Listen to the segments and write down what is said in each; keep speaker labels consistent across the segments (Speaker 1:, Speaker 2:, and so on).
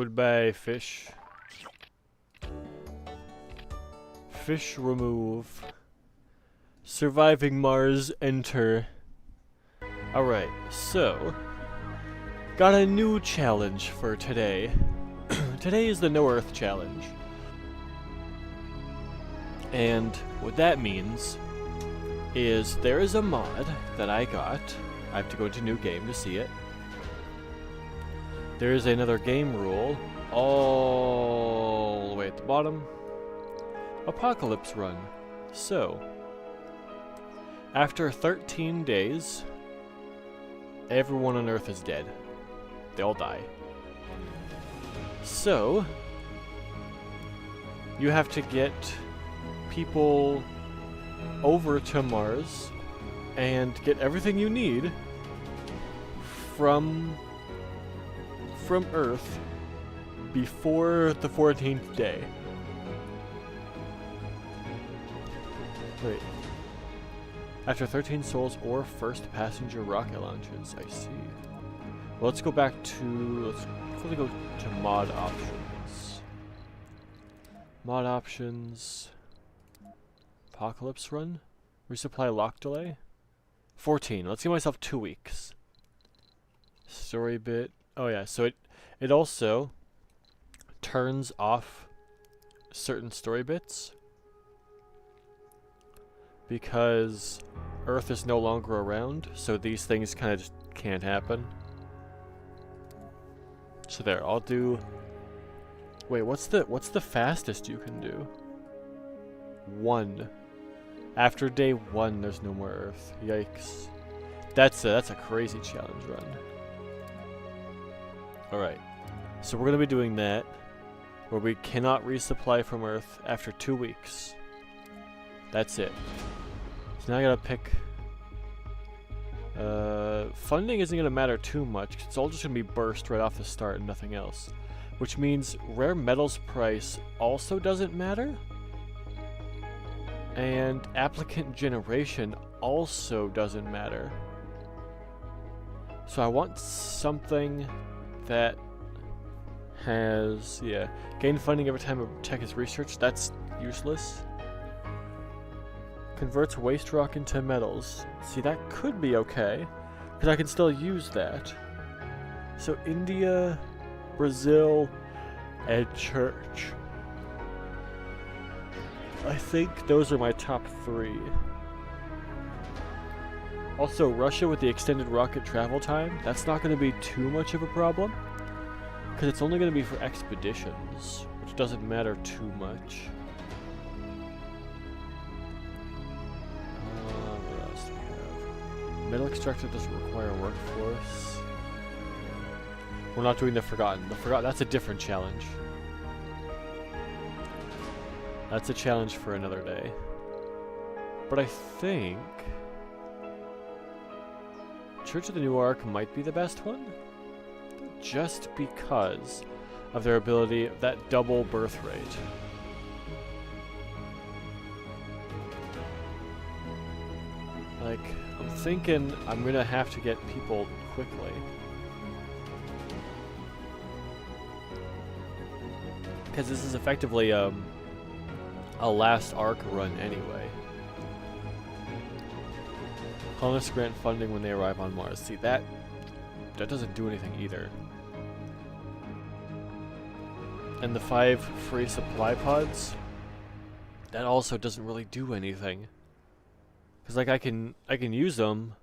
Speaker 1: Goodbye, fish. Fish remove. Surviving Mars, enter. Alright, so got a new challenge for today. Today is the No Earth challenge. And what that means is there is a mod that I got. I have to go into new game to see it. There is another game rule all the way at the bottom. Apocalypse run. So, after 13 days, everyone on Earth is dead. They all die. So, you have to get people over to Mars and get everything you need from Earth before the 14th day. Wait. After 13 souls or first passenger rocket launches, I see. Well, let's go back to, let's quickly go to mod options. Mod options. Apocalypse run? Resupply lock delay? 14. Let's give myself 2 weeks. Story bit. Oh yeah, so it also turns off certain story bits because Earth is no longer around, so these things kind of just can't happen. So there, I'll do. Wait, what's the fastest you can do? 1. After day 1, there's no more Earth. Yikes. That's a crazy challenge run. Alright, so we're going to be doing that, where we cannot resupply from Earth after 2 weeks. That's it. So now I gotta pick... funding isn't going to matter too much, 'cause it's all just going to be burst right off the start and nothing else. Which means rare metals price also doesn't matter. And applicant generation also doesn't matter. So I want something that has, yeah, gain funding every time a tech is researched. That's useless. Converts waste rock into metals. See, that could be okay, because I can still use that. So India, Brazil, and Church. I think those are my top 3. Also, Russia with the extended rocket travel time, that's not going to be too much of a problem, because it's only going to be for expeditions, which doesn't matter too much. What else do we have? Metal extractor doesn't require a workforce. We're not doing the Forgotten. The Forgotten, that's a different challenge. That's a challenge for another day. But I think Church of the New Ark might be the best one, just because of their ability, that double birth rate. Like, I'm thinking I'm gonna have to get people quickly. Because this is effectively a last arc run anyway. Colonize grant funding when they arrive on Mars. See, that doesn't do anything either. And the 5 free supply pods, that also doesn't really do anything. Cause like I can use them,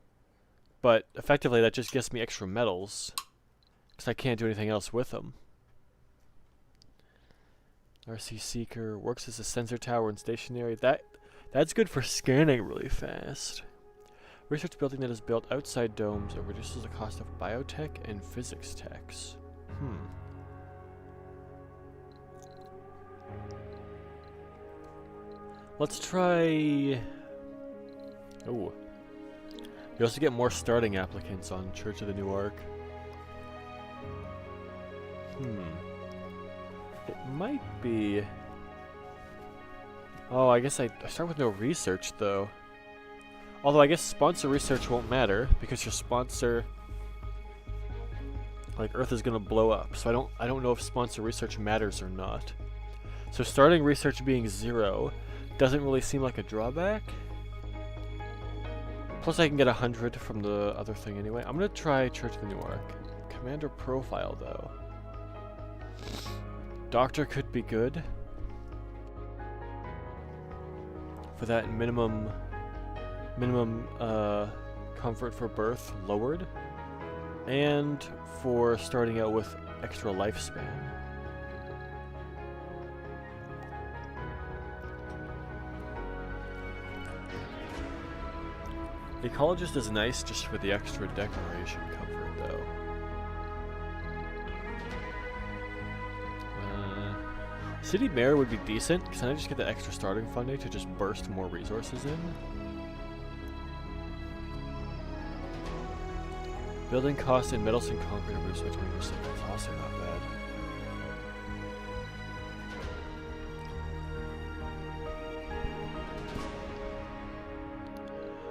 Speaker 1: but effectively that just gets me extra metals, cause I can't do anything else with them. RC Seeker works as a sensor tower and stationary. That's good for scanning really fast. Research building that is built outside domes and reduces the cost of biotech and physics techs. Let's try... Oh. You also get more starting applicants on Church of the New Ark. It might be... Oh, I guess I start with no research, though. Although I guess sponsor research won't matter, because your sponsor like Earth is gonna blow up. So I don't know if sponsor research matters or not. So starting research being 0 doesn't really seem like a drawback. Plus I can get 100 from the other thing anyway. I'm gonna try Church of the New Ark. Commander profile though. Doctor could be good. For that minimum comfort for birth lowered. And for starting out with extra lifespan. The ecologist is nice just for the extra decoration comfort, though. City mayor would be decent, because then I just get the extra starting funding to just burst more resources in. Building cost in metals and concrete are reduced by 20%. That's also not bad.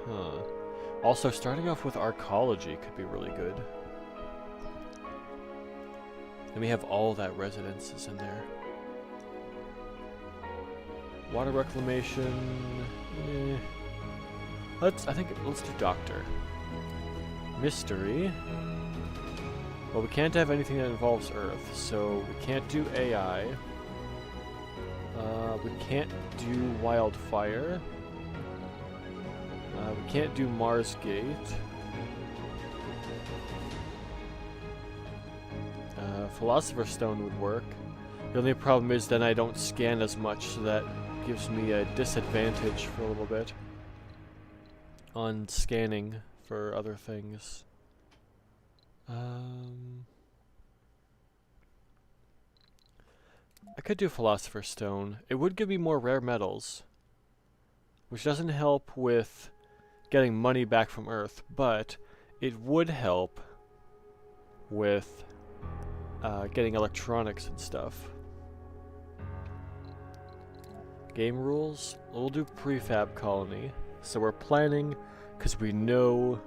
Speaker 1: Huh. Also, starting off with arcology could be really good. And we have all that residences in there. Water reclamation. Let's do doctor. Mystery. Well, we can't have anything that involves Earth, so we can't do AI. We can't do wildfire. We can't do Mars Gate. Philosopher's Stone would work. The only problem is then I don't scan as much, so that gives me a disadvantage for a little bit on scanning for other things. I could do Philosopher's Stone. It would give me more rare metals, which doesn't help with getting money back from Earth, but it would help with getting electronics and stuff. Game rules, we'll do prefab colony. So we're planning, because we know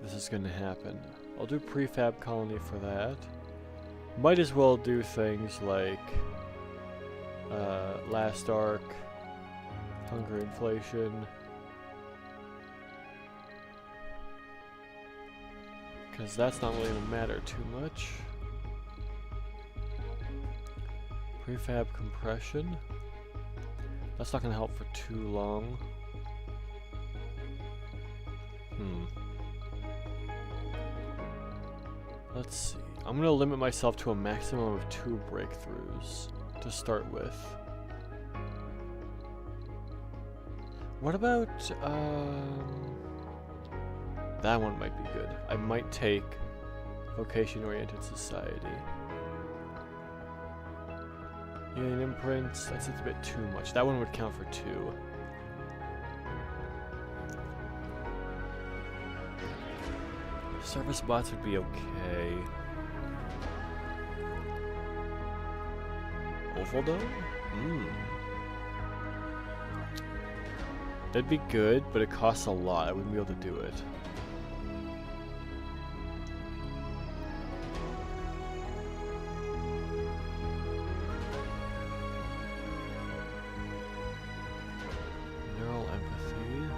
Speaker 1: this is going to happen. I'll do prefab colony for that. Might as well do things like Last Ark, Hunger Inflation. Because that's not really going to matter too much. Prefab compression. That's not going to help for too long. Let's see. I'm going to limit myself to a maximum of 2 breakthroughs to start with. What about, that one might be good. I might take Vocation-Oriented Society. Alien imprints, that's a bit too much. That one would count for 2. Service bots would be okay. Oval Dome? That'd be good, but it costs a lot. I wouldn't be able to do it. Neural empathy.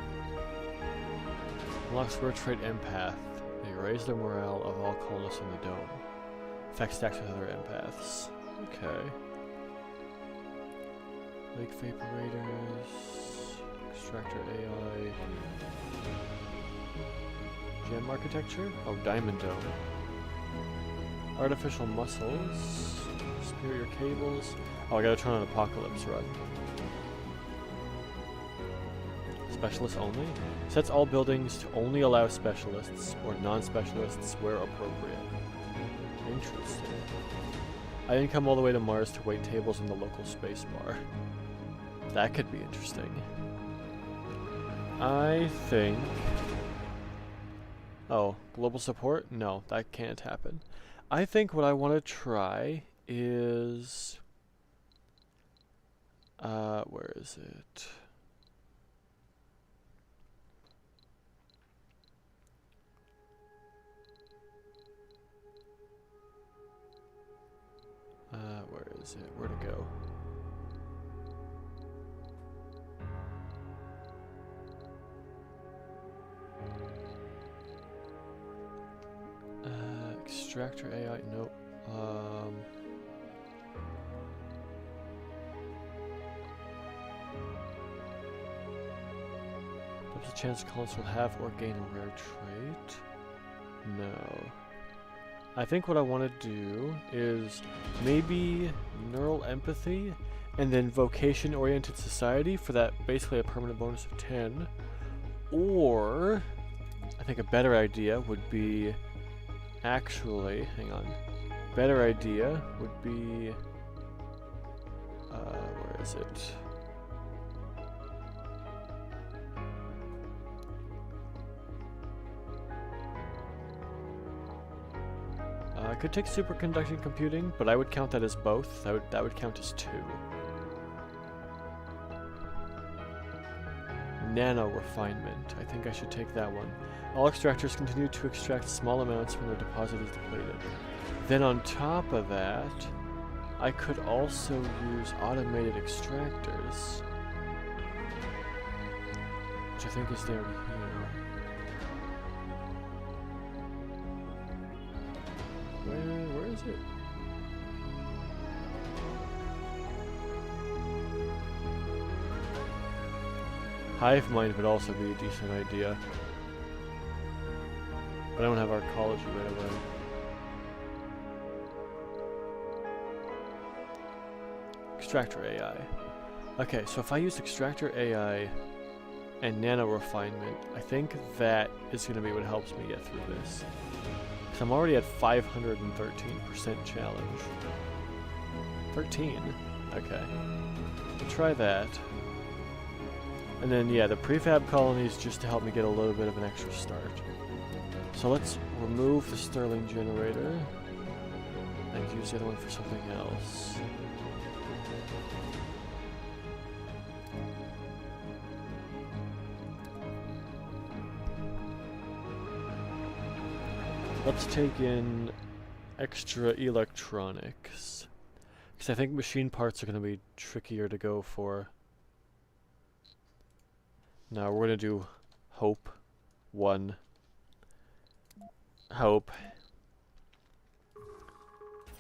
Speaker 1: Unlocks word trait empath. They raise the morale of all colonists in the dome. Effect stacks with other empaths. Okay. Lake Vaporators. Extractor AI. Gem architecture? Oh, Diamond Dome. Artificial muscles. Superior cables. Oh, I gotta turn on Apocalypse Run. Specialists only? Sets all buildings to only allow specialists or non-specialists where appropriate. Interesting. I didn't come all the way to Mars to wait tables in the local space bar. That could be interesting. I think... Oh, global support? No, that can't happen. I think what I want to try is... where is it? Where is it? Where to go? Extractor AI, nope. There's a chance colonists will have or gain a rare trait. No. I think what I want to do is maybe neural empathy and then vocation-oriented society for that basically a permanent bonus of 10. Or I think a better idea would be actually, hang on. Better idea would be where is it? I could take superconducting computing, but I would count that as both. That would count as 2. Nano refinement. I think I should take that one. All extractors continue to extract small amounts when their deposit is depleted. Then on top of that, I could also use automated extractors, which I think is down here. Where is it? Hive mind would also be a decent idea. But I don't have arcology right away. Extractor AI. Okay, so if I use Extractor AI and Nano Refinement, I think that is going to be what helps me get through this. Because I'm already at 513% challenge. 13? Okay. We'll try that. And then, yeah, the prefab colonies just to help me get a little bit of an extra start. So let's remove the Stirling generator and use the other one for something else. Let's take in extra electronics, because I think machine parts are going to be trickier to go for. Now we're going to do Hope 1. Hope.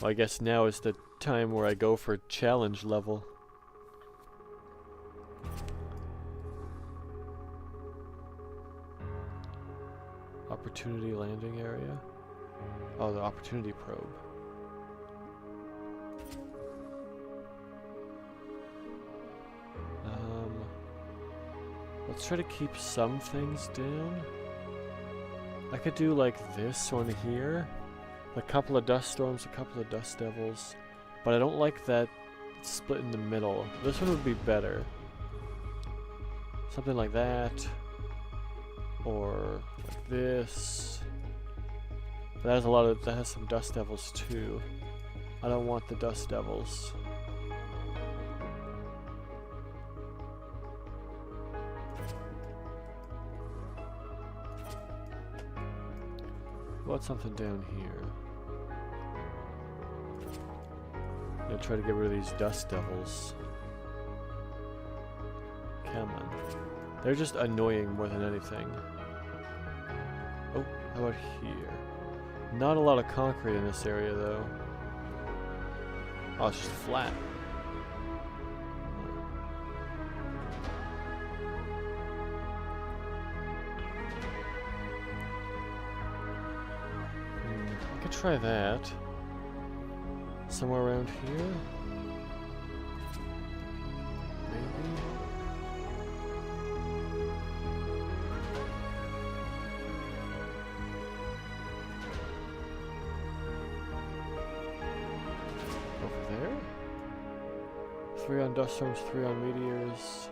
Speaker 1: Well, I guess now is the time where I go for challenge level. Opportunity landing area. Oh, the opportunity probe. Let's try to keep some things down. I could do like this one here. A couple of dust storms, a couple of dust devils. But I don't like that split in the middle. This one would be better. Something like that. Or like this. But that has a lot of, that has some dust devils too. I don't want the dust devils. What's something down here? I'm gonna try to get rid of these dust devils. Come on. They're just annoying more than anything. Oh, how about here? Not a lot of concrete in this area though. Oh, it's just flat. I could try that. Somewhere around here? Maybe? Over there? 3 on dust storms, 3 on meteors.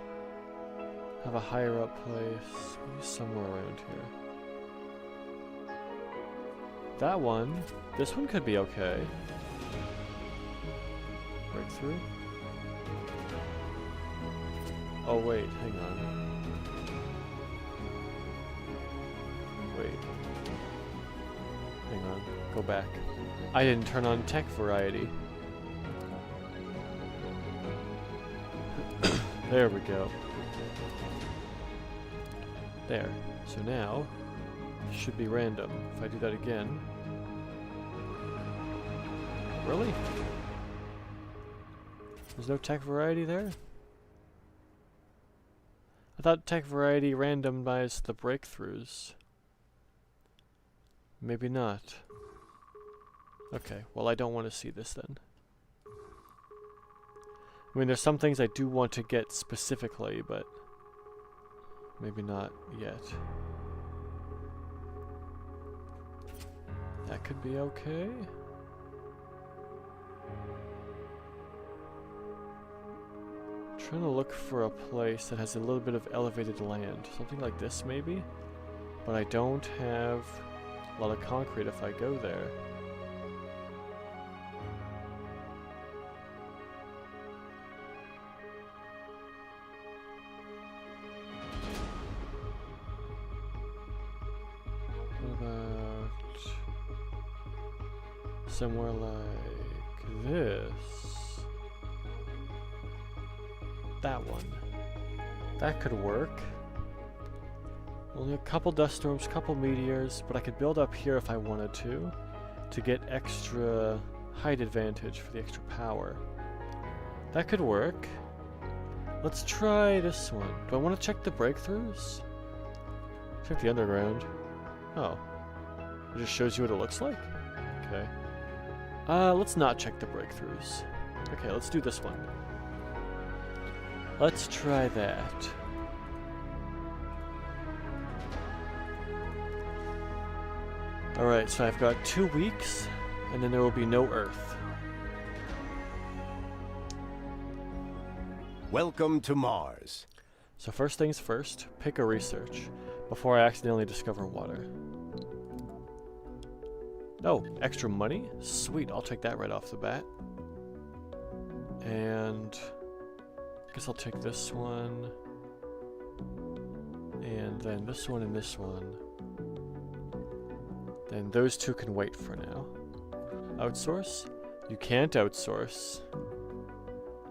Speaker 1: Have a higher up place. Maybe somewhere around here. That one. This one could be okay. Breakthrough? Oh wait, hang on. Wait. Hang on. Go back. I didn't turn on tech variety. There we go. There. So now, it should be random. If I do that again... Really? There's no tech variety there? I thought tech variety randomized the breakthroughs. Maybe not. Okay, well I don't want to see this then. I mean, there's some things I do want to get specifically, but maybe not yet. That could be okay. Trying to look for a place that has a little bit of elevated land. Something like this maybe? But I don't have a lot of concrete if I go there. What about somewhere like this? That one. That could work. Only a couple dust storms, couple meteors, but I could build up here if I wanted to get extra height advantage for the extra power. That could work. Let's try this one. Do I want to check the breakthroughs? Check the underground. Oh. It just shows you what it looks like? Okay. Let's not check the breakthroughs. Okay, let's do this one. Let's try that. Alright, so I've got 2 weeks, and then there will be no Earth.
Speaker 2: Welcome to Mars.
Speaker 1: So first things first, pick a research, before I accidentally discover water. Oh, extra money? Sweet, I'll take that right off the bat. And... I guess I'll take this one, and then this one and this one. Then those two can wait for now. Outsource? You can't outsource.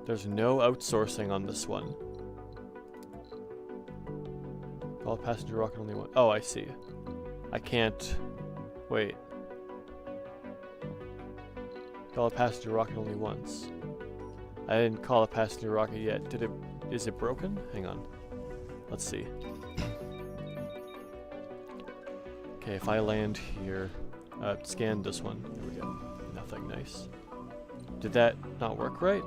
Speaker 1: There's no outsourcing on this one. All passenger rocket only one. Oh, I see. I can't... Wait. All passenger rocket only once. I didn't call a passenger rocket yet. Did it? Is it broken? Hang on. Let's see. Okay, if I land here, scan this one. There we go. Nothing. Nice. Did that not work right?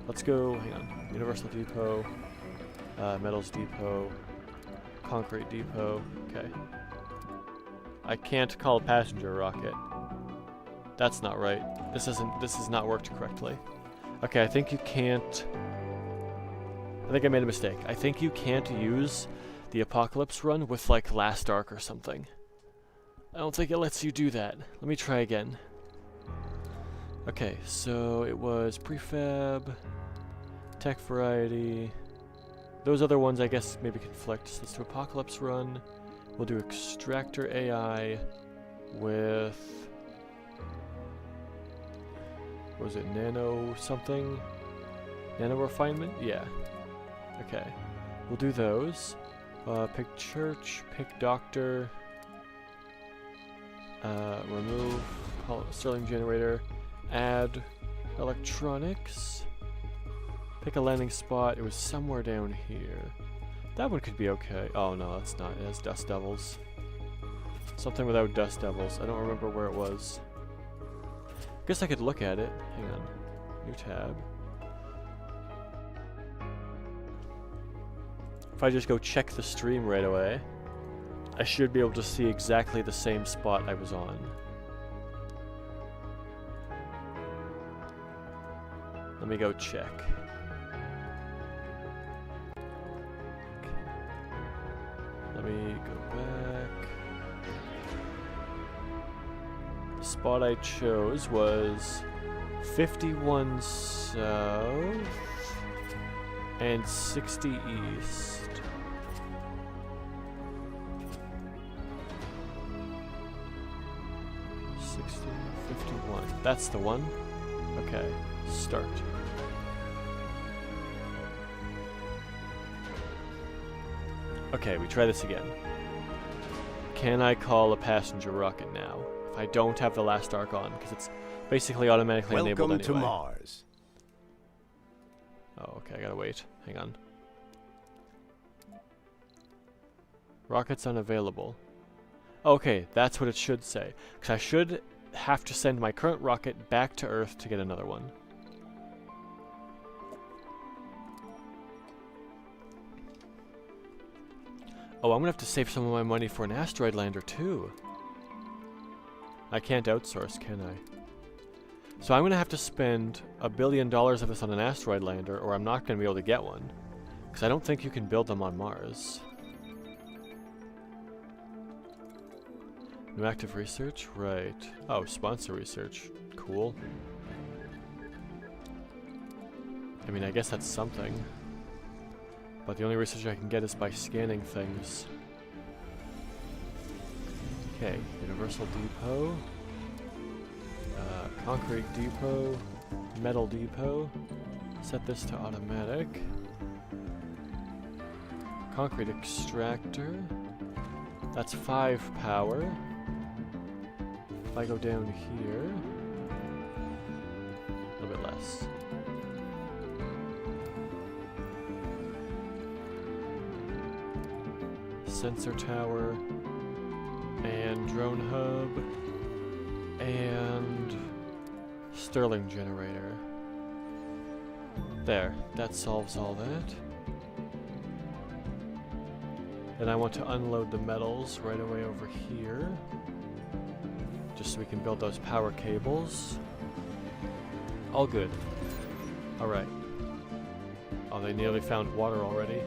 Speaker 1: Let's go. Hang on. Universal Depot, Metals Depot, Concrete Depot. Okay. I can't call a passenger rocket. That's not right. This has not worked correctly. Okay, I think you can't... I think I made a mistake. I think you can't use the Apocalypse run with, like, Last Ark or something. I don't think it lets you do that. Let me try again. Okay, so it was prefab, tech variety. Those other ones I guess maybe conflict. So let's do Apocalypse run. We'll do Extractor AI with... What was it, nano something? Nano refinement? Yeah. Okay. We'll do those. Pick church, pick doctor. Remove Sterling generator. Add electronics. Pick a landing spot. It was somewhere down here. That one could be okay. Oh no, that's not. It has dust devils. Something without dust devils. I don't remember where it was. Guess I could look at it. Hang on. New tab. If I just go check the stream right away, I should be able to see exactly the same spot I was on. Let me go check. Let me go back. The spot I chose was 51 south and 60 east. 60, 51. That's the one. Okay, start. Okay, we try this again. Can I call a passenger rocket now? If I don't have the last arc on, because it's basically automatically enabled
Speaker 2: Welcome
Speaker 1: anyway.
Speaker 2: to Mars.
Speaker 1: Oh, okay, I gotta wait. Hang on. Rockets unavailable. Okay, that's what it should say. Because I should have to send my current rocket back to Earth to get another one. Oh, I'm gonna have to save some of my money for an asteroid lander too. I can't outsource, can I? So I'm gonna have to spend $1 billion of this on an asteroid lander, or I'm not gonna be able to get one. Because I don't think you can build them on Mars. New active research? Right. Oh, sponsor research. Cool. I mean, I guess that's something. But the only research I can get is by scanning things. Okay, Universal Depot. Concrete Depot. Metal Depot. Set this to automatic. Concrete Extractor. That's 5 power. If I go down here, a little bit less. Sensor tower, and drone hub, and Stirling generator. There, that solves all that. Then I want to unload the metals right away over here. Just so we can build those power cables. All good. Alright. Oh, they nearly found water already.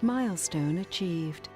Speaker 3: Milestone achieved.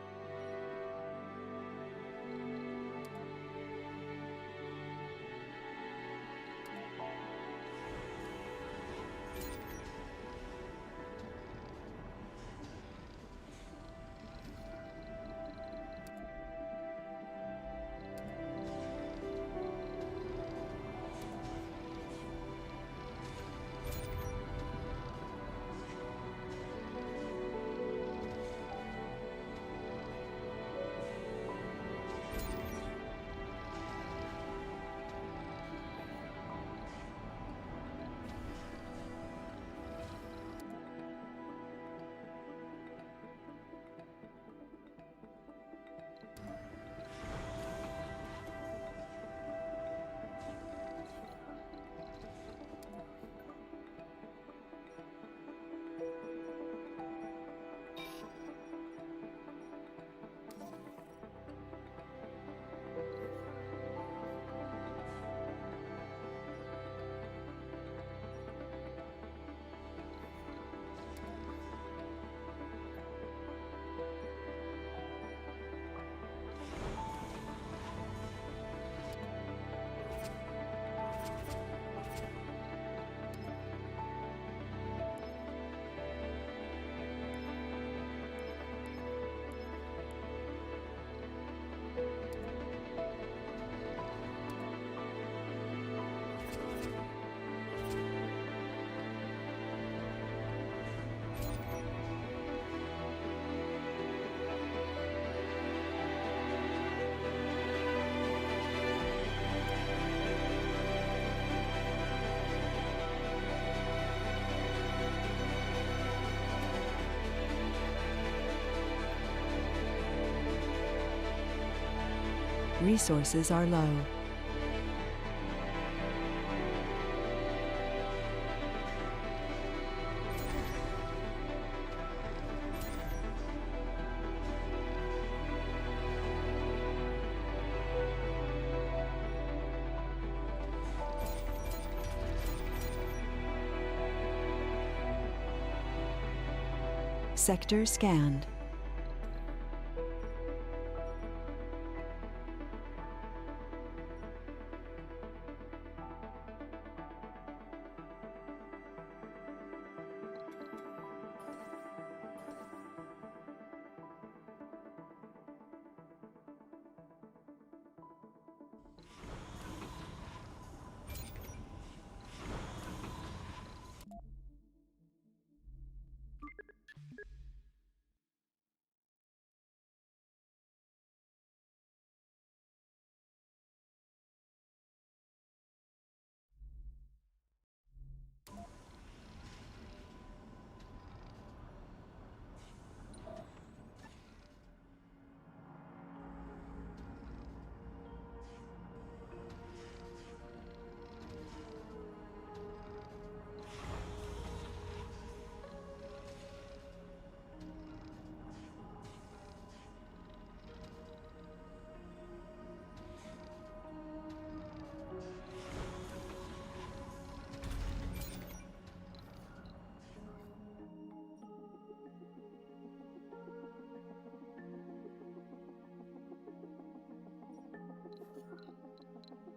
Speaker 3: Resources are low. Sector scanned.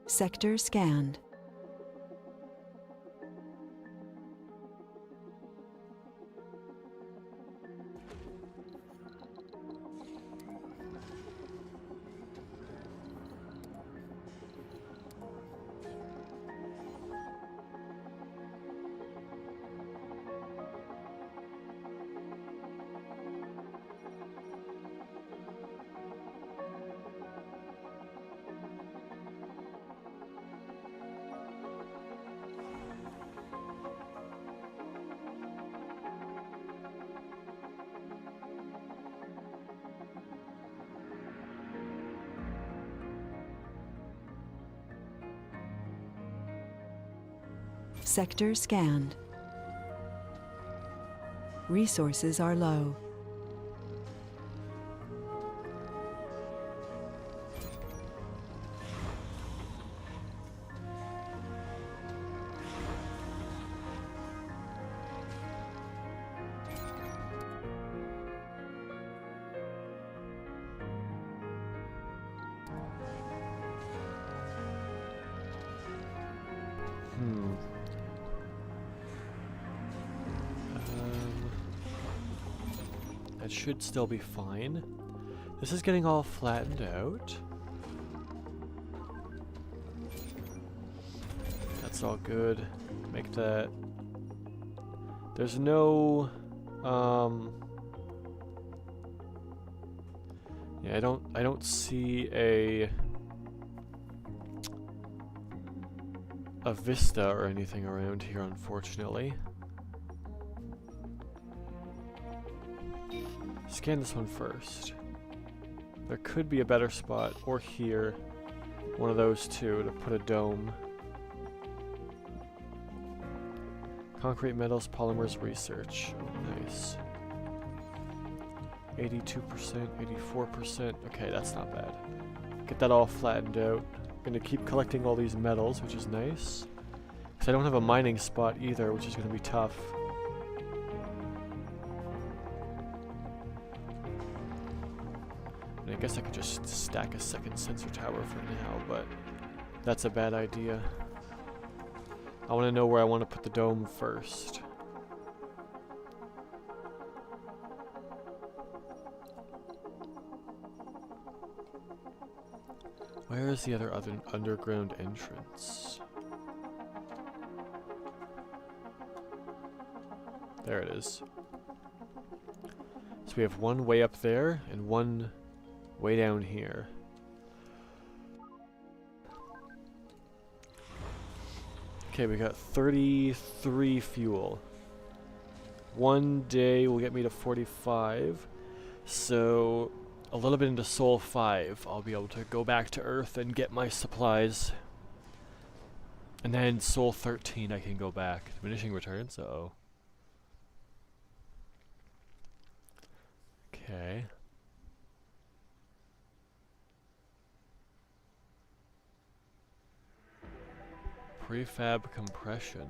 Speaker 3: Sector scanned. Sector scanned. Resources are low.
Speaker 1: That should still be fine. This is getting all flattened out. That's all good. Make that. There's no. Yeah, I don't see a vista or anything around here, unfortunately. Scan this one first. There could be a better spot, or here, one of those two, to put a dome. Concrete metals, polymers research. Oh, nice. 82%, 84%. Okay, that's not bad. Get that all flattened out. Gonna keep collecting all these metals, which is nice. Because I don't have a mining spot either, which is gonna be tough. I guess I could just stack a second sensor tower for now, but that's a bad idea. I want to know where I want to put the dome first. Where is the other underground entrance? There it is. So we have one way up there and one way down here. Okay, we got 33 fuel. One day will get me to 45. So a little bit into Soul 5, I'll be able to go back to Earth and get my supplies. And then Soul 13, I can go back. Diminishing returns, uh-oh. Okay. Prefab compression.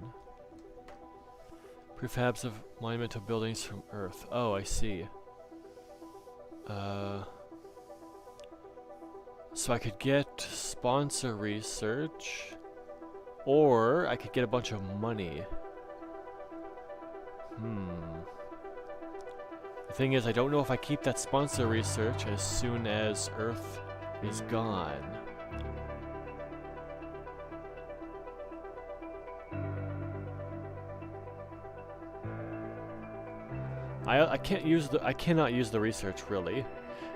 Speaker 1: Prefabs of monumental buildings from Earth. Oh, I see. So I could get sponsor research, or I could get a bunch of money. The thing is, I don't know if I keep that sponsor research as soon as Earth is gone. I cannot use the research really.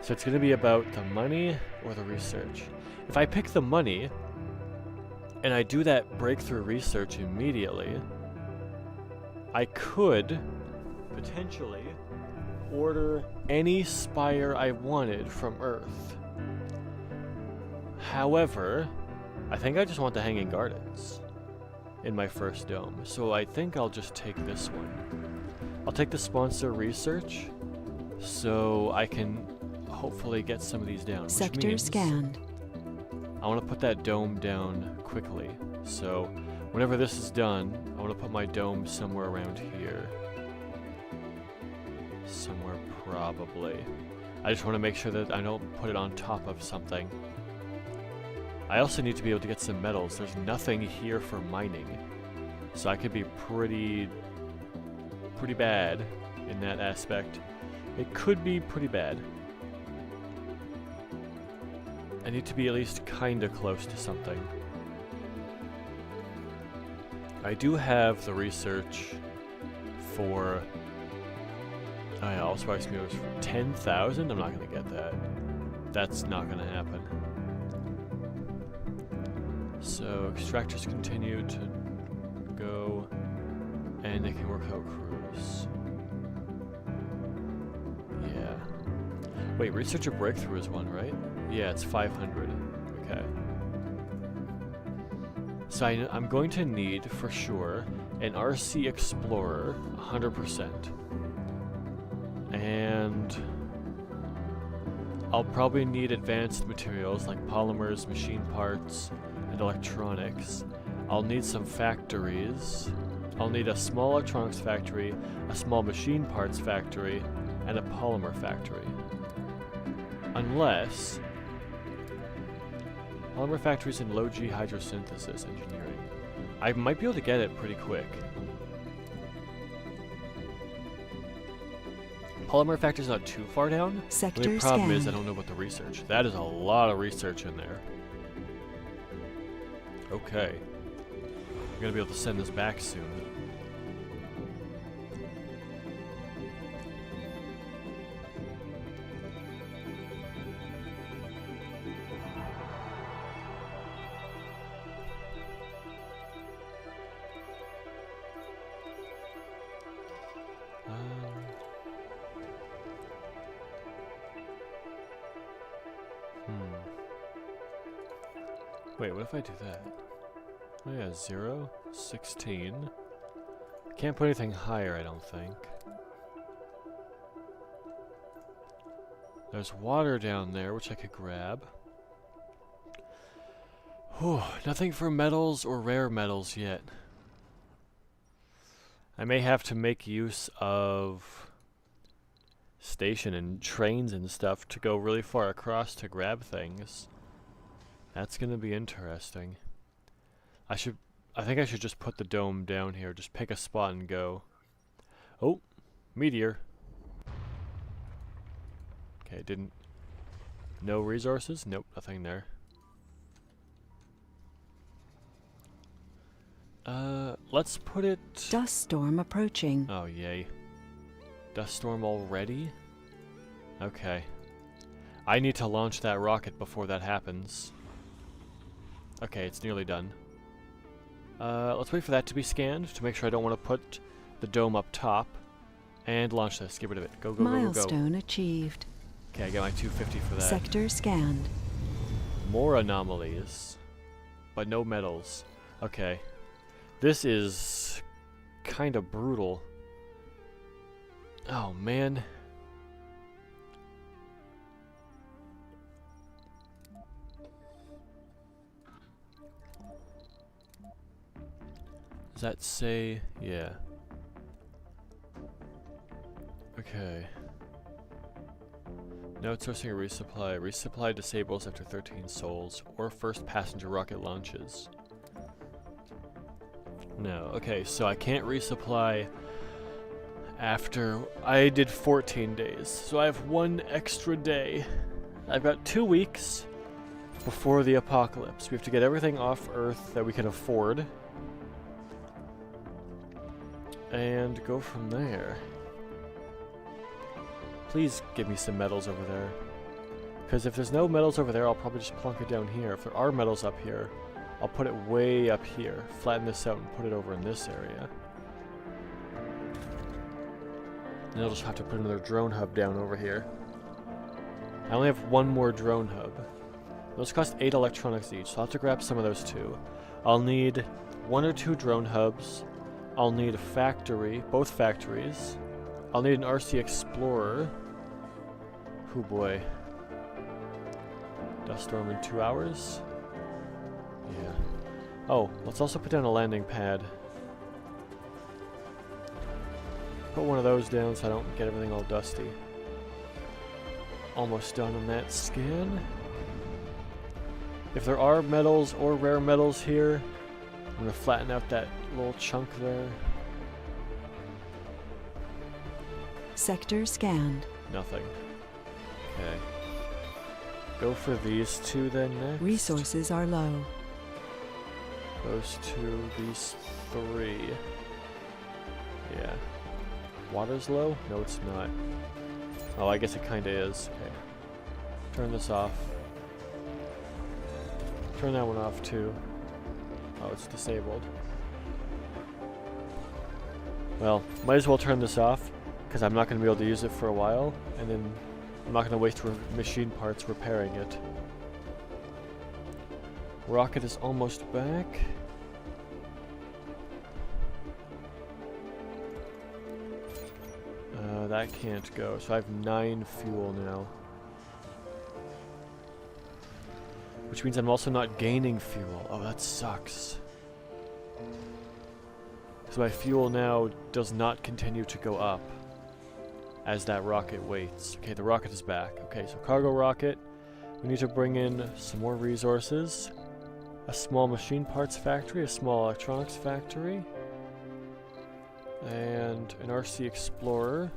Speaker 1: So it's going to be about the money or the research. If I pick the money and I do that breakthrough research immediately, I could potentially order any spire I wanted from Earth. However, I think I just want the Hanging Gardens in my first dome. So I think I'll just take this one. I'll take the sponsor research so I can hopefully get some of these down.
Speaker 3: Sector scanned.
Speaker 1: I want to put that dome down quickly. So whenever this is done, I want to put my dome somewhere around here. Somewhere probably. I just want to make sure that I don't put it on top of something. I also need to be able to get some metals. There's nothing here for mining. So I could be pretty bad in that aspect. It could be pretty bad. I need to be at least kinda close to something. I do have the research for... Oh yeah, Allspice Mirrors for 10,000? I'm not gonna get that. That's not gonna happen. So, extractors continue to go, and they can work out crews. Yeah. Wait, Researcher Breakthrough is one, right? Yeah, it's 500. Okay. So I'm going to need, for sure, an RC Explorer, 100%. And I'll probably need advanced materials like polymers, machine parts, and electronics. I'll need some factories. I'll need a small electronics factory, a small machine parts factory, and a polymer factory. Unless... Polymer factories and low-G hydrosynthesis engineering. I might be able to get it pretty quick. Polymer factory's not too far down.
Speaker 3: Sector
Speaker 1: the only problem is I
Speaker 3: scanned.
Speaker 1: don't know about the research. That is a lot of research in there. Okay. I'm gonna be able to send this back soon. Wait, what if I do that? Oh yeah, 0, 16. Can't put anything higher, I don't think. There's water down there, which I could grab. Whew, nothing for metals or rare metals yet. I may have to make use of station and trains and stuff to go really far across to grab things. That's gonna be interesting. I think I should just put the dome down here. Just pick a spot and go. Oh, meteor. Okay, didn't... No resources? Nope, nothing there. Let's put it...
Speaker 3: Dust storm approaching.
Speaker 1: Oh, yay. Dust storm already? Okay. I need to launch that rocket before that happens. Okay, it's nearly done. Let's wait for that to be scanned to make sure I don't want to put the dome up top. And launch this. Get rid of it. Go, go, go, go, go.
Speaker 3: Milestone achieved.
Speaker 1: Okay, I get my 250 for that.
Speaker 3: Sector scanned.
Speaker 1: More anomalies, but no metals. Okay. This is kind of brutal. Oh, man. Does that say? Yeah. Okay. No sourcing or resupply. Resupply disables after 13 souls or first passenger rocket launches. No. Okay, so I can't resupply after I did 14 days. So I have 1 extra day. I've got 2 weeks before the apocalypse. We have to get everything off Earth that we can afford. And go from there. Please give me some metals over there. Because if there's no metals over there, I'll probably just plunk it down here. If there are metals up here, I'll put it way up here. Flatten this out and put it over in this area. And I'll just have to put another drone hub down over here. I only have 1 more drone hub. Those cost 8 electronics each, so I'll have to grab some of those too. I'll need 1 or 2 drone hubs. I'll need a factory, both factories. I'll need an RC Explorer. Oh boy. Dust storm in 2 hours? Yeah. Oh, let's also put down a landing pad. Put one of those down so I don't get everything all dusty. Almost done on that scan. If there are metals or rare metals here, I'm going to flatten out that little chunk there.
Speaker 3: Sector scanned.
Speaker 1: Nothing. Okay. Go for these 2 then next.
Speaker 3: Resources are low.
Speaker 1: Those 2, these 3. Yeah. Water's low? No, it's not. Oh, I guess it kinda is. Okay. Turn this off. Turn that one off too. Oh, it's disabled. Well, might as well turn this off, because I'm not going to be able to use it for a while, and then I'm not going to waste machine parts repairing it. Rocket is almost back. That can't go, so I have 9 fuel now. Which means I'm also not gaining fuel. Oh, that sucks. So my fuel now does not continue to go up as that rocket waits. Okay, the rocket is back. Okay, so cargo rocket. We need to bring in some more resources. A small machine parts factory, a small electronics factory, and an RC Explorer.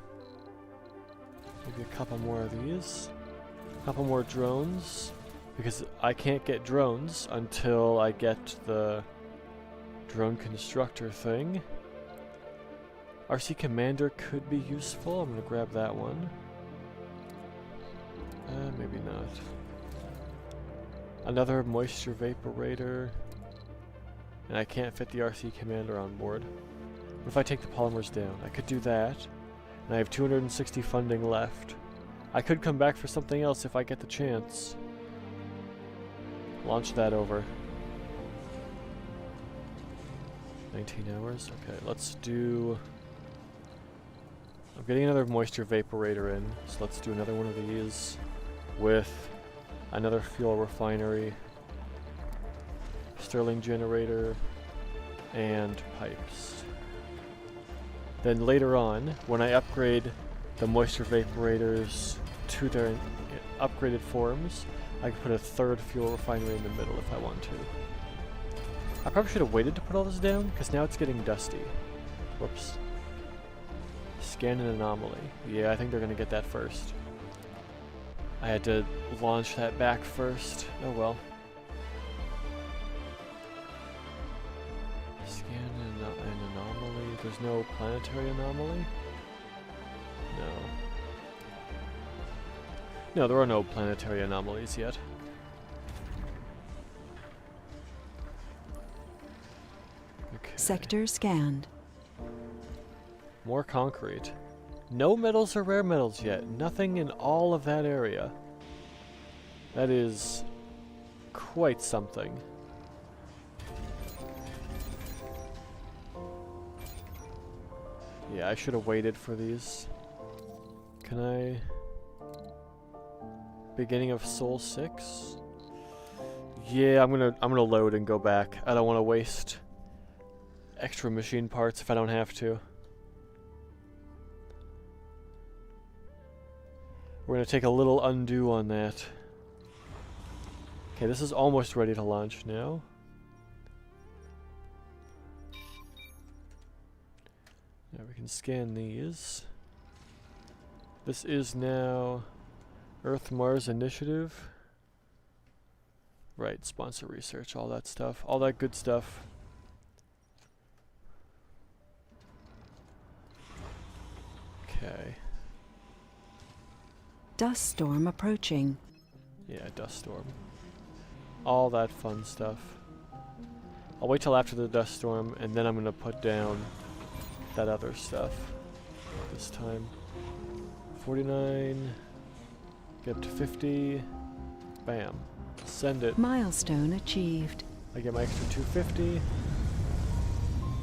Speaker 1: Maybe a couple more of these. A couple more drones. Because I can't get drones until I get the drone constructor thing. RC Commander could be useful. I'm going to grab that one. Maybe not. Another moisture vaporator. And I can't fit the RC Commander on board. What if I take the polymers down? I could do that. And I have 260 funding left. I could come back for something else if I get the chance. Launch that over. 19 hours? Okay, let's do... I'm getting another moisture vaporator in, so let's do another one of these with another fuel refinery, Stirling generator, and pipes. Then later on, when I upgrade the moisture vaporators to their upgraded forms, I can put a 3rd fuel refinery in the middle if I want to. I probably should have waited to put all this down, because now it's getting dusty. Whoops. Scan an anomaly. Yeah, I think they're going to get that first. I had to launch that back first. Oh well. Scan an anomaly. There's no planetary anomaly? No. No, there are no planetary anomalies yet. Okay.
Speaker 3: Sector scanned.
Speaker 1: More concrete. No metals or rare metals yet. Nothing in all of that area. That is quite something. Yeah, I should have waited for these. Can I... Beginning of Soul 6? Yeah, I'm gonna load and go back. I don't want to waste extra machine parts if I don't have to. We're gonna take a little undo on that. Okay, this is almost ready to launch now. Now we can scan these. This is now Earth-Mars Initiative. Right, sponsor research, all that stuff. All that good stuff. Okay.
Speaker 3: Dust storm approaching.
Speaker 1: Yeah, dust storm. All that fun stuff. I'll wait till after the dust storm, and then I'm gonna put down that other stuff this time. 49. Get up to 50. Bam. Send it.
Speaker 3: Milestone achieved.
Speaker 1: I get my extra 250.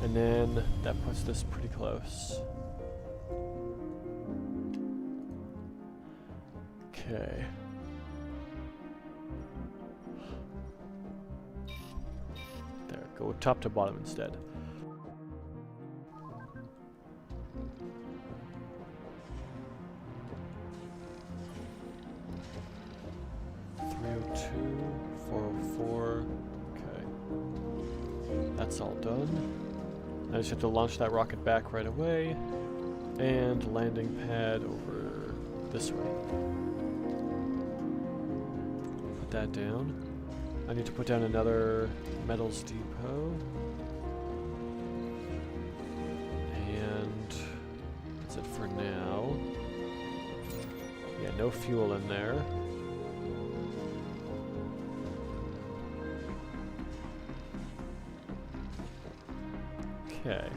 Speaker 1: And then that puts this pretty close. Okay. There, go top to bottom instead. That's all done. I just have to launch that rocket back right away. And landing pad over this way. Put that down. I need to put down another metals depot. And that's it for now. Yeah, no fuel in there. Okay.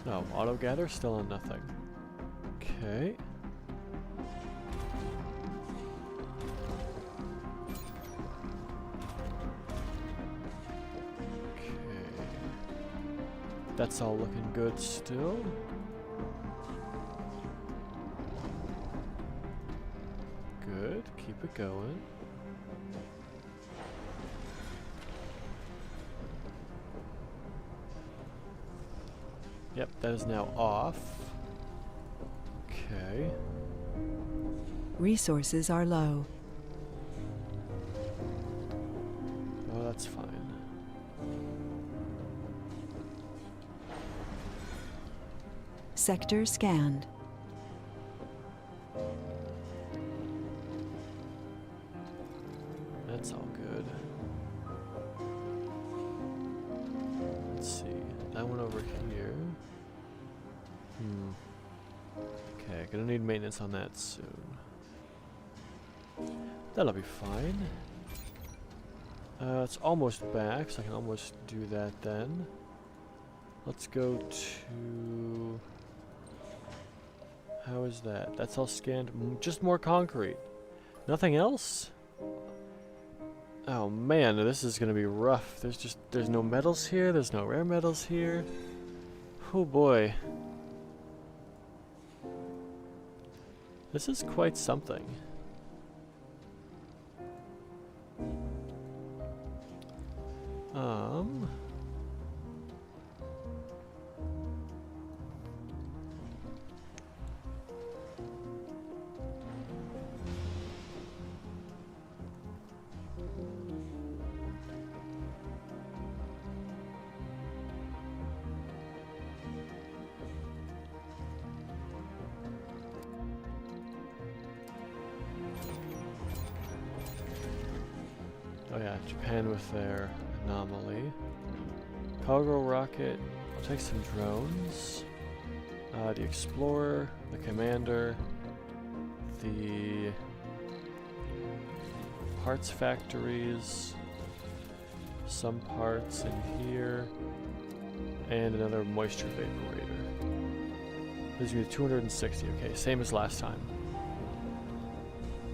Speaker 1: Oh, auto gather still on nothing. Okay. Okay. That's all looking good still. Good, keep it going. Yep, that is now off. Okay.
Speaker 3: Resources are low.
Speaker 1: Oh, that's fine.
Speaker 3: Sector scanned.
Speaker 1: That's all good. Let's see. That one over here. Okay, gonna need maintenance on that soon. That'll be fine. It's almost back, so I can almost do that then. Let's go to... How is that? That's all scanned. Just more concrete. Nothing else? Oh man, this is gonna be rough. There's no metals here, there's no rare metals here. Oh boy. This is quite something. Oh yeah, Japan with their anomaly. Cargo rocket. I'll take some drones. The explorer, the commander, the parts factories, some parts in here, and another moisture vaporator. This is going to be 260. Okay, same as last time.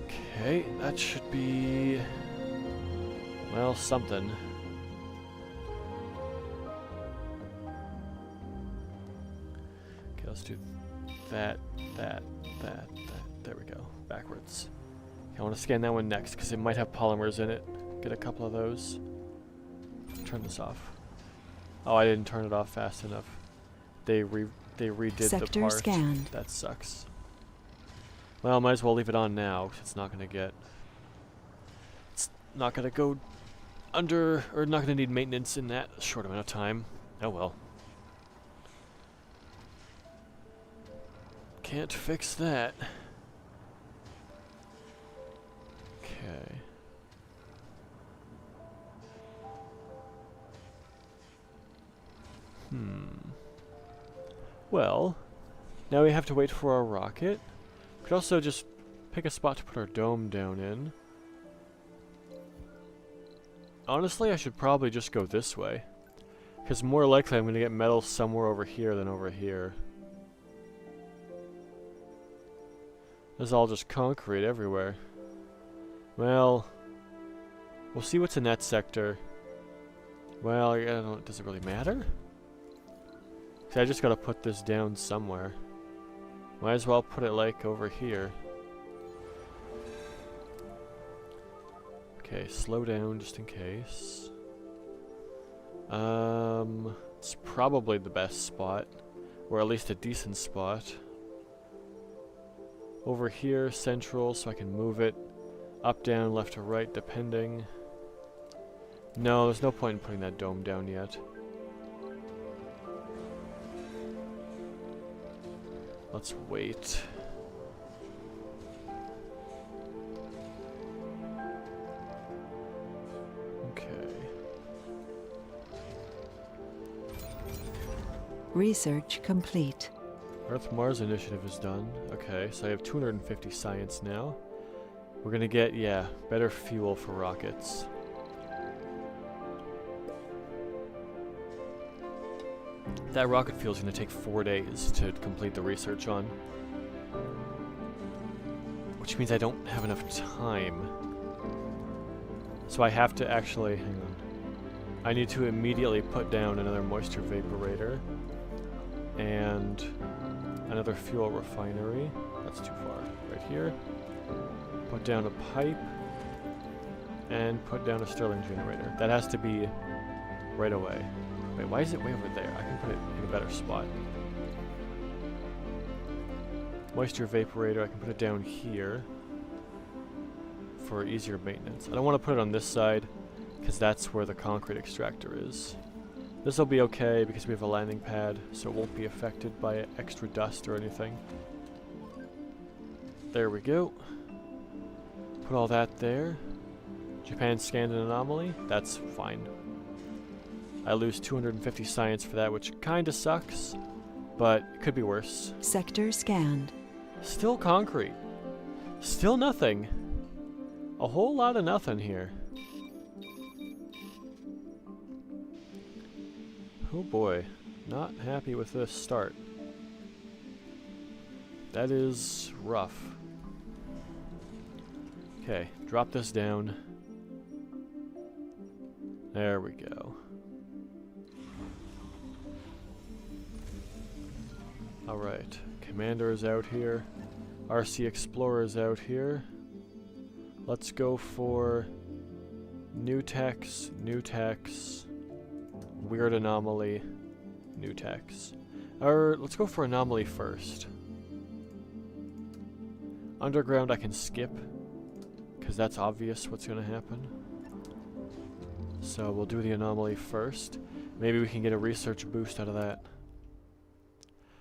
Speaker 1: Okay, that should be, well, something. Okay, let's do that. There we go. Backwards. Okay, I want to scan that one next because it might have polymers in it. Get a couple of those. Turn this off. Oh, I didn't turn it off fast enough. They redid
Speaker 3: Sector
Speaker 1: the part.
Speaker 3: scanned.
Speaker 1: That sucks. Well, might as well leave it on now. 'Cause it's not gonna get. It's not gonna go under, or not gonna need maintenance in that short amount of time. Oh well. Can't fix that. Okay. Well, now we have to wait for our rocket. We could also just pick a spot to put our dome down in. Honestly, I should probably just go this way. Because more likely I'm going to get metal somewhere over here than over here. There's all just concrete everywhere. Well, we'll see what's in that sector. Well, I don't, does it really matter? See, I just gotta put this down somewhere. Might as well put it like over here. Okay, slow down just in case. It's probably the best spot, or at least a decent spot. Over here, central, so I can move it up, down, left to right, depending. No, there's no point in putting that dome down yet. Let's wait. Okay.
Speaker 3: Research complete.
Speaker 1: Earth-Mars initiative is done. Okay, so I have 250 science now. We're gonna get, yeah, better fuel for rockets. That rocket fuel is gonna take 4 days to complete the research on. Which means I don't have enough time. So I have to actually, hang on. I need to immediately put down another moisture vaporator. And another fuel refinery. That's too far. Right here. Put down a pipe. And put down a Stirling generator. That has to be right away. Wait, why is it way over there? I can put it in a better spot. Moisture vaporator, I can put it down here for easier maintenance. I don't want to put it on this side because that's where the concrete extractor is. This will be okay because we have a landing pad, so it won't be affected by extra dust or anything. There we go. Put all that there. Japan scanned an anomaly. That's fine. I lose 250 science for that, which kinda sucks, but it could be worse.
Speaker 3: Sector scanned.
Speaker 1: Still concrete. Still nothing. A whole lot of nothing here. Oh boy, not happy with this start. That is rough. Okay, drop this down. There we go. Alright, Commander is out here. RC Explorer is out here. Let's go for new techs, weird anomaly, new techs. Or let's go for anomaly first. Underground I can skip, because that's obvious what's going to happen. So we'll do the anomaly first. Maybe we can get a research boost out of that.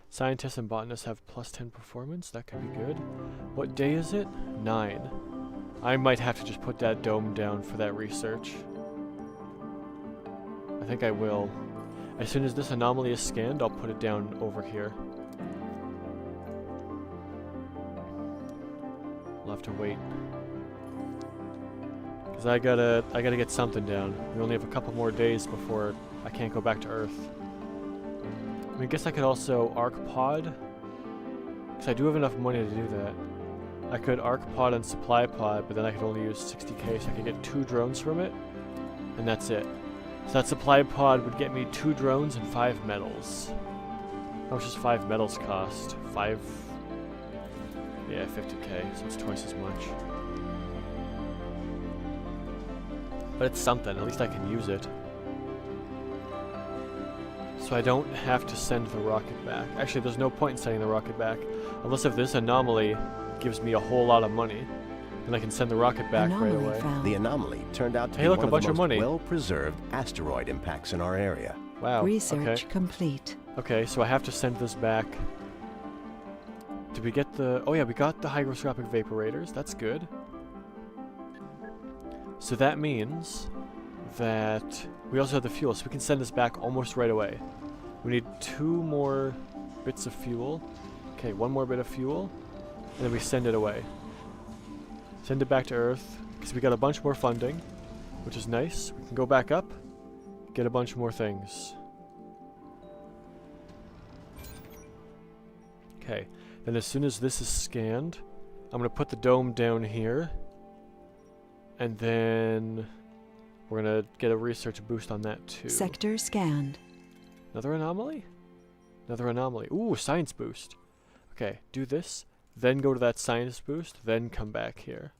Speaker 1: Scientists and botanists have +10 performance. That could be good. What day is it? 9. I might have to just put that dome down for that research. I think I will. As soon as this anomaly is scanned, I'll put it down over here. I'll have to wait. Because I gotta get something down. We only have a couple more days before I can't go back to Earth. I mean, I guess I could also arc pod. Because I do have enough money to do that. I could arc pod and supply pod, but then I could only use 60k, so I could get 2 drones from it. And that's it. So that supply pod would get me 2 drones and 5 metals. How much does 5 metals cost? 5... Yeah, 50k, so it's twice as much. But it's something, at least I can use it. So I don't have to send the rocket back. Actually, there's no point in sending the rocket back. Unless if this anomaly gives me a whole lot of money, then I can send the rocket back right away.
Speaker 2: The anomaly turned out to
Speaker 1: Hey,
Speaker 2: be
Speaker 1: look,
Speaker 2: one
Speaker 1: a bunch
Speaker 2: of
Speaker 1: of
Speaker 2: the most
Speaker 1: money.
Speaker 2: well-preserved asteroid impacts in our area.
Speaker 1: Wow,
Speaker 3: Research
Speaker 1: okay.
Speaker 3: complete.
Speaker 1: Okay, so I have to send this back. Did we get the... Oh yeah, we got the hygroscopic vaporators. That's good. So that means that we also have the fuel, so we can send this back almost right away. We need 2 more bits of fuel. Okay, 1 more bit of fuel, and then we send it away. Send it back to Earth, because we got a bunch more funding, which is nice. We can go back up, get a bunch more things. Okay, then as soon as this is scanned, I'm going to put the dome down here. And then we're going to get a research boost on that too.
Speaker 3: Sector scanned.
Speaker 1: Another anomaly? Another anomaly. Ooh, science boost. Okay, do this, then go to that science boost, then come back here.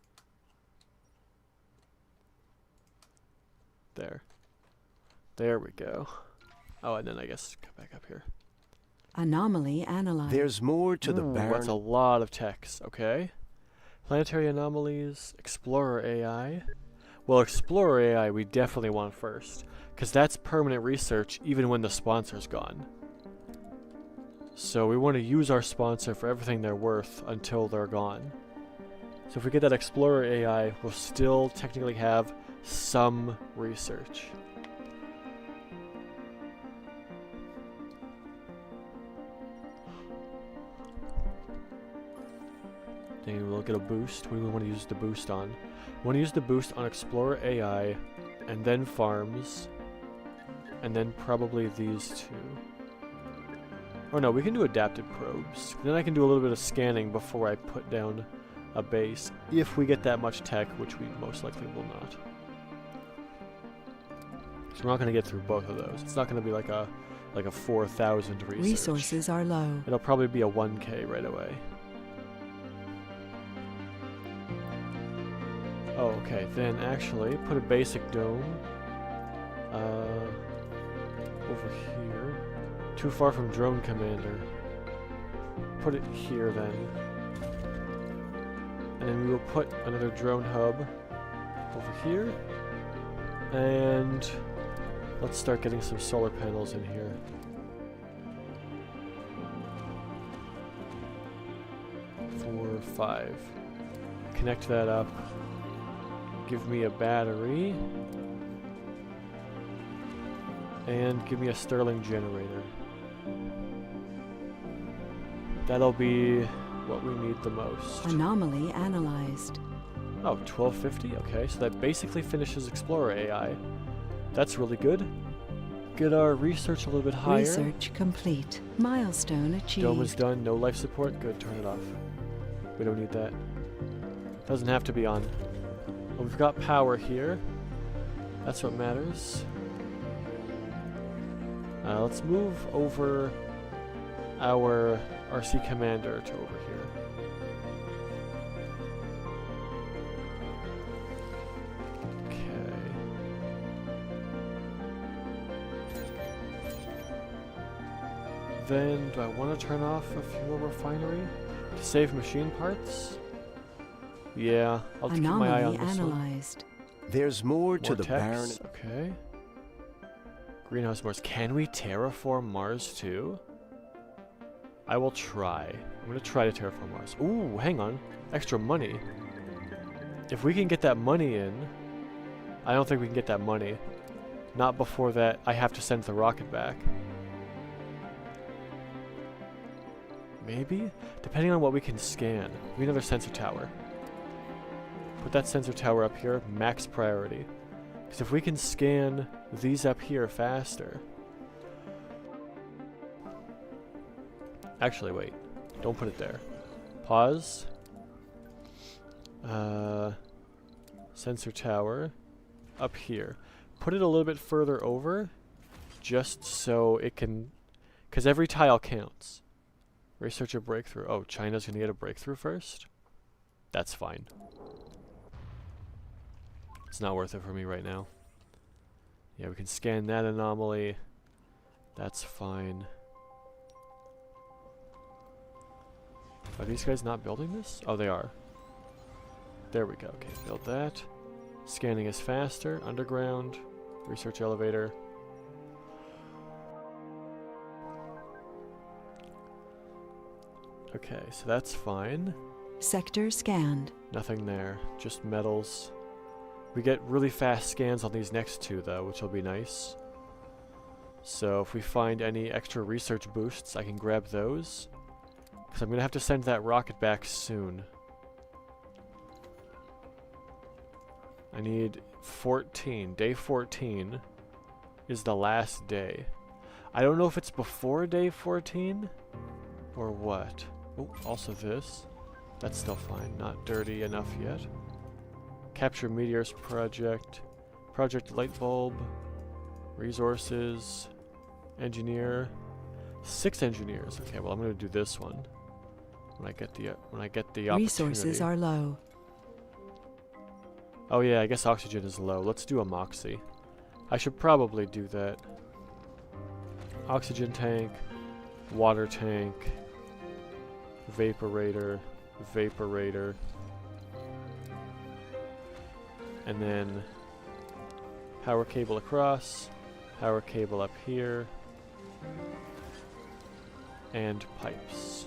Speaker 1: There. There we go. Oh, and then I guess come back up here.
Speaker 3: Anomaly analyzed.
Speaker 2: There's more to the
Speaker 1: Ooh,
Speaker 2: barren...
Speaker 1: that's a lot of text. Okay. Planetary anomalies, Explorer AI. Well, Explorer AI we definitely want first, because that's permanent research even when the sponsor's gone. So we want to use our sponsor for everything they're worth until they're gone. So if we get that Explorer AI, we'll still technically have some research. Then we'll get a boost. What do we want to use the boost on? We want to use the boost on Explorer AI, and then farms, and then probably these 2. Oh no, we can do adapted probes. Then I can do a little bit of scanning before I put down a base, if we get that much tech, which we most likely will not. So we're not going to get through both of those. It's not going to be like a 4,000 research.
Speaker 3: Resources are low.
Speaker 1: It'll probably be a 1k right away. Oh, okay, then actually, put a basic dome over here. Too far from drone commander. Put it here then. And then we will put another drone hub over here. And let's start getting some solar panels in here. Four, 5. Connect that up. Give me a battery. And give me a Stirling generator. That'll be what we need the most.
Speaker 3: Anomaly analyzed.
Speaker 1: Oh, 1250? Okay, so that basically finishes Explorer AI. That's really good. Get our research a little bit higher.
Speaker 3: Research complete. Milestone achieved.
Speaker 1: Dome is done. No life support. Good, turn it off. We don't need that. Doesn't have to be on. Well, we've got power here. That's what matters. Let's move over our RC commander to over here. Okay. Then, do I want to turn off a fuel refinery to save machine parts? Yeah, I'll keep my eye on
Speaker 3: Anomaly
Speaker 1: this one.
Speaker 3: analyzed.
Speaker 2: There's more to the barren...
Speaker 1: Vortex, okay. Greenhouse Mars. Can we terraform Mars too? I will try. I'm going to try to terraform Mars. Ooh, hang on. Extra money. If we can get that money in... I don't think we can get that money. Not before that I have to send the rocket back. Maybe? Depending on what we can scan. We need another sensor tower. Put that sensor tower up here, max priority. Because if we can scan these up here faster... Actually, wait. Don't put it there. Pause. Sensor tower up here. Put it a little bit further over, just so it can... Because every tile counts. Research a breakthrough. Oh, China's going to get a breakthrough first? That's fine. It's not worth it for me right now. Yeah, we can scan that anomaly. That's fine. Are these guys not building this? Oh, they are. There we go. Okay, build that. Scanning is faster. Underground. Research elevator. Okay, so that's fine.
Speaker 3: Sector scanned.
Speaker 1: Nothing there. Just metals. We get really fast scans on these next two, though, which will be nice. So if we find any extra research boosts, I can grab those. Because I'm going to have to send that rocket back soon. I need 14. Day 14 is the last day. I don't know if it's before day 14 or what. Oh, also this. That's still fine. Not dirty enough yet. Capture meteors project. Project light bulb. Resources. Engineer. 6 engineers. Okay, well I'm going to do this one when I get the opportunity.
Speaker 3: Resources are low.
Speaker 1: Oh yeah, I guess oxygen is low. Let's do a moxie. I should probably do that. Oxygen tank, water tank, vaporator, vaporator, and then power cable across, power cable up here, and pipes.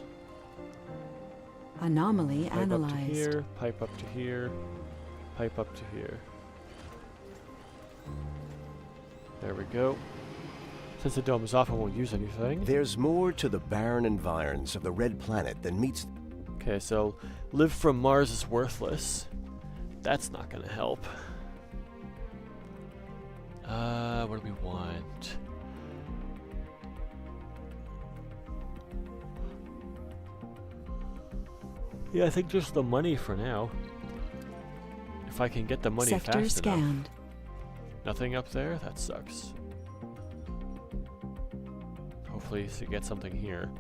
Speaker 3: Anomaly
Speaker 1: Pipe
Speaker 3: analyzed.
Speaker 1: up to here, pipe up to here, pipe up to here. There we go. Since the dome is off, I won't use anything.
Speaker 2: There's more to the barren environs of the red planet than meets...
Speaker 1: Okay, so live from Mars is worthless. That's not gonna help. What do we want? Yeah, I think just the money for now. If I can get the money
Speaker 3: Sector
Speaker 1: fast
Speaker 3: scanned.
Speaker 1: enough. Nothing up there? That sucks. Hopefully to get something here.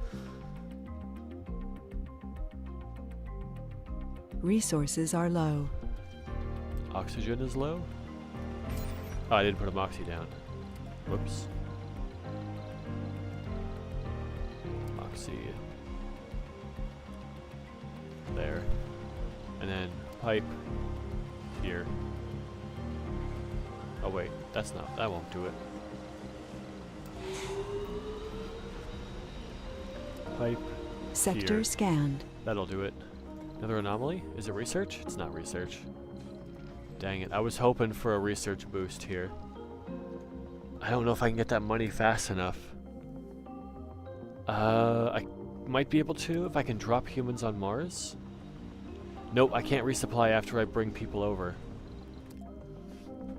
Speaker 3: Resources are low.
Speaker 1: Oxygen is low? Oh, I didn't put a moxie down. Whoops. Moxie. There. And then pipe here. Oh wait, that won't do it. Pipe.
Speaker 3: Sector
Speaker 1: Here.
Speaker 3: scanned.
Speaker 1: That'll do it. Another anomaly? Is it research? It's not research. Dang it. I was hoping for a research boost here. I don't know if I can get that money fast enough. I might be able to if I can drop humans on Mars. Nope, I can't resupply after I bring people over.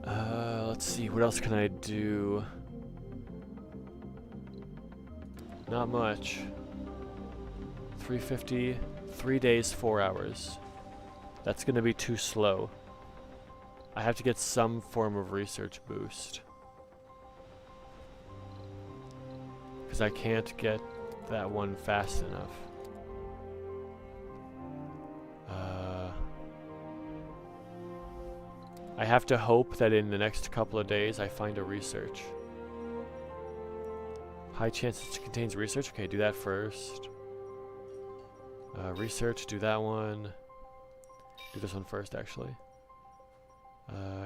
Speaker 1: Let's see, what else can I do? Not much. 350, 3 days, 4 hours. That's gonna be too slow. I have to get some form of research boost. Because I can't get that one fast enough. I have to hope that in the next couple of days I find a research. High chance it contains research? Okay, do that first. Research, do that one. Do this one first, actually.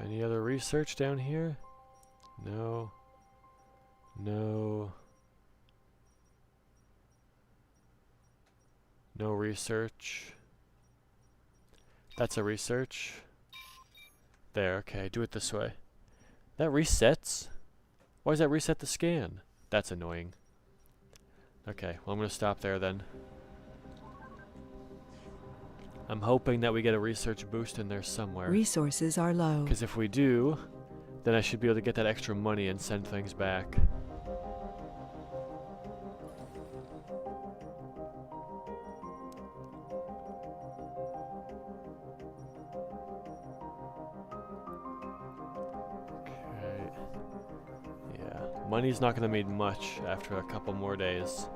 Speaker 1: Any other research down here? No. No. No research. That's a research. There, okay, do it this way. That resets? Why does that reset the scan? That's annoying. Okay, well I'm gonna stop there then. I'm hoping that we get a research boost in there somewhere.
Speaker 3: Resources are low.
Speaker 1: Because if we do, then I should be able to get that extra money and send things back. Okay. Yeah, money's not going to mean much after a couple more days.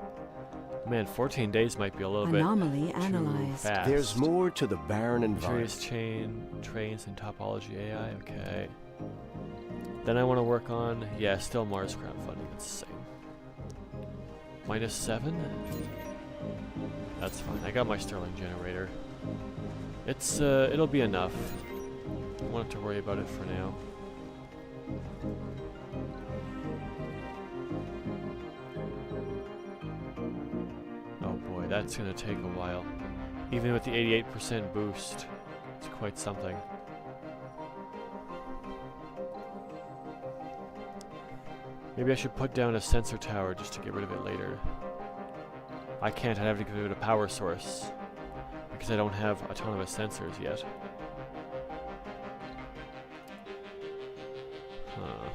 Speaker 1: Man, 14 days might be a little
Speaker 3: Anomaly
Speaker 1: bit
Speaker 3: analyzed.
Speaker 1: too fast.
Speaker 2: There's more to the barren
Speaker 1: Curious
Speaker 2: environment.
Speaker 1: trains and topology AI, okay. Then I want to work on, yeah, still Mars crowdfunding, it's the same. -7? That's fine, I got my Stirling generator. It's, it'll be enough. I don't have to worry about it for now. Oh boy, that's gonna take a while. Even with the 88% boost, it's quite something. Maybe I should put down a sensor tower just to get rid of it later. I can't, I'd have to give it a power source. Because I don't have autonomous sensors yet. Huh.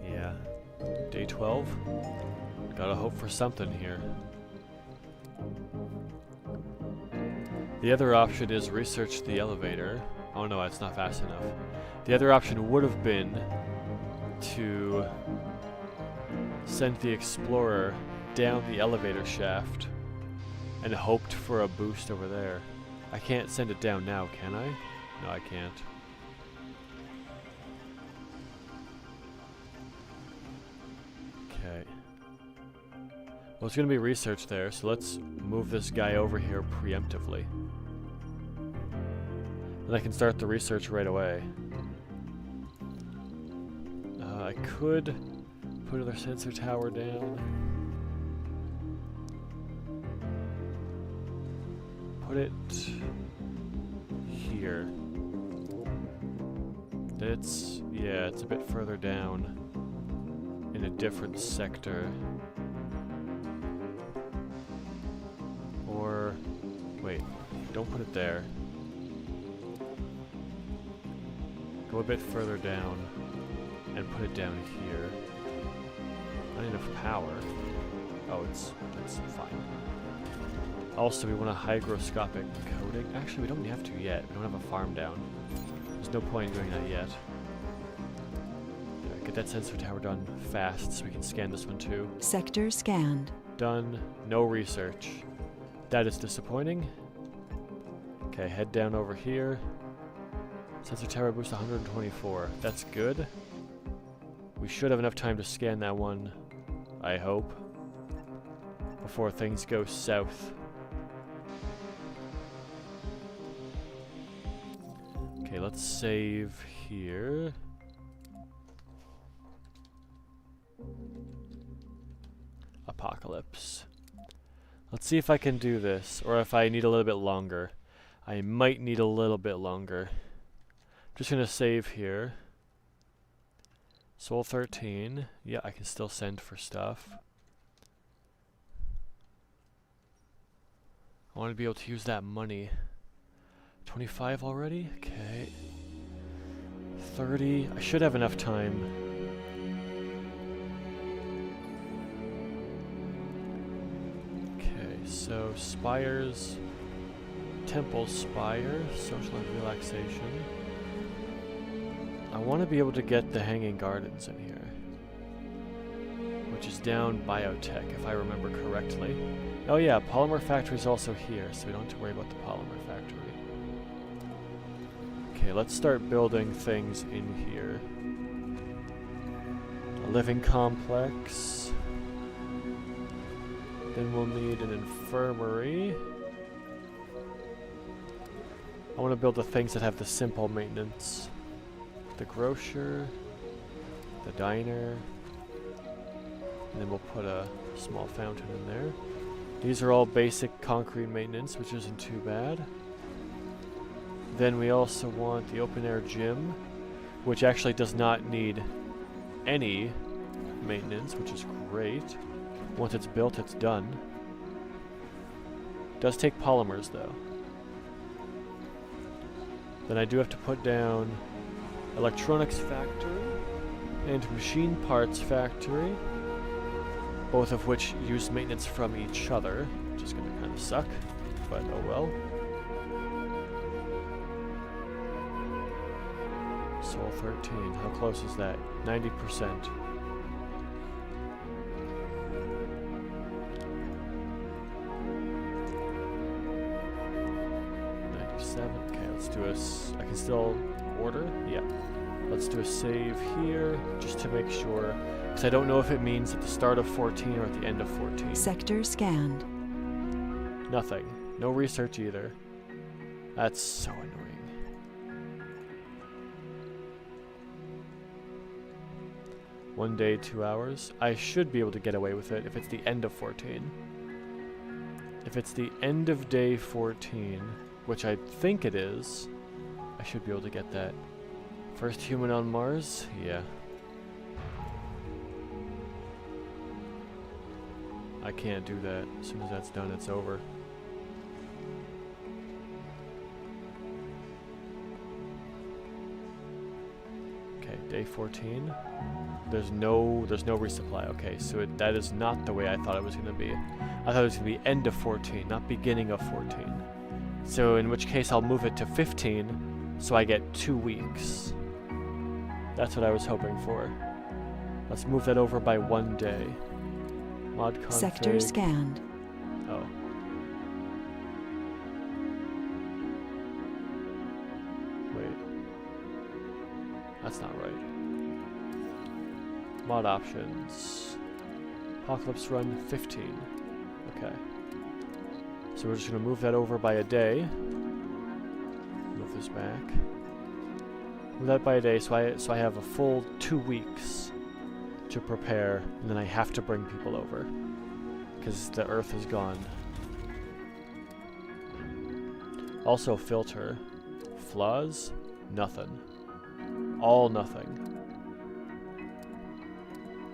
Speaker 1: Yeah. Day 12. Gotta hope for something here. The other option is research the elevator. Oh no, it's not fast enough. The other option would have been to send the explorer down the elevator shaft and hoped for a boost over there. I can't send it down now, can I? No, I can't. Okay. Well, it's going to be research there, so let's move this guy over here preemptively. Then I can start the research right away. I could put another sensor tower down. Put it here. It's, yeah, it's a bit further down in a different sector. Or, wait, don't put it there. Go a bit further down and put it down here. Not enough power. Oh, it's fine. Also, we want a hygroscopic coating. Actually, we don't have to yet. We don't have a farm down. There's no point in doing that yet. Yeah, get that sensor tower done fast so we can scan this one too.
Speaker 3: Sector scanned.
Speaker 1: Done. No research. That is disappointing. Okay, head down over here. Sensor tower boost 124. That's good. We should have enough time to scan that one, I hope, before things go south. Okay, let's save here. Apocalypse. Let's see if I can do this, or if I need a little bit longer. I might need a little bit longer. Just gonna save here. Soul 13. Yeah, I can still send for stuff. I want to be able to use that money. 25 already? Okay. 30. I should have enough time. Okay, so spires. Temple spire. Social and relaxation. I want to be able to get the Hanging Gardens in here, which is down biotech, if I remember correctly. Oh yeah, Polymer Factory is also here, so we don't have to worry about the Polymer Factory. Okay, let's start building things in here. A living complex. Then we'll need an infirmary. I want to build the things that have the simple maintenance. The grocer, the diner, and then we'll put a small fountain in there. These are all basic concrete maintenance, which isn't too bad. Then we also want the open air gym, which actually does not need any maintenance, which is great. Once it's built, it's done. Does take polymers, though. Then I do have to put down electronics factory and machine parts factory, both of which use maintenance from each other, which is going to kind of suck, but oh well. Sol 13, how close is that? 90%. Okay, let's do I can still order? Yeah. Let's do a save here, just to make sure. Because I don't know if it means at the start of 14 or at the end of 14.
Speaker 3: Sector scanned.
Speaker 1: Nothing. No research either. That's so annoying. One day, 2 hours. I should be able to get away with it if it's the end of 14. If it's the end of day 14, which I think it is, I should be able to get that. First human on Mars? Yeah. I can't do that. As soon as that's done, it's over. Okay, day 14. There's no resupply. Okay, so that is not the way I thought it was going to be. I thought it was going to be end of 14, not beginning of 14. So in which case I'll move it to 15, so I get 2 weeks. That's what I was hoping for. Let's move that over by 1 day. Mod config.
Speaker 3: Sector scanned.
Speaker 1: Oh. Wait. That's not right. Mod options. Apocalypse run 15. Okay. So we're just going to move that over by a day. Move this back. Move that by a day, so I have a full 2 weeks to prepare, and then I have to bring people over because the Earth is gone. Also filter. Flaws? Nothing. All nothing.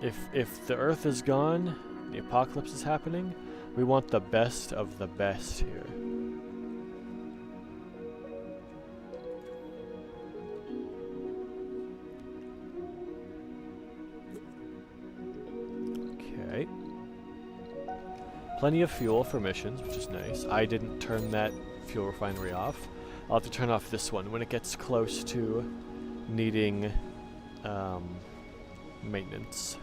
Speaker 1: If the Earth is gone, the apocalypse is happening, we want the best of the best here. Okay. Plenty of fuel for missions, which is nice. I didn't turn that fuel refinery off. I'll have to turn off this one when it gets close to needing maintenance.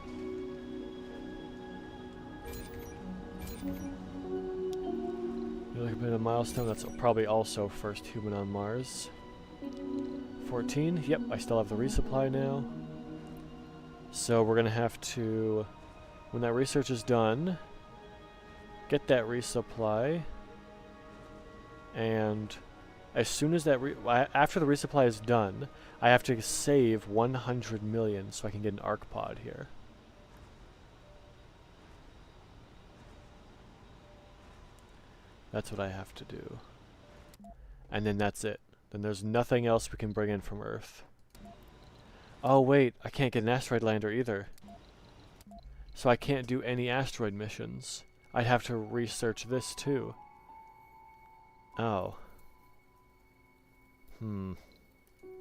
Speaker 1: You look at a milestone, that's probably also first human on Mars. 14, yep, I still have the resupply now. So we're gonna have to, when that research is done, get that resupply, and as soon as that, after the resupply is done, I have to save 100 million so I can get an arc pod here. That's what I have to do. And then that's it. Then there's nothing else we can bring in from Earth. Oh wait, I can't get an asteroid lander either. So I can't do any asteroid missions. I'd have to research this too. Oh.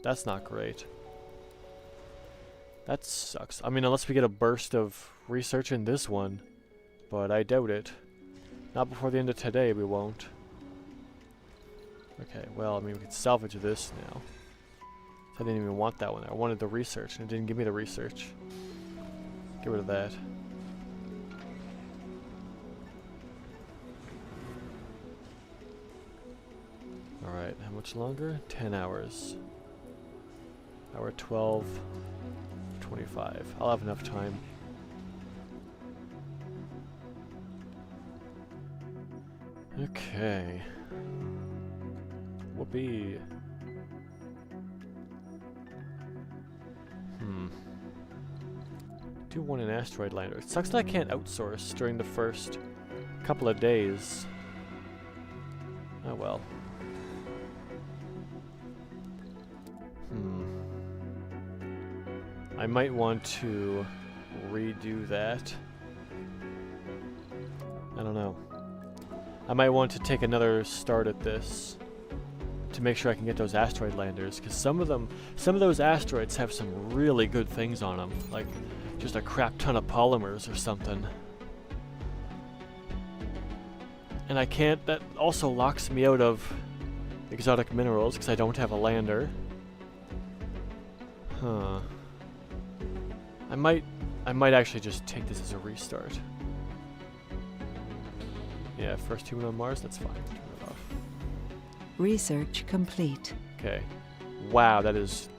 Speaker 1: That's not great. That sucks. I mean, unless we get a burst of research in this one. But I doubt it. Not before the end of today, we won't. Okay, well, I mean, we can salvage this now. I didn't even want that one there. I wanted the research, and it didn't give me the research. Get rid of that. Alright, how much longer? 10 hours. Hour 12, 25. I'll have enough time. Okay. Whoopee. Do want an asteroid lander. It sucks that I can't outsource during the first couple of days. Oh well. I might want to redo that. I don't know. I might want to take another start at this to make sure I can get those asteroid landers, because some of those asteroids have some really good things on them, like just a crap ton of polymers or something. And I can't, that also locks me out of exotic minerals because I don't have a lander. Huh. I might actually just take this as a restart. Yeah, first human on Mars, that's fine. Turn it off.
Speaker 3: Research complete.
Speaker 1: Okay. Wow, that is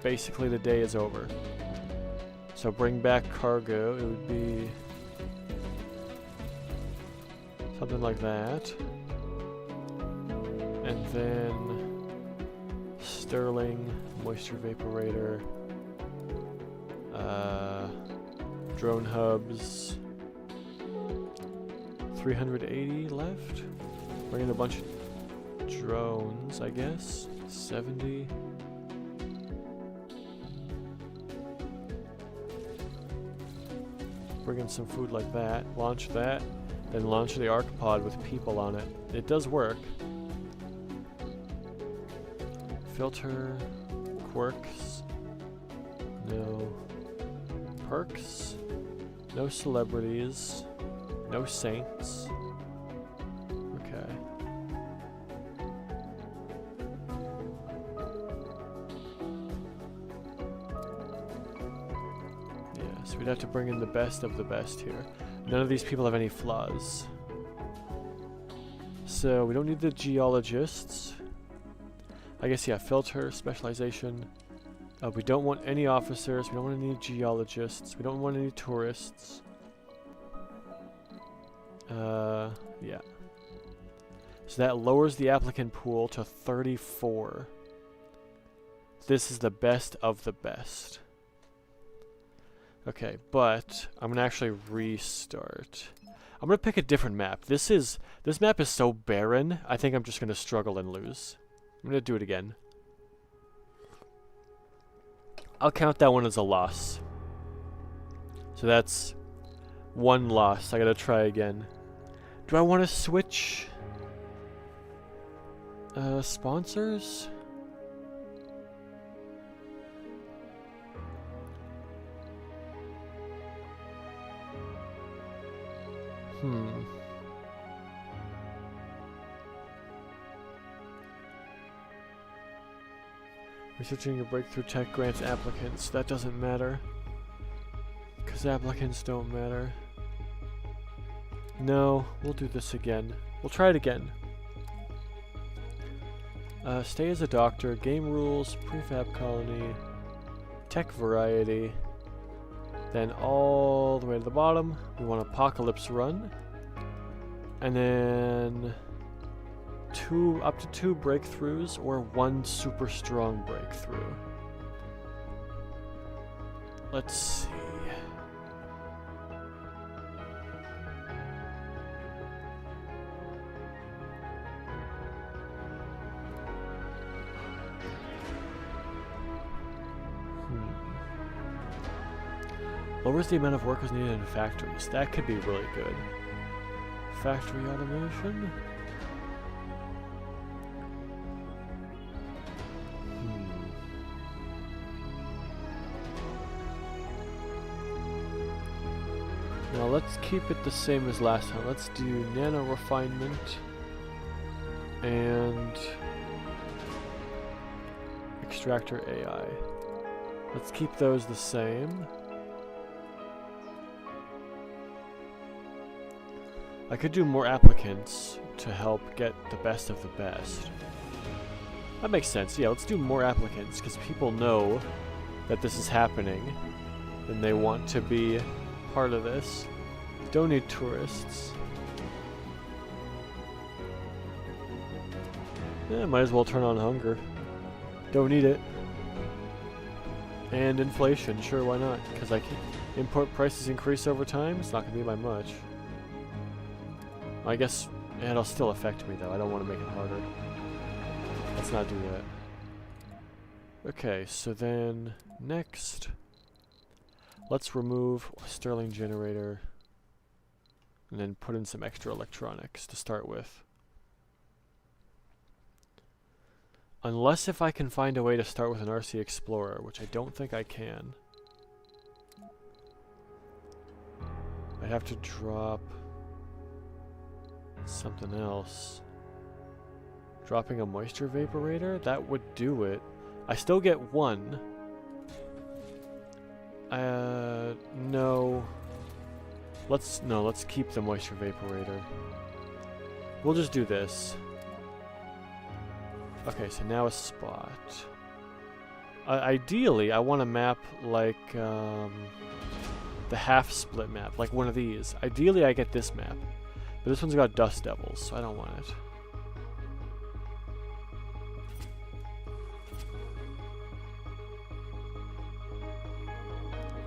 Speaker 1: basically the day is over. So bring back cargo, it would be something like that. And then Sterling, moisture vaporator, drone hubs, 380 left. Bring in a bunch of drones, I guess. 70. Bring in some food like that. Launch that. Then launch the arc pod with people on it. It does work. Filter. Quirks. No. Perks. No celebrities. No saints. Okay. Yeah, so we'd have to bring in the best of the best here. None of these people have any flaws. So we don't need the geologists. I guess, yeah, filter, specialization. We don't want any officers. We don't want any geologists. We don't want any tourists. Yeah. So that lowers the applicant pool to 34. This is the best of the best. Okay, but I'm gonna actually restart. I'm gonna pick a different map. This map is so barren, I think I'm just gonna struggle and lose. I'm gonna do it again. I'll count that one as a loss. So that's one loss. I gotta try again. Do I want to switch sponsors? Researching your breakthrough tech grants applicants. That doesn't matter. Because applicants don't matter. No, we'll do this again. We'll try it again. Stay as a doctor, game rules, prefab colony, tech variety. Then all the way to the bottom, we want apocalypse run. And then up to two breakthroughs or one super strong breakthrough. Let's see. Lowers the amount of workers needed in factories. That could be really good. Factory automation. Now let's keep it the same as last time. Let's do nano refinement and extractor AI. Let's keep those the same. I could do more applicants to help get the best of the best. That makes sense. Yeah, let's do more applicants because people know that this is happening and they want to be part of this. Don't need tourists. Yeah, might as well turn on hunger. Don't need it. And inflation, sure, why not? Because import prices increase over time, it's not going to be by much. I guess it'll still affect me though. I don't want to make it harder. Let's not do that. Okay, so then next, let's remove a Stirling generator and then put in some extra electronics to start with. Unless if I can find a way to start with an RC Explorer, which I don't think I can. I'd have to drop something else. Dropping a moisture vaporator? That would do it. I still get one. No. Let's keep the moisture vaporator. We'll just do this. Okay, so now a spot. Ideally, I want a map like the half-split map, like one of these. Ideally, I get this map. But this one's got Dust Devils, so I don't want it.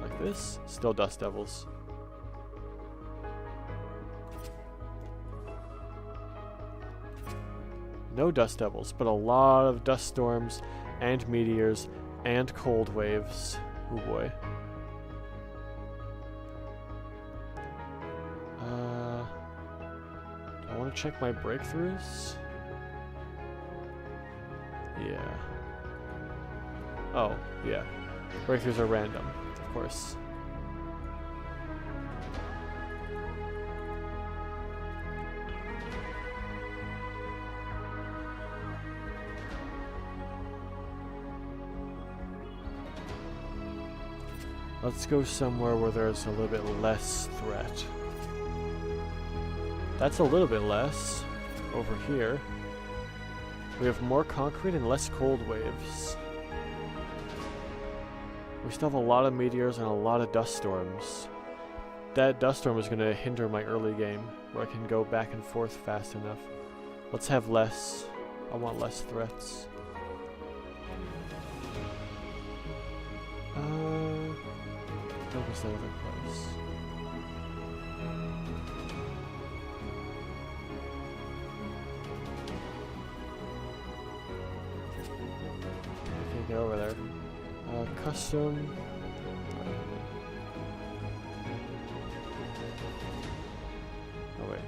Speaker 1: Like this, still Dust Devils. No Dust Devils, but a lot of dust storms and meteors and cold waves. Oh boy. I want to check my breakthroughs. Yeah. Oh, yeah. Breakthroughs are random, of course. Let's go somewhere where there's a little bit less threat. That's a little bit less. Over here. We have more concrete and less cold waves. We still have a lot of meteors and a lot of dust storms. That dust storm is going to hinder my early game, where I can go back and forth fast enough. Let's have less. I want less threats. What was that other place? I can't get over there. Custom. Oh wait.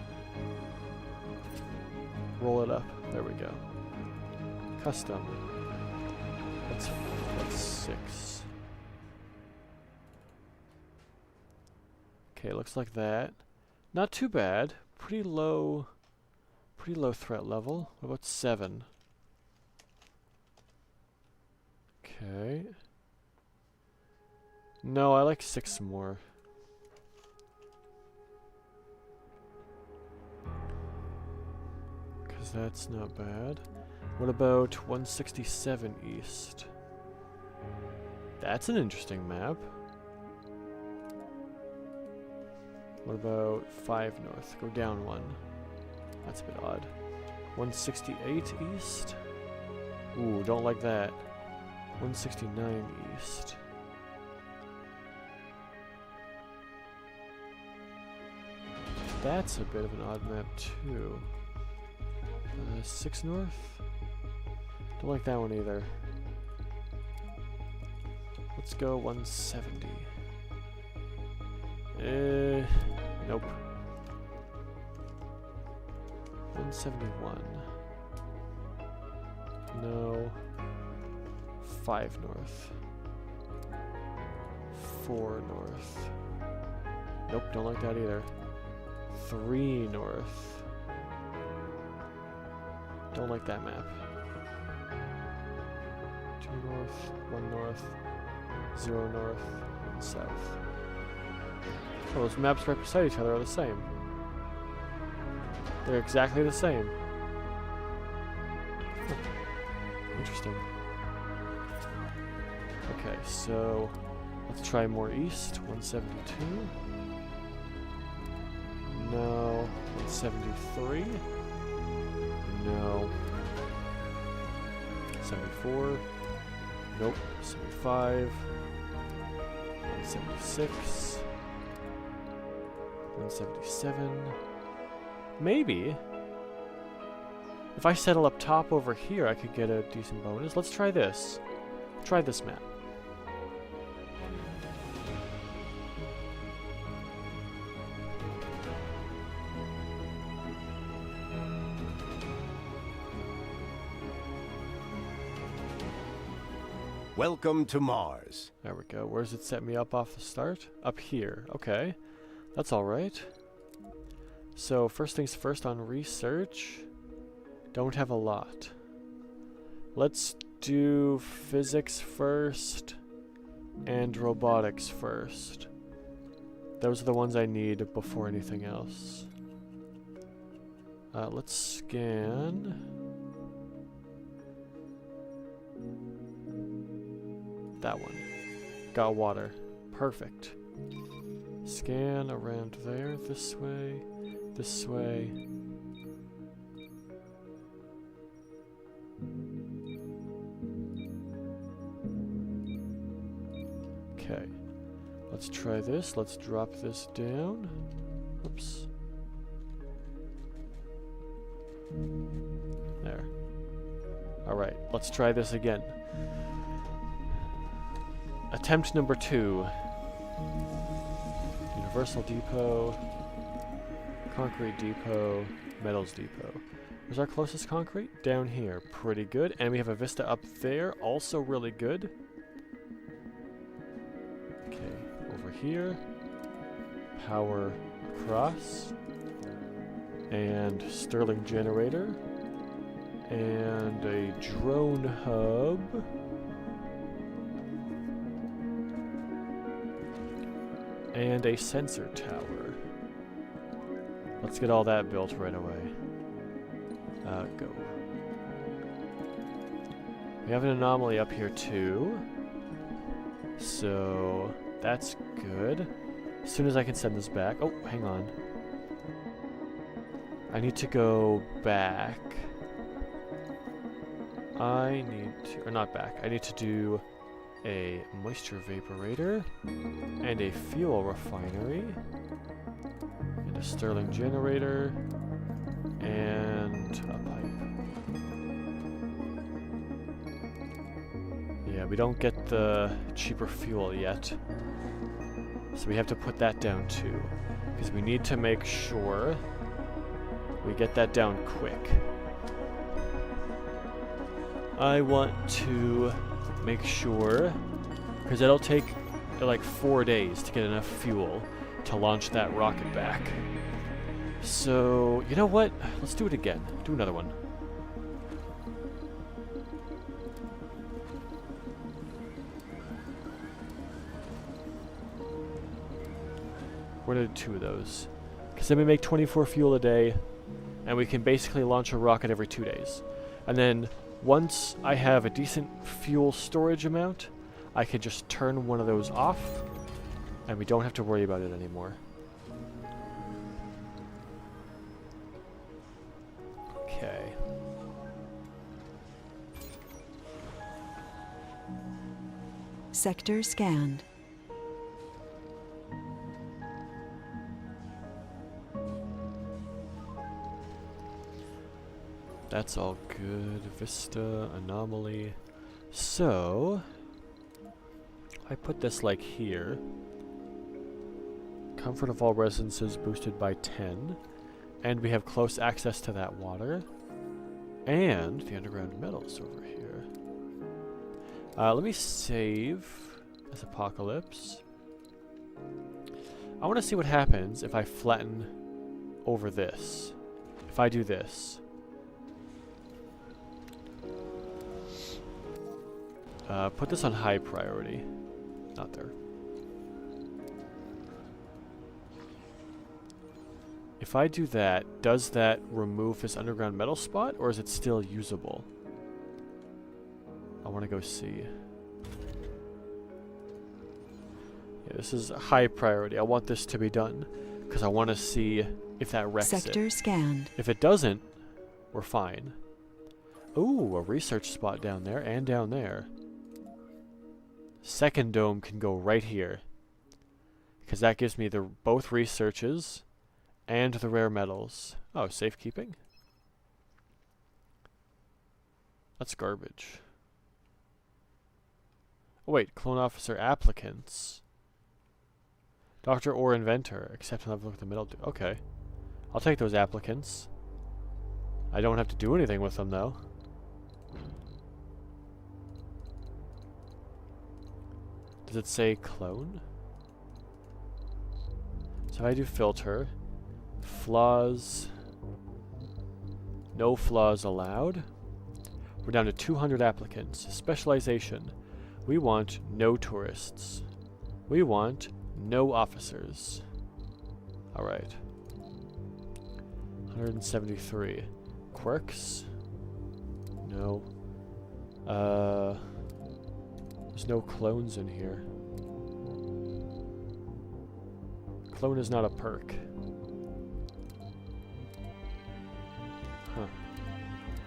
Speaker 1: Roll it up. There we go. Custom. That's 6. Okay, looks like that. Not too bad. Pretty low threat level. What about 7? Okay. No, I like 6 more. Because that's not bad. What about 167 East? That's an interesting map. What about 5 North? Go down 1. That's a bit odd. 168 East? Ooh, don't like that. 169 East. That's a bit of an odd map too. 6 North? Don't like that one either. Let's go 170. Nope. 171. No. 5 North. 4 North. Nope, don't like that either. 3 North. Don't like that map. 2 North, 1 North, 0 North, 1 South. Oh, those maps right beside each other are the same. They're exactly the same. Huh. Interesting. Okay, so let's try more east. 172. No. 173. No. 74. Nope. 75. 176. 177. Maybe. If I settle up top over here, I could get a decent bonus. Let's try this. Try this map.
Speaker 2: Welcome to Mars.
Speaker 1: There we go. Where does it set me up off the start? Up here. Okay. That's alright. So, first things first on research. Don't have a lot. Let's do physics first and robotics first. Those are the ones I need before anything else. Let's scan. That one. Got water. Perfect. Scan around there, this way, this way. Okay. Let's try this. Let's drop this down. Oops. There. Alright, let's try this again. Attempt number 2. Universal Depot, Concrete Depot, Metals Depot. Where's our closest concrete? Down here. Pretty good. And we have a vista up there. Also really good. Okay, over here. Power across. And Stirling generator. And a drone hub. And a sensor tower. Let's get all that built right away. Go. We have an anomaly up here too. So that's good. As soon as I can send this back. Oh, hang on. I need to go back. I need to, or not back. I need to do a moisture vaporator and a fuel refinery and a Stirling generator and a pipe. Yeah, we don't get the cheaper fuel yet, so we have to put that down too, because we need to make sure we get that down quick. I want to make sure, because it'll take like 4 days to get enough fuel to launch that rocket back. So, you know what? Let's do it again. Do another one. We're gonna do 2 of those. Because then we make 24 fuel a day, and we can basically launch a rocket every 2 days. And then once I have a decent fuel storage amount, I can just turn one of those off, and we don't have to worry about it anymore. Okay.
Speaker 3: Sector scanned.
Speaker 1: That's all good. Vista, anomaly. So, I put this like here. Comfort of all residences boosted by 10. And we have close access to that water. And the underground metals over here. Let me save as Apocalypse. I want to see what happens if I flatten over this. If I do this. Put this on high priority. Not there. If I do that, does that remove this underground metal spot, or is it still usable? I want to go see. Yeah, this is high priority. I want this to be done, because I want to see if that wrecks it.
Speaker 3: Sector scanned.
Speaker 1: If it doesn't, we're fine. Ooh, a research spot down there, and down there. Second dome can go right here, because that gives me the both researches and the rare metals. Oh, safekeeping? That's garbage. Oh wait, clone officer applicants. Doctor or inventor. Accept and have a look at the middle. Okay. I'll take those applicants. I don't have to do anything with them though. Does it say clone? So I do filter. Flaws. No flaws allowed. We're down to 200 applicants. Specialization. We want no tourists. We want no officers. Alright. 173. Quirks? No. There's no clones in here. Clone is not a perk. Huh.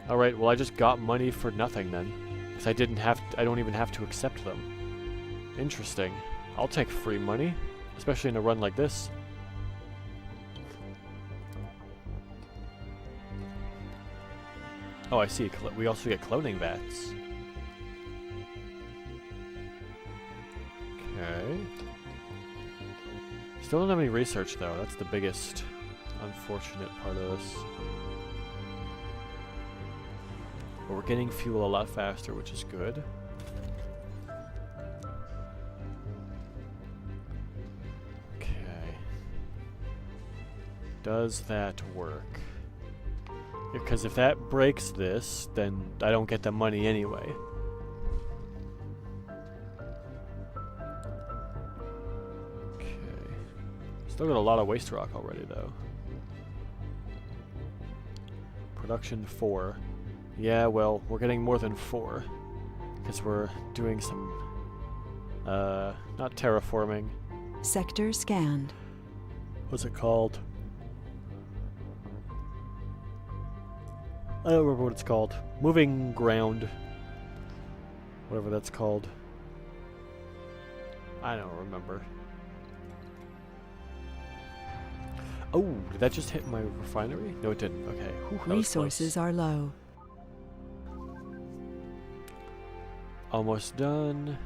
Speaker 1: Alright, well I just got money for nothing then. Because I don't even have to accept them. Interesting. I'll take free money. Especially in a run like this. Oh, I see. We also get cloning vats. Okay. Still don't have any research though. That's the biggest unfortunate part of this. But we're getting fuel a lot faster, which is good. Okay. Does that work? Because if that breaks this, then I don't get the money anyway. Okay. Still got a lot of waste rock already, though. Production 4. Yeah, well, we're getting more than 4. Because we're doing some, not terraforming.
Speaker 3: Sector scanned.
Speaker 1: What's it called? I don't remember what it's called. Moving ground. Whatever that's called. I don't remember. Oh, did that just hit my refinery? No, it didn't. Okay. Whew, that was
Speaker 3: Resources
Speaker 1: close.
Speaker 3: are low.
Speaker 1: Almost done.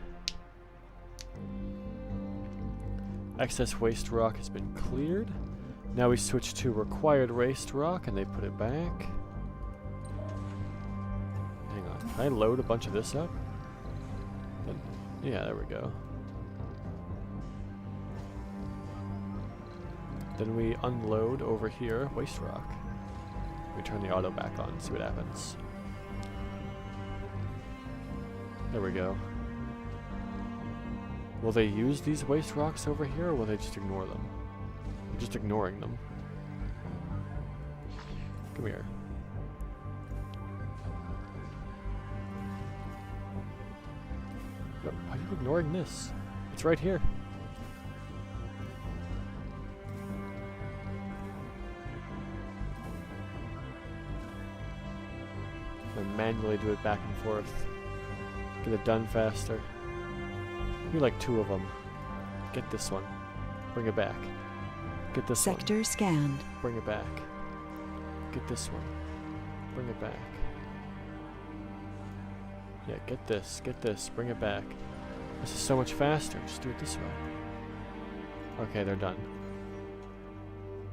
Speaker 1: Excess waste rock has been cleared. Now we switch to required waste rock and they put it back. Hang on. Can I load a bunch of this up? Yeah, there we go. Then we unload over here waste rock. We turn the auto back on, see what happens. There we go. Will they use these waste rocks over here, or will they just ignore them? I'm just ignoring them. Come here. Why are you ignoring this? It's right here. And manually do it back and forth. Get it done faster. You like 2 of them. Get this one. Bring it back. Get this one.
Speaker 3: Sector scanned.
Speaker 1: Bring it back. Get this one. Bring it back. Yeah, get this. Get this. Bring it back. This is so much faster. Just do it this way. Okay, they're done.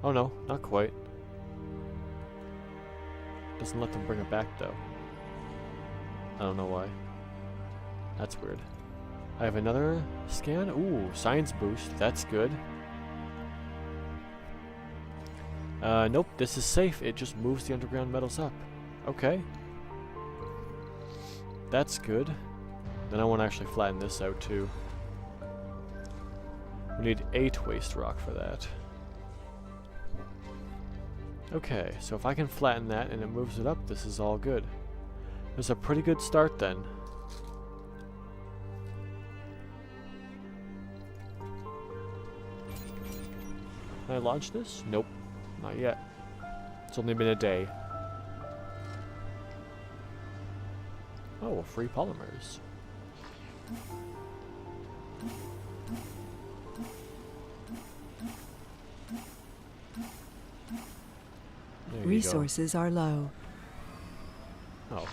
Speaker 1: Oh no, not quite. Doesn't let them bring it back though. I don't know why. That's weird. I have another scan. Ooh, science boost. That's good. Nope, this is safe. It just moves the underground metals up. Okay. That's good. Then I want to actually flatten this out too. We need 8 waste rock for that. Okay, so if I can flatten that and it moves it up, this is all good. There's a pretty good start then. Can I launch this? Nope. Not yet. It's only been a day. Oh, free polymers. There you
Speaker 3: Resources are low.
Speaker 1: go. Oh.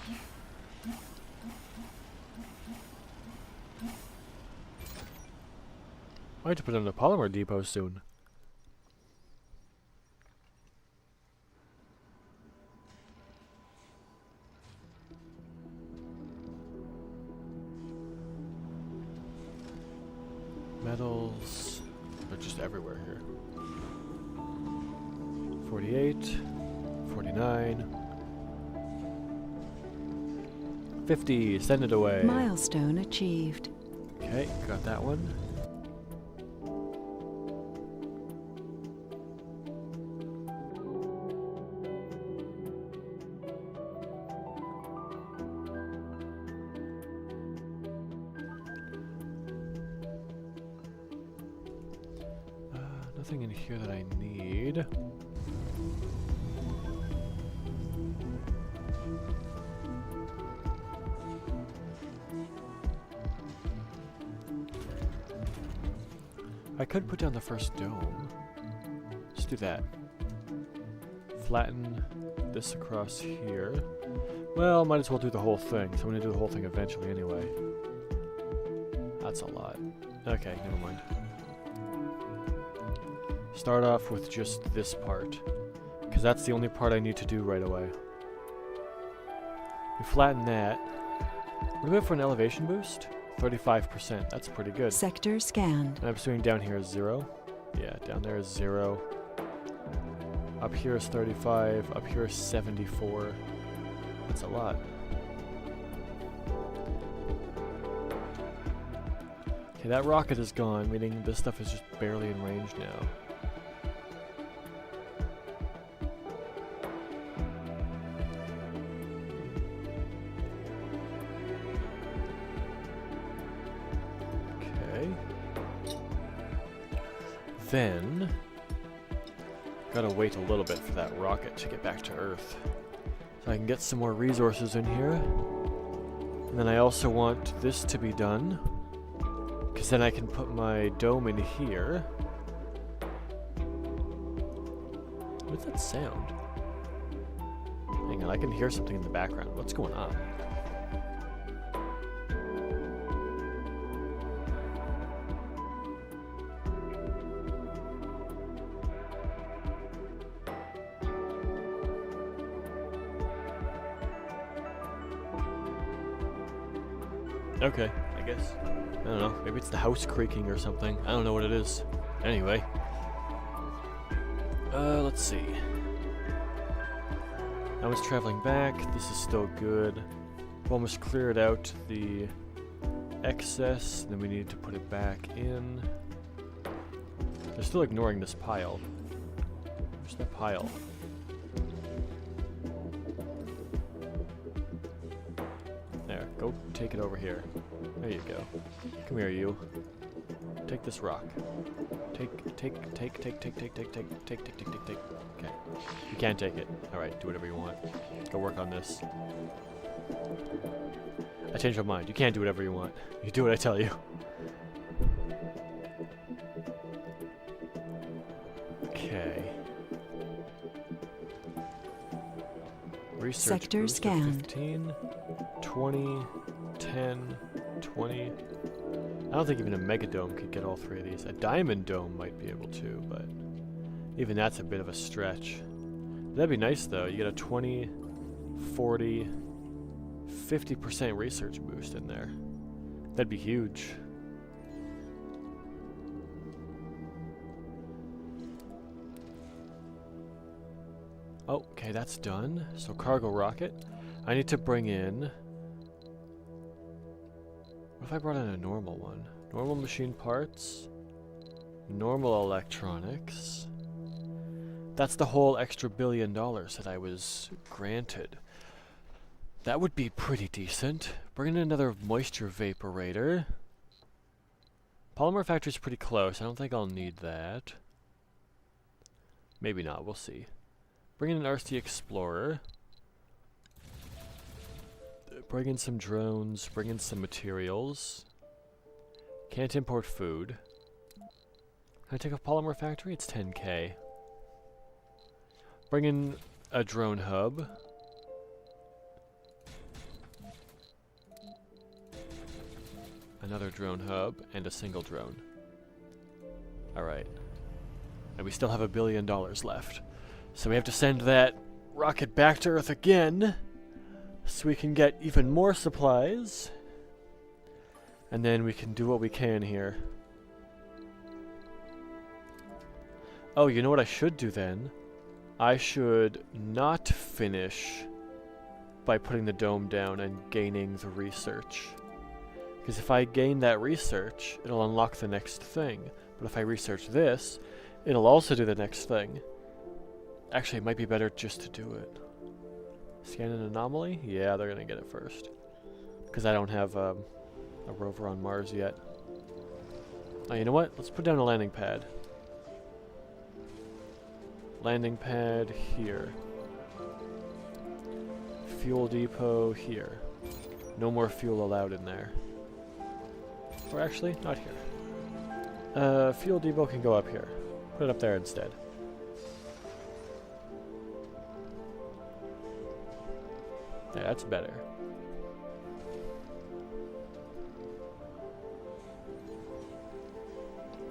Speaker 1: I have to put in a polymer depot soon. Metals. They're just everywhere here. 48. 49. 50. Send it away.
Speaker 3: Milestone achieved.
Speaker 1: Okay, got that one. Nothing in here that I need. I could put down the first dome. Let's do that. Flatten this across here. Well, might as well do the whole thing. So I'm going to do the whole thing eventually anyway. That's a lot. Okay, never mind. Start off with just this part, because that's the only part I need to do right away. We flatten that. What do we have for an elevation boost? 35%. That's pretty good.
Speaker 3: Sector scanned.
Speaker 1: And I'm assuming down here is 0. Yeah, down there is 0. Up here is 35. Up here is 74. That's a lot. Okay, that rocket is gone, meaning this stuff is just barely in range now. Then, gotta wait a little bit for that rocket to get back to Earth. So I can get some more resources in here. And then I also want this to be done, because then I can put my dome in here. What's that sound? Hang on, I can hear something in the background. What's going on? Okay, I guess. I don't know. Maybe it's the house creaking or something. I don't know what it is. Anyway. Let's see. I was traveling back. This is still good. We've almost cleared out the excess. Then we need to put it back in. They're still ignoring this pile. Where's that pile? There, go take it over here. There you go. Come here, you. Take this rock. Take. Okay. You can't take it. Alright, do whatever you want. Go work on this. I changed my mind. You can't do whatever you want. You do what I tell you. Okay. Research
Speaker 3: Sector
Speaker 1: boost of
Speaker 3: scanned.
Speaker 1: 15, 20, 10, 20. I don't think even a mega dome could get all three of these. A diamond dome might be able to, but even that's a bit of a stretch. That'd be nice though. You get a 20, 40, 50% research boost in there. That'd be huge. Oh, okay, that's done. So cargo rocket. I need to bring in... What if I brought in a normal one? Normal machine parts. Normal electronics. That's the whole extra $1 billion that I was granted. That would be pretty decent. Bring in another moisture vaporator. Polymer factory's pretty close. I don't think I'll need that. Maybe not. We'll see. Bring in an RC Explorer. Bring in some drones. Bring in some materials. Can't import food. Can I take a polymer factory? It's 10k. Bring in a drone hub. Another drone hub and a single drone. Alright. And we still have $1 billion left. So we have to send that rocket back to Earth again, so we can get even more supplies. And then we can do what we can here. Oh, you know what I should do then? I should not finish by putting the dome down and gaining the research. Because if I gain that research, it'll unlock the next thing. But if I research this, it'll also do the next thing. Actually, it might be better just to do it. Scan an anomaly? Yeah, they're gonna get it first. Because I don't have a rover on Mars yet. Oh, you know what? Let's put down a landing pad. Landing pad here. Fuel depot here. No more fuel allowed in there. Or actually, not here. Fuel depot can go up here. Put it up there instead. Yeah, that's better.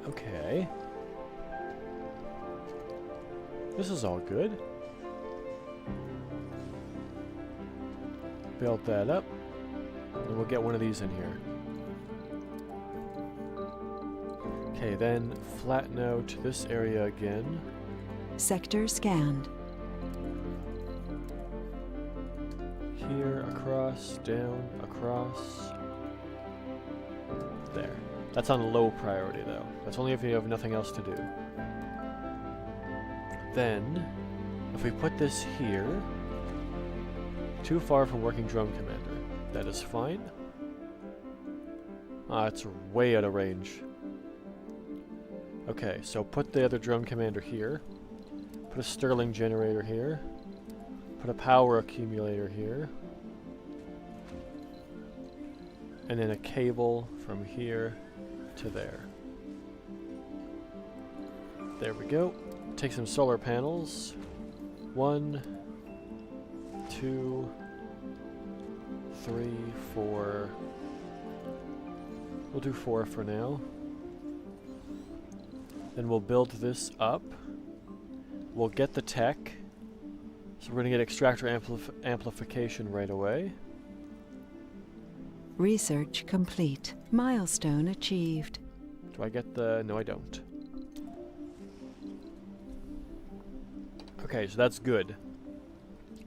Speaker 1: Okay. This is all good. Build that up. And we'll get one of these in here. Okay, then flatten out this area again.
Speaker 3: Sector scanned.
Speaker 1: Here, across, down, across. There. That's on low priority though. That's only if you have nothing else to do. Then, if we put this here, too far from working drone commander. That is fine. Ah, it's way out of range. Okay, so put the other drone commander here. Put a Stirling generator here. Put a power accumulator here. And then a cable from here to there. There we go. Take some solar panels. 1, 2, 3, 4. We'll do 4 for now. Then we'll build this up. We'll get the tech. So we're going to get extractor amplification right away.
Speaker 3: Research complete. Milestone achieved.
Speaker 1: Do I get the... No, I don't. Okay, so that's good.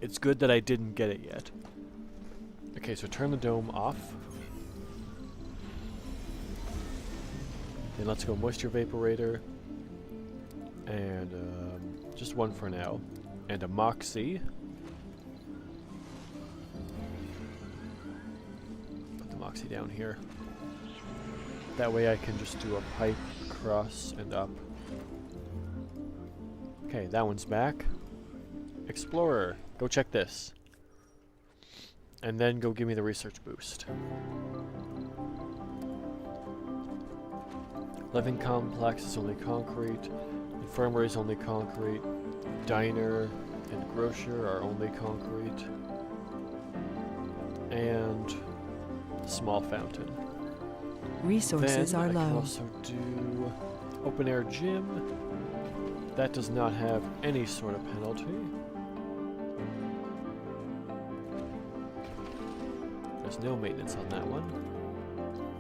Speaker 1: It's good that I didn't get it yet. Okay, so turn the dome off. Then let's go moisture vaporator. And just one for now. And a Moxie. Put the Moxie down here. That way I can just do a pipe across and up. Okay, that one's back. Explorer, go check this. And then go give me the research boost. Living complex is only concrete. Infirmary is only concrete. Diner and grocer are only concrete. And small fountain.
Speaker 3: Resources
Speaker 1: then
Speaker 3: are
Speaker 1: I can
Speaker 3: low.
Speaker 1: also do open air gym. That does not have any sort of penalty. There's no maintenance on that one.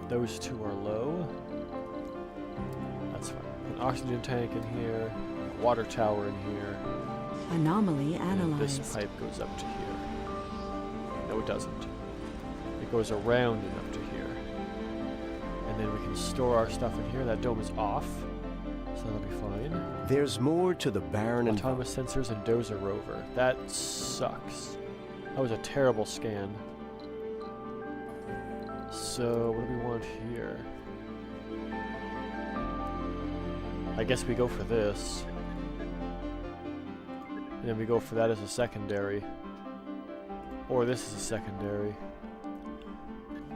Speaker 1: Those two are low. That's fine. An oxygen tank in here, a water tower in here.
Speaker 3: Anomaly
Speaker 1: And
Speaker 3: analyzed.
Speaker 1: this pipe goes up to here. No, it doesn't. It goes around and up to here. And then we can store our stuff in here. That dome is off, so that'll be fine.
Speaker 2: There's more to the barren and
Speaker 1: Autonomous sensors and Dozer rover. That sucks. That was a terrible scan. So, what do we want here? I guess we go for this. And then we go for that as a secondary. Or this is a secondary.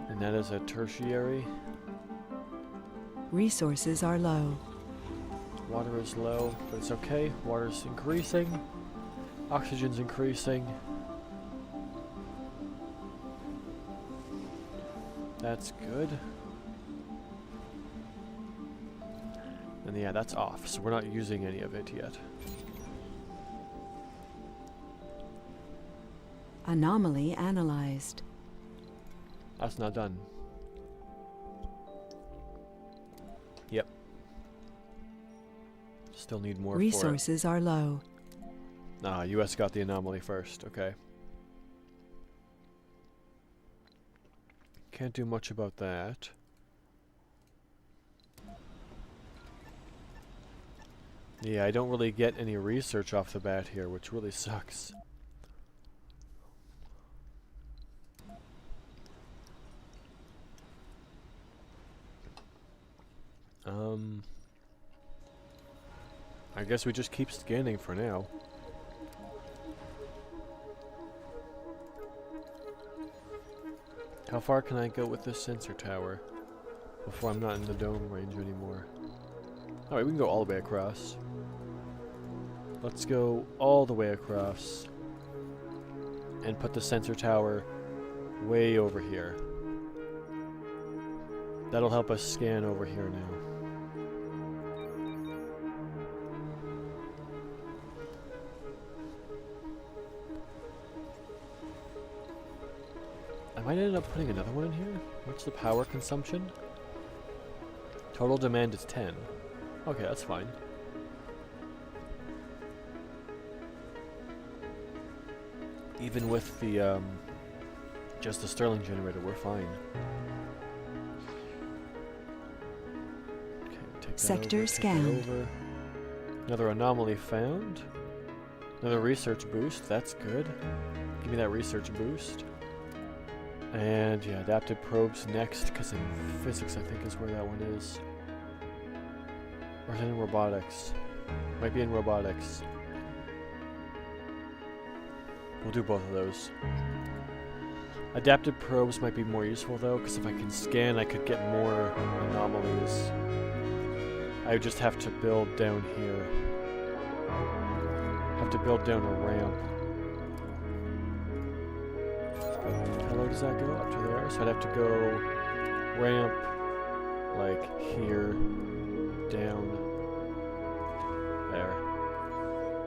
Speaker 1: And that is a tertiary.
Speaker 3: Resources are low.
Speaker 1: Water is low, but it's okay. Water's increasing. Oxygen's increasing. That's good. And yeah, that's off, so we're not using any of it yet.
Speaker 3: Anomaly analyzed.
Speaker 1: That's not done. Yep. Still need more
Speaker 3: Resources are low.
Speaker 1: for it. Ah, US got the anomaly first, okay. Can't do much about that. Yeah, I don't really get any research off the bat here, which really sucks. I guess we just keep scanning for now. How far can I go with this sensor tower before I'm not in the dome range anymore? Alright, we can go all the way across. Let's go all the way across and put the sensor tower way over here. That'll help us scan over here now. I might end up putting another one in here. What's the power consumption? Total demand is 10. Okay, that's fine. Even with the, just the Stirling generator, we're fine. Okay, take that
Speaker 3: Sector
Speaker 1: over, take that
Speaker 3: scanned.
Speaker 1: over. Another anomaly found. Another research boost, that's good. Give me that research boost. And yeah, adaptive probes next, because in physics I think is where that one is. Or is it in robotics? Might be in robotics. We'll do both of those. Adaptive probes might be more useful though, because if I can scan I could get more anomalies. I would just have to build down here. Have to build down a ramp. How low does that go? Up to there? So I'd have to go ramp, like here, down, there.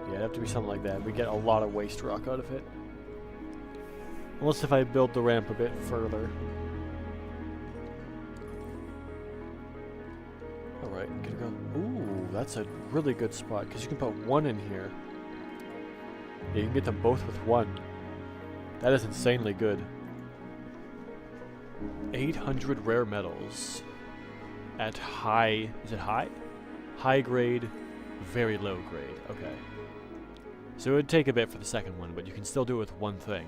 Speaker 1: Yeah, it'd have to be something like that. We get a lot of waste rock out of it. Unless if I build the ramp a bit further. Alright, gonna go. Ooh, that's a really good spot, because you can put one in here. Yeah, you can get them both with one. That is insanely good. 800 rare metals at high, is it high? High grade, very low grade, okay. So it would take a bit for the second one, but you can still do it with one thing.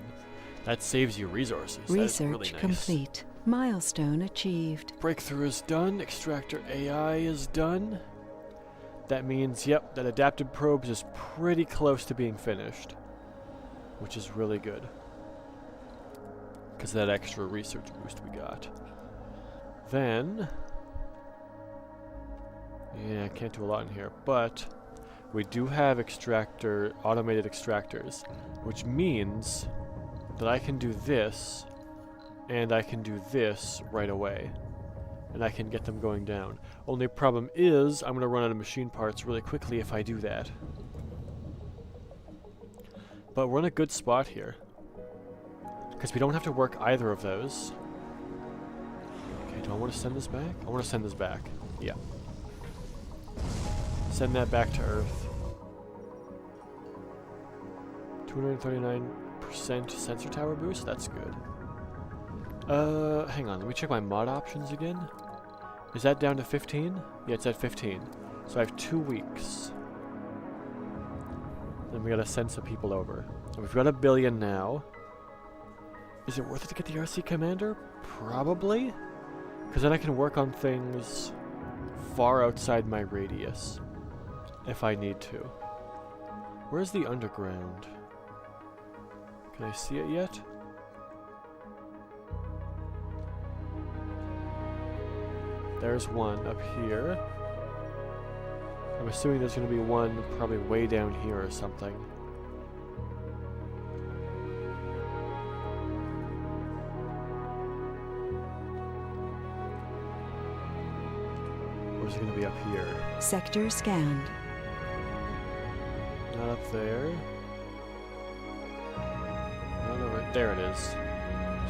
Speaker 1: That saves you resources. That's really
Speaker 3: Research
Speaker 1: nice.
Speaker 3: complete. Milestone achieved.
Speaker 1: Breakthrough is done, extractor AI is done. That means, yep, that adaptive probes is pretty close to being finished. Which is really good. Because of that extra research boost we got. Then, yeah, I can't do a lot in here, but we do have automated extractors, which means that I can do this, and I can do this right away. And I can get them going down. Only problem is, I'm going to run out of machine parts really quickly if I do that. But we're in a good spot here. Because we don't have to work either of those. Okay, do I want to send this back? I want to send this back. Yeah. Send that back to Earth. 239% sensor tower boost? That's good. Hang on, let me check my mod options again. Is that down to 15? Yeah, it's at 15. So I have 2 weeks. Then we gotta send some people over. So we've got 1 billion now. Is it worth it to get the RC Commander? Probably. Because then I can work on things far outside my radius. If I need to. Where's the underground? Can I see it yet? There's one up here. I'm assuming there's going to be one probably way down here or something. Or is is it going to be up here?
Speaker 3: Sector scanned.
Speaker 1: Not up there. Not over. There it is. So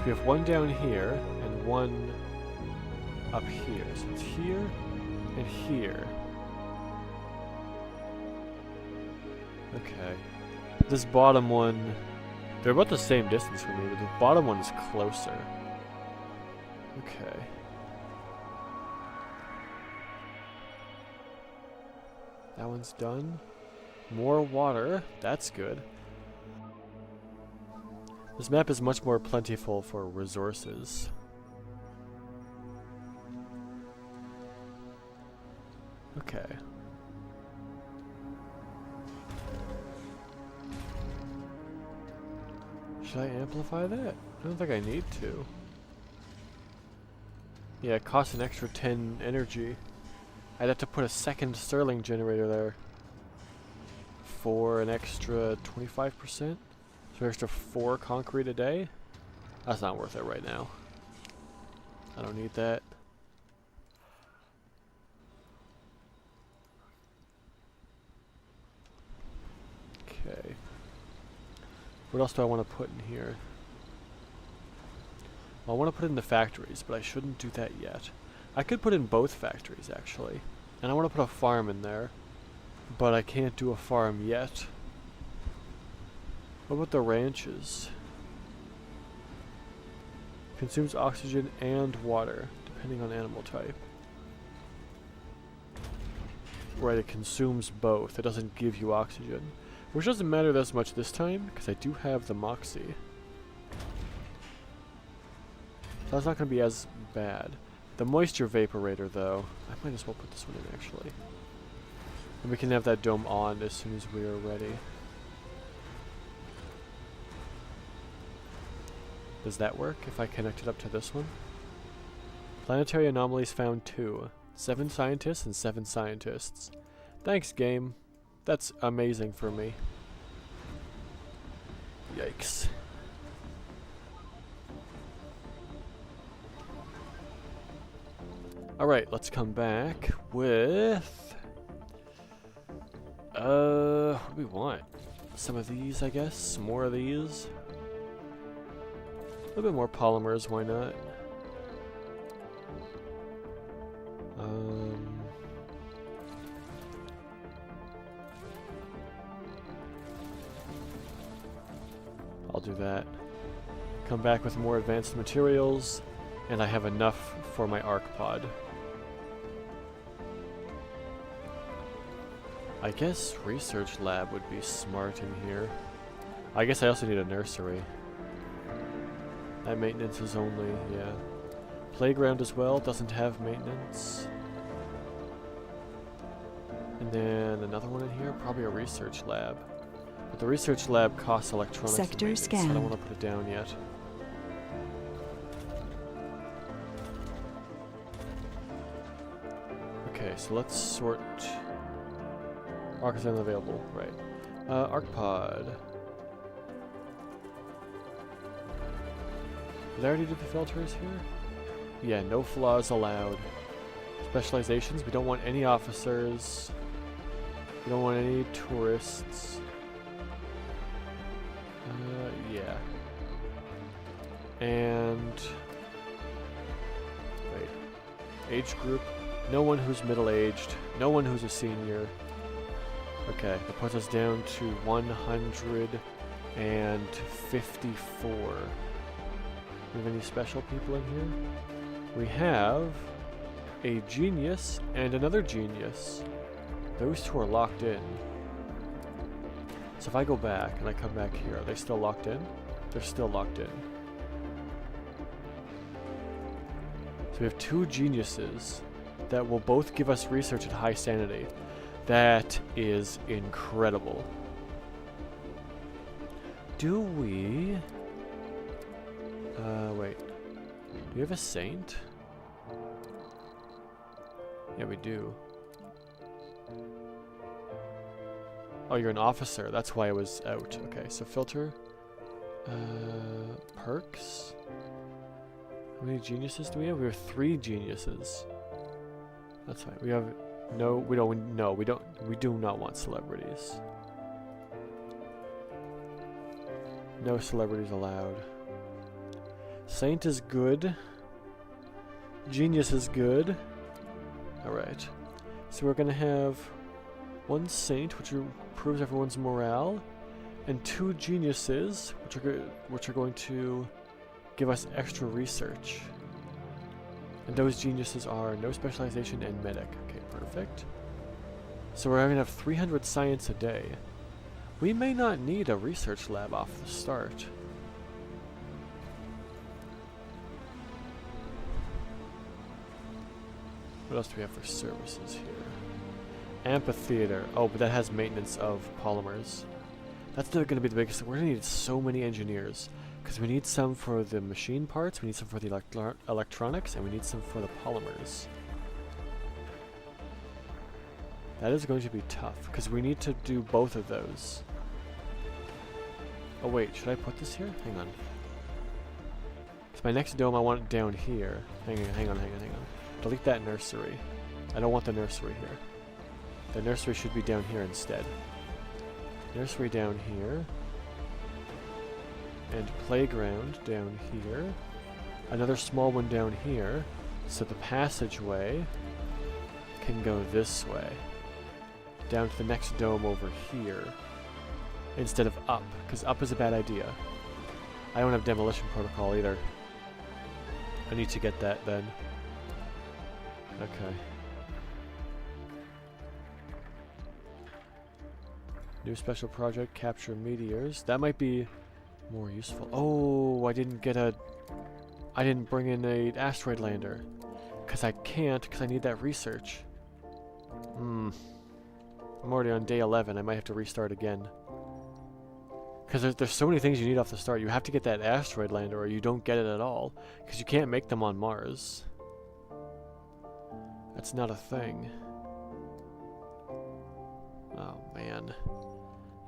Speaker 1: we have one down here and one up here. So it's here and here. Okay. This bottom one, they're about the same distance from me, but the bottom one is closer. Okay. That one's done. More water. That's good. This map is much more plentiful for resources. Okay. Should I amplify that? I don't think I need to. Yeah, it costs an extra 10 energy. I'd have to put a second Stirling generator there for an extra 25%. So an extra 4 concrete a day? That's not worth it right now. I don't need that. Okay. What else do I want to put in here? Well, I want to put it in the factories, but I shouldn't do that yet. I could put in both factories, actually. And I want to put a farm in there, but I can't do a farm yet. What about the ranches? Consumes oxygen and water, depending on animal type. Right, it consumes both. It doesn't give you oxygen. Which doesn't matter as much this time, because I do have the Moxie. So that's not going to be as bad. The moisture vaporator, though, I might as well put this one in, actually. And we can have that dome on as soon as we are ready. Does that work if I connect it up to this one? Planetary anomalies found 2. 7 scientists and 7 scientists. Thanks, game. That's amazing for me. Yikes. Alright, let's come back with... what do we want? Some of these, I guess? Some more of these? A little bit more polymers, why not? I'll do that. Come back with more advanced materials, and I have enough for my arc pod. I guess research lab would be smart in here. I guess I also need a nursery. That maintenance is only, yeah. Playground as well, doesn't have maintenance. And then another one in here, probably a research lab. But the research lab costs electronics and
Speaker 3: Sector
Speaker 1: maintenance, so I
Speaker 3: scan.
Speaker 1: don't want to put it down yet. Okay, so let's sort... Arc is unavailable, right. Arc pod. Did I already do the filters here? Yeah, no flaws allowed. Specializations, we don't want any officers. We don't want any tourists. Yeah. And... wait. Age group. No one who's middle-aged. No one who's a senior. Okay, that puts us down to 154. Do we have any special people in here? We have a genius and another genius. Those two are locked in. So if I go back and I come back here, are they still locked in? They're still locked in. So we have 2 geniuses that will both give us research at high sanity. That is incredible. Do we... wait. Do we have a saint? Yeah, we do. Oh, you're an officer. That's why I was out. Okay, so filter. Perks? How many geniuses do we have? We have 3 geniuses. That's fine. We have no. We don't. No, we don't. We do not want celebrities. No celebrities allowed. Saint is good. Genius is good. Alright. So we're gonna have one saint, which improves everyone's morale, and 2 geniuses, which are going to give us extra research. And those geniuses are no specialization and medic. Okay, perfect. So we're gonna have 300 science a day. We may not need a research lab off the start. What else do we have for services here? Amphitheater. Oh, but that has maintenance of polymers. That's not going to be the biggest thing. We're going to need so many engineers. Because we need some for the machine parts, we need some for the electronics, and we need some for the polymers. That is going to be tough, because we need to do both of those. Oh wait, should I put this here? Hang on. So my next dome I want it down here. Hang on. Delete that nursery. I don't want the nursery here. The nursery should be down here instead. Nursery down here. And playground down here. Another small one down here. So the passageway can go this way. Down to the next dome over here. Instead of up, because up is a bad idea. I don't have demolition protocol either. I need to get that then. Okay. New special project, capture meteors. That might be more useful. Oh, I didn't bring in an asteroid lander. Because I can't, because I need that research. I'm already on day 11. I might have to restart again. Because there's so many things you need off the start. You have to get that asteroid lander or you don't get it at all. Because you can't make them on Mars. That's not a thing. Oh, man.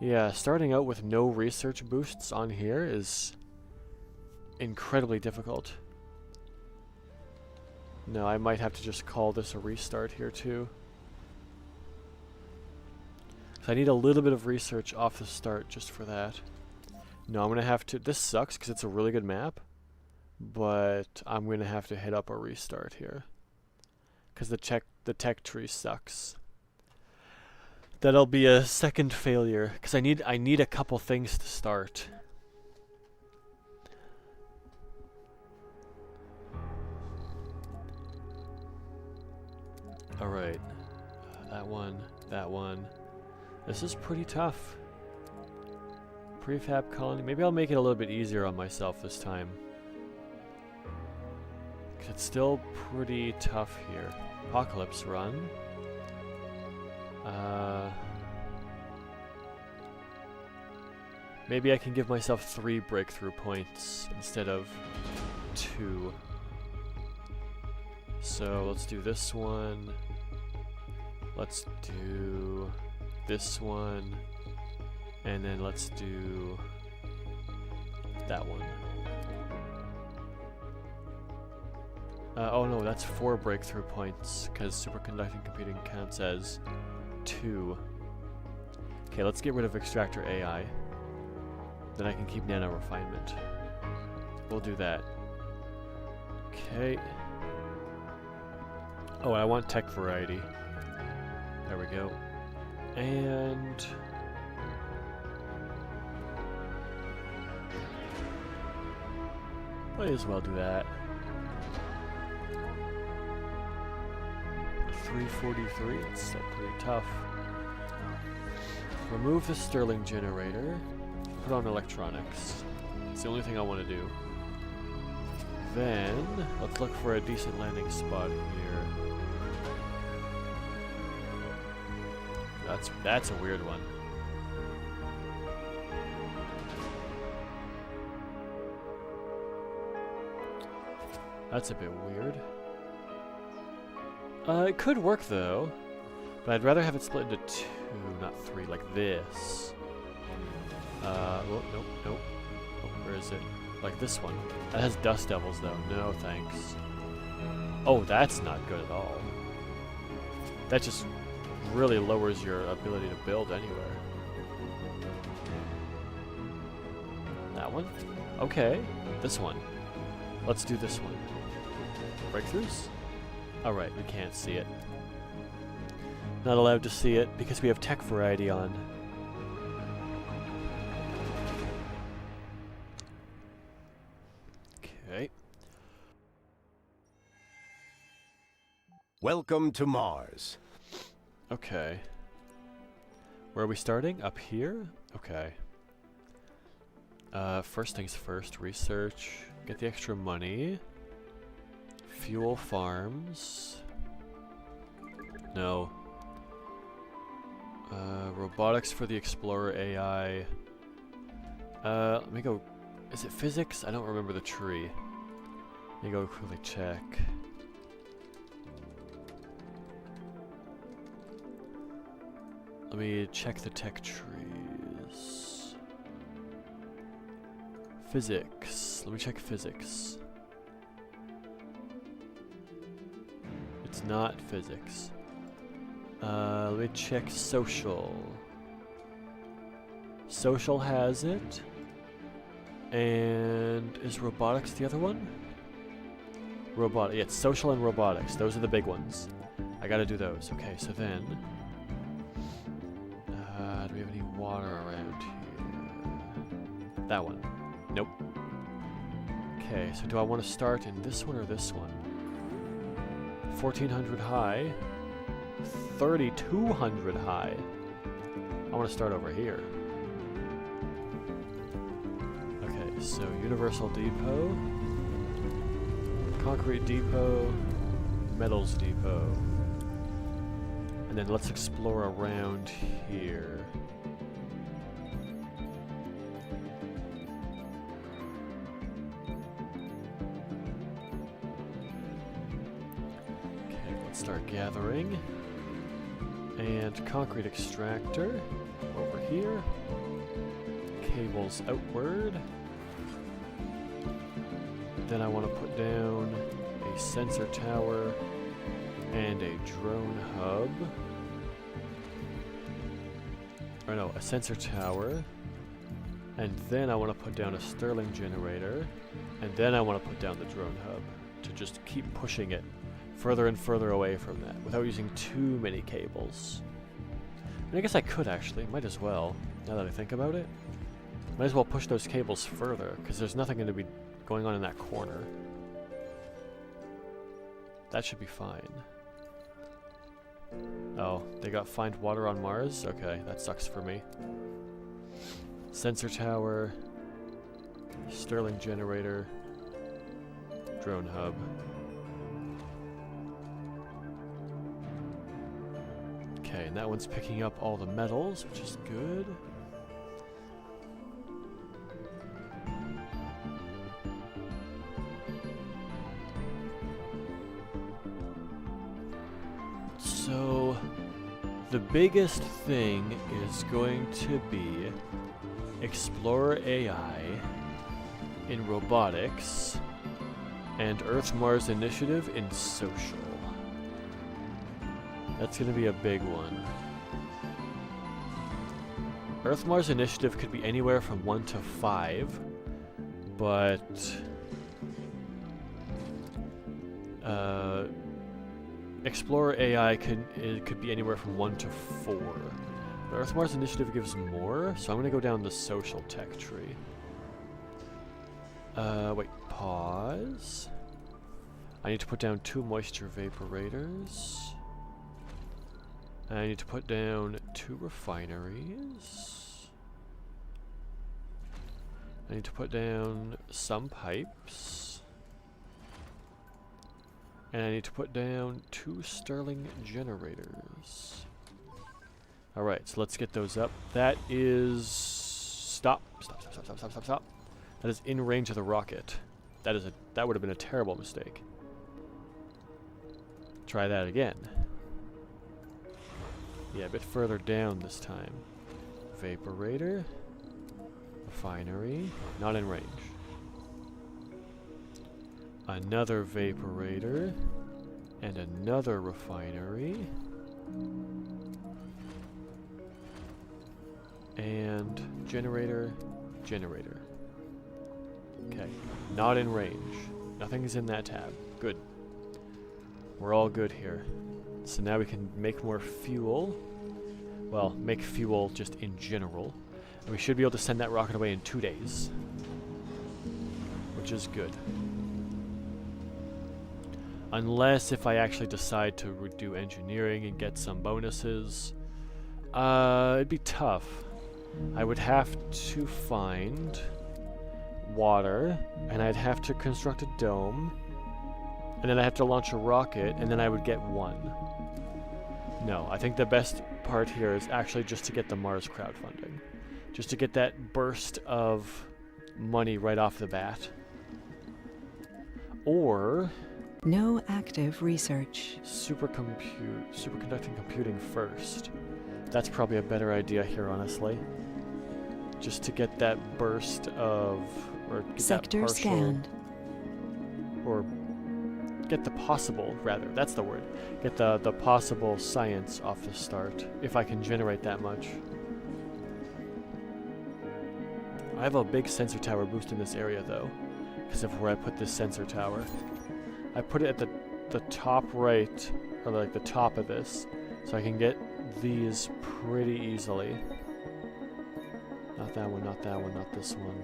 Speaker 1: Yeah, starting out with no research boosts on here is incredibly difficult. No, I might have to just call this a restart here too. So I need a little bit of research off the start just for that. No, I'm going to have to... This sucks because it's a really good map. But I'm going to have to hit up a restart here. Because the tech tree sucks. That'll be a second failure. Because I need a couple things to start. Alright. That one. This is pretty tough. Prefab colony. Maybe I'll make it a little bit easier on myself this time. It's still pretty tough here. Apocalypse run. Maybe I can give myself 3 breakthrough points instead of 2. So let's do this one. Let's do this one. And then let's do that one. Oh no, that's 4 breakthrough points, because superconducting computing counts as 2. Okay, let's get rid of extractor AI. Then I can keep nano refinement. We'll do that. Okay. Oh, I want tech variety. There we go. And... might as well do that. 343, that's still pretty tough. Remove the Stirling generator. Put on electronics. It's the only thing I want to do. Then, let's look for a decent landing spot here. That's a weird one. That's a bit weird. It could work though, but I'd rather have it split into 2, not 3, like this. Oh, nope. Oh, where is it? Like this one. That has dust devils though. No thanks. Oh, that's not good at all. That just really lowers your ability to build anywhere. That one? Okay. This one. Let's do this one. Breakthroughs? Alright, we can't see it. Not allowed to see it because we have tech variety on. Okay.
Speaker 2: Welcome to Mars.
Speaker 1: Okay. Where are we starting? Up here? Okay. First things first, research. Get the extra money. Fuel farms. No. Robotics for the Explorer AI. Let me go. Is it physics? I don't remember the tree. Let me go quickly check. Let me check the tech trees. Physics. Let me check physics. It's not physics. Let me check social. Social has it. And is robotics the other one? Yeah, it's social and robotics. Those are the big ones. I gotta do those. Okay, so then... do we have any water around here? That one. Nope. Okay, so do I want to start in this one or this one? 1400 high. 3200 high. I want to start over here. Okay, so Universal Depot, Concrete Depot, Metals Depot. And then let's explore around here. Okay, let's start gathering. And concrete extractor over here. Cables outward. Then I want to put down a sensor tower and a drone hub. Or no, a sensor tower. And then I want to put down a Stirling generator. And then I want to put down the drone hub to just keep pushing it further and further away from that without using too many cables. And I guess I could actually, might as well, now that I think about it. Might as well push those cables further, because there's nothing going to be going on in that corner. That should be fine. Oh, they got find water on Mars? Okay, that sucks for me. Sensor tower, Stirling generator, drone hub. Okay, and that one's picking up all the metals, which is good. So, the biggest thing is going to be Explorer AI in robotics and Earth-Mars Initiative in social. That's going to be a big one. Earth-Mars Initiative could be anywhere from 1 to 5, but Explorer AI could be anywhere from 1 to 4. But Earth-Mars Initiative gives more, so I'm going to go down the social tech tree. Wait, pause. I need to put down 2 moisture vaporators. I need to put down 2 refineries. I need to put down some pipes. And I need to put down 2 Stirling generators. Alright, so let's get those up. That is... Stop. Stop. That is in range of the rocket. That would have been a terrible mistake. Try that again. Yeah, a bit further down this time. Vaporator. Refinery. Not in range. Another vaporator. And another refinery. And generator, generator. Okay, not in range. Nothing's in that tab. Good. We're all good here. So now we can make more fuel. Well, make fuel just in general. And we should be able to send that rocket away in 2 days. Which is good. Unless if I actually decide to do engineering and get some bonuses. It'd be tough. I would have to find water, and I'd have to construct a dome, and then I have to launch a rocket, and then I would get 1. No, I think the best part here is actually just to get the Mars crowdfunding. Just to get that burst of money right off the bat. Or
Speaker 3: No active research.
Speaker 1: superconducting computing first. That's probably a better idea here, honestly. Just to get that burst of, or get
Speaker 3: Sector
Speaker 1: that partial,
Speaker 3: scanned.
Speaker 1: or get the possible, rather, that's the word. Get the possible science off the start, if I can generate that much. I have a big sensor tower boost in this area, though, because of where I put this sensor tower. I put it at the top right, or like the top of this, so I can get these pretty easily. Not that one, not that one, not this one.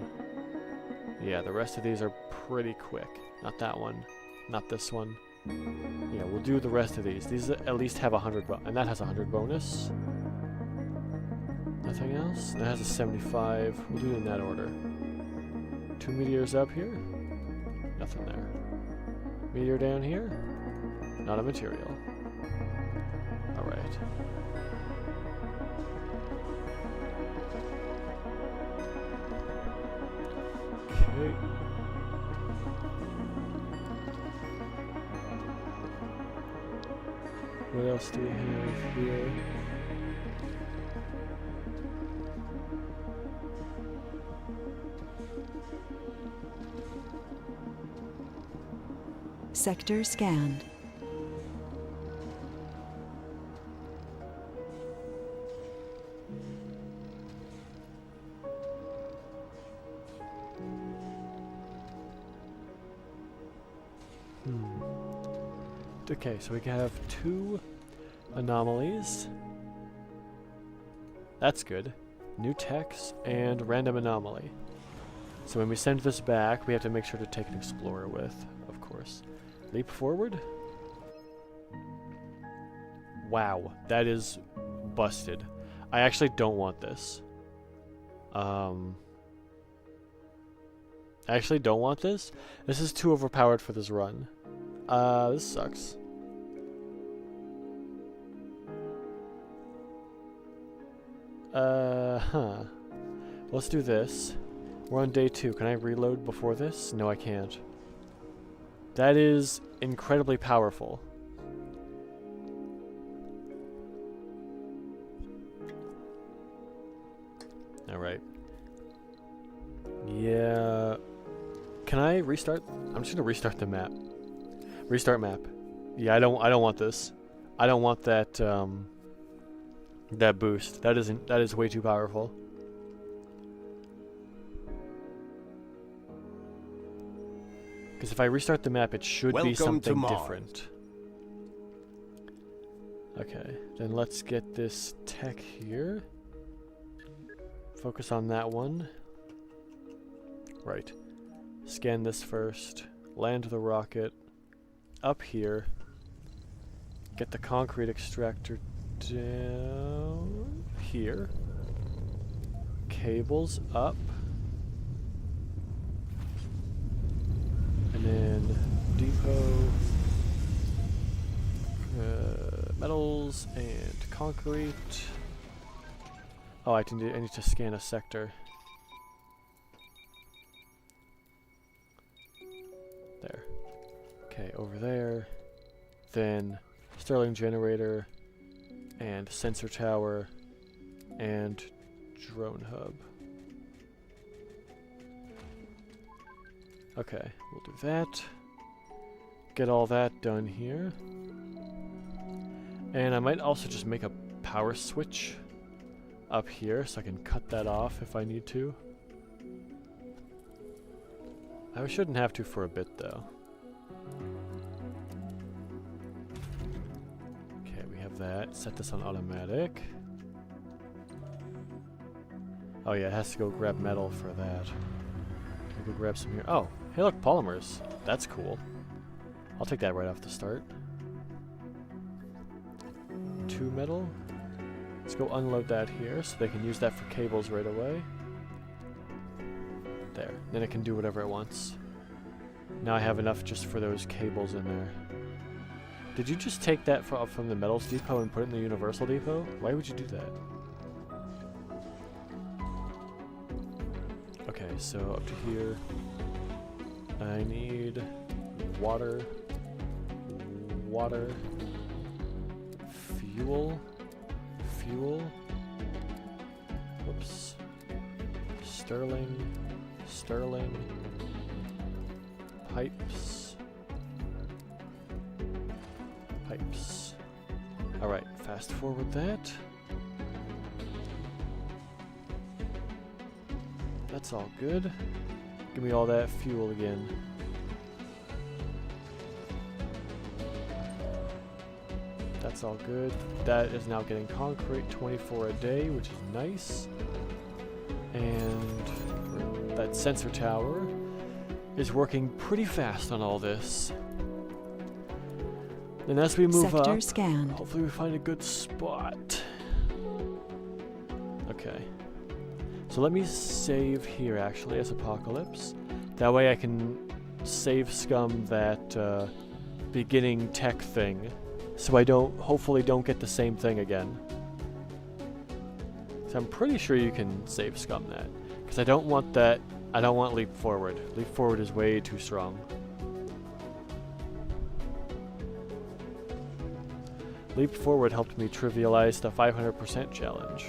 Speaker 1: Yeah, the rest of these are pretty quick. Not that one, not this one. Yeah, we'll do the rest of these. These at least have 100 and that has 100 bonus. Nothing else? That has a 75. We'll do it in that order. 2 meteors up here. Nothing there. Meteor down here. Not a material. Alright. Okay. What else do we have here?
Speaker 3: Sector scanned.
Speaker 1: Okay, so we can have 2 anomalies. That's good. New text and random anomaly. So when we send this back, we have to make sure to take an explorer with, of course. Leap forward. Wow, that is busted. I actually don't want this. I actually don't want this. This is too overpowered for this run. This sucks. Let's do this. We're on day 2. Can I reload before this? No, I can't. That is incredibly powerful. Alright. Yeah. Can I restart? I'm just gonna restart the map. Restart map. Yeah, I don't want this. I don't want that that boost. That is way too powerful. Because if I restart the map, it should be something different. Okay, then let's get this tech here. Focus on that one. Right. Scan this first. Land the rocket. Up here. Get the concrete extractor down here. Cables up. And then depot. Metals and concrete. Oh, I need to scan a sector. There. Okay, over there. Then Stirling generator and sensor tower and drone hub. Okay, we'll do that. Get all that done here. And I might also just make a power switch up here so I can cut that off if I need to. I shouldn't have to for a bit though. Okay, we have that. Set this on automatic. Oh yeah, it has to go grab metal for that. Can we go grab some here? Oh, hey look, polymers. That's cool. I'll take that right off the start. 2 metal. Let's go unload that here so they can use that for cables right away. There. Then it can do whatever it wants. Now I have enough just for those cables in there. Did you just take that from the metals depot and put it in the universal depot? Why would you do that? Okay, so up to here. I need water. Water. Fuel. Fuel. Whoops. Sterling. Sterling. Pipes. Pipes. Alright, fast forward that. That's all good. Give me all that fuel again. That's all good. That is now getting concrete 24 a day, which is nice. And that sensor tower is working pretty fast on all this. And as we move
Speaker 3: Sector
Speaker 1: up,
Speaker 3: scanned.
Speaker 1: hopefully we find a good spot. Okay. So let me save here actually as Apocalypse. That way I can save scum that beginning tech thing. So I hopefully don't get the same thing again. So I'm pretty sure you can save scum that. Because I don't want that, I don't want leap forward. Leap forward is way too strong. Leap forward helped me trivialize the 500% challenge.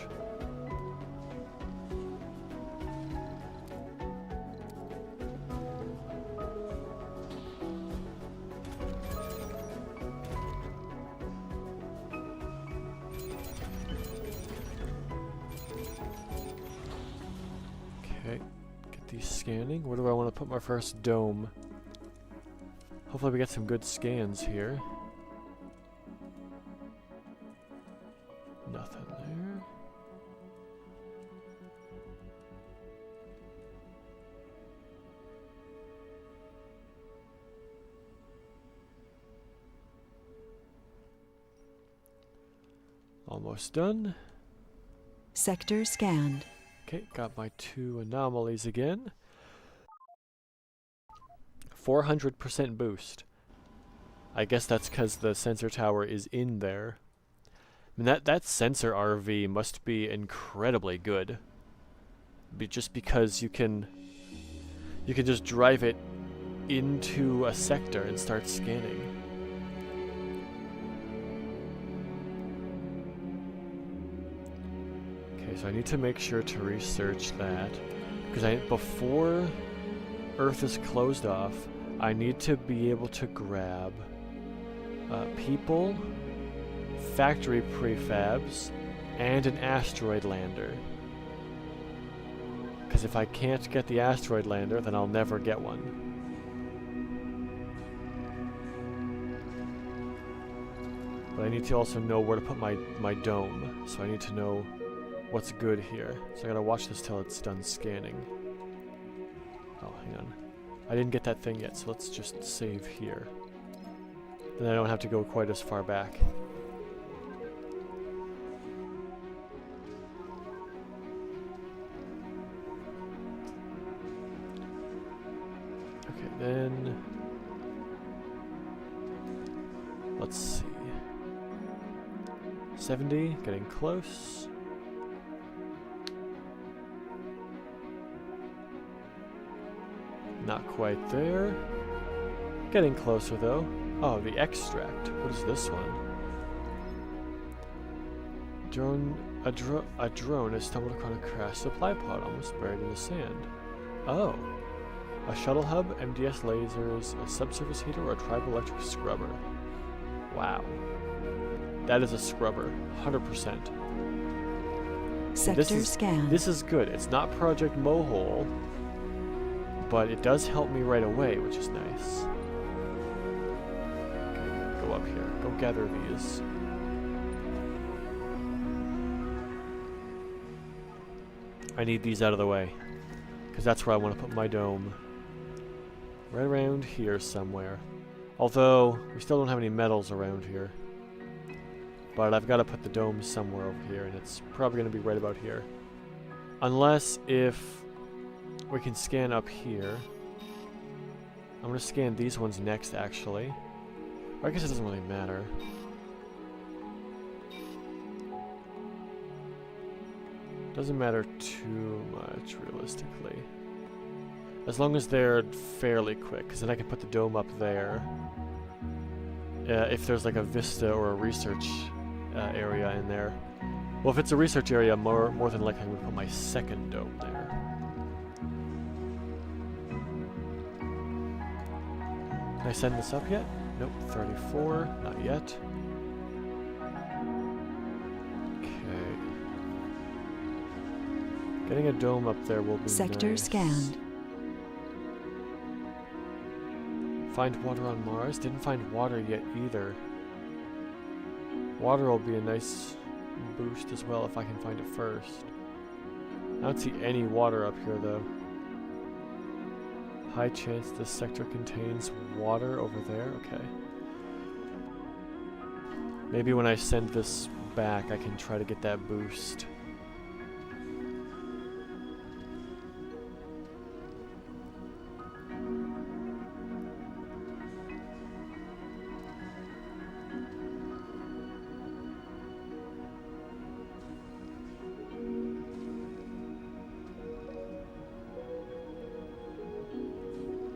Speaker 1: Okay, get these scanning. Where do I want to put my first dome? Hopefully we get some good scans here. Nothing there. Almost done.
Speaker 3: Sector scanned.
Speaker 1: Okay, got my 2 anomalies again. 400% boost. I guess that's because the sensor tower is in there. I mean, that sensor RV must be incredibly good. Just because you can just drive it into a sector and start scanning. Okay, so I need to make sure to research that because before Earth is closed off, I need to be able to grab people, factory prefabs, and an asteroid lander. Because if I can't get the asteroid lander, then I'll never get one. But I need to also know where to put my dome, so I need to know what's good here. So I gotta watch this till it's done scanning. Oh, hang on. I didn't get that thing yet, so let's just save here. Then I don't have to go quite as far back. Okay, then let's see. 70, getting close. Not quite there. Getting closer though. Oh, the extract. What is this one? A drone has stumbled upon a crashed supply pod almost buried in the sand. Oh. A shuttle hub, MDS lasers, a subsurface heater, or a tribal electric scrubber. Wow. That is a scrubber, 100%.
Speaker 3: Sector scanned.
Speaker 1: This is good. It's not Project Mohole, but it does help me right away, which is nice. Okay, go up here. Go gather these. I need these out of the way, because that's where I want to put my dome. Right around here somewhere. Although, we still don't have any metals around here. But I've got to put the dome somewhere over here, and it's probably going to be right about here. Unless if we can scan up here. I'm going to scan these ones next, actually. Or I guess it doesn't really matter. Doesn't matter too much, realistically. As long as they're fairly quick, because then I can put the dome up there. If there's like a vista or a research area in there. Well, if it's a research area, more than likely I would put my second dome there. Can I send this up yet? Nope, 34, not yet. Okay. Getting a dome up there will be
Speaker 3: Sector
Speaker 1: nice.
Speaker 3: scanned.
Speaker 1: Find water on Mars? Didn't find water yet either. Water will be a nice boost as well if I can find it first. I don't see any water up here though. High chance this sector contains water over there? Okay. Maybe when I send this back I can try to get that boost.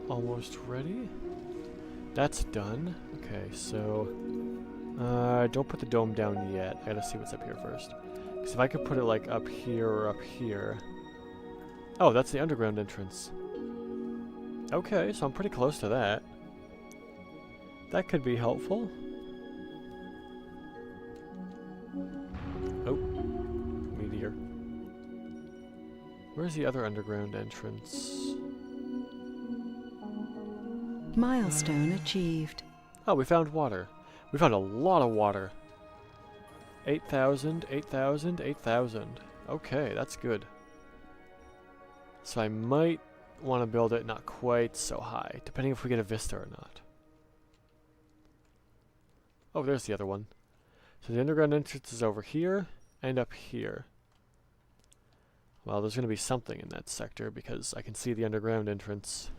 Speaker 1: Almost ready? That's done. Okay, so don't put the dome down yet. I gotta see what's up here first. Because if I could put it like up here or up here. Oh, that's the underground entrance. Okay, so I'm pretty close to that. That could be helpful. Oh, meteor. Where's the other underground entrance?
Speaker 3: Milestone achieved.
Speaker 1: Oh, we found water. We found a lot of water. 8,000, 8,000, 8,000. Okay, that's good. So I might want to build it not quite so high, depending if we get a vista or not. Oh, there's the other one. So the underground entrance is over here and up here. Well, there's going to be something in that sector because I can see the underground entrance.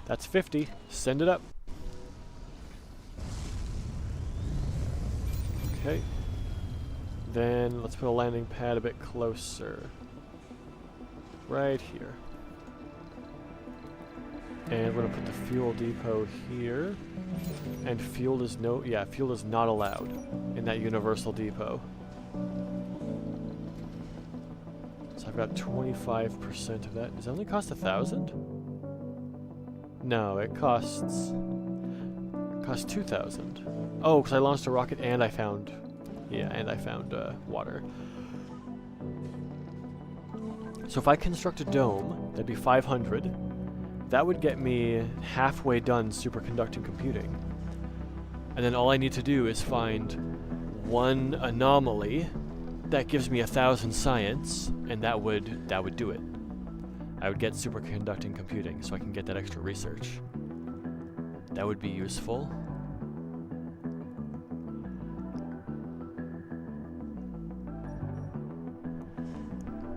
Speaker 1: That's 50. Send it up. Okay. Then let's put a landing pad a bit closer. Right here. And we're gonna put the fuel depot here. And fuel is fuel is not allowed in that universal depot. So I've got 25% of that. Does it only cost 1,000? No, it costs 2,000. Oh, because I launched a rocket and I found, water. So if I construct a dome, that'd be 500. That would get me halfway done superconducting computing. And then all I need to do is find one anomaly that gives me 1,000 science, and that would do it. I would get superconducting computing so I can get that extra research. That would be useful.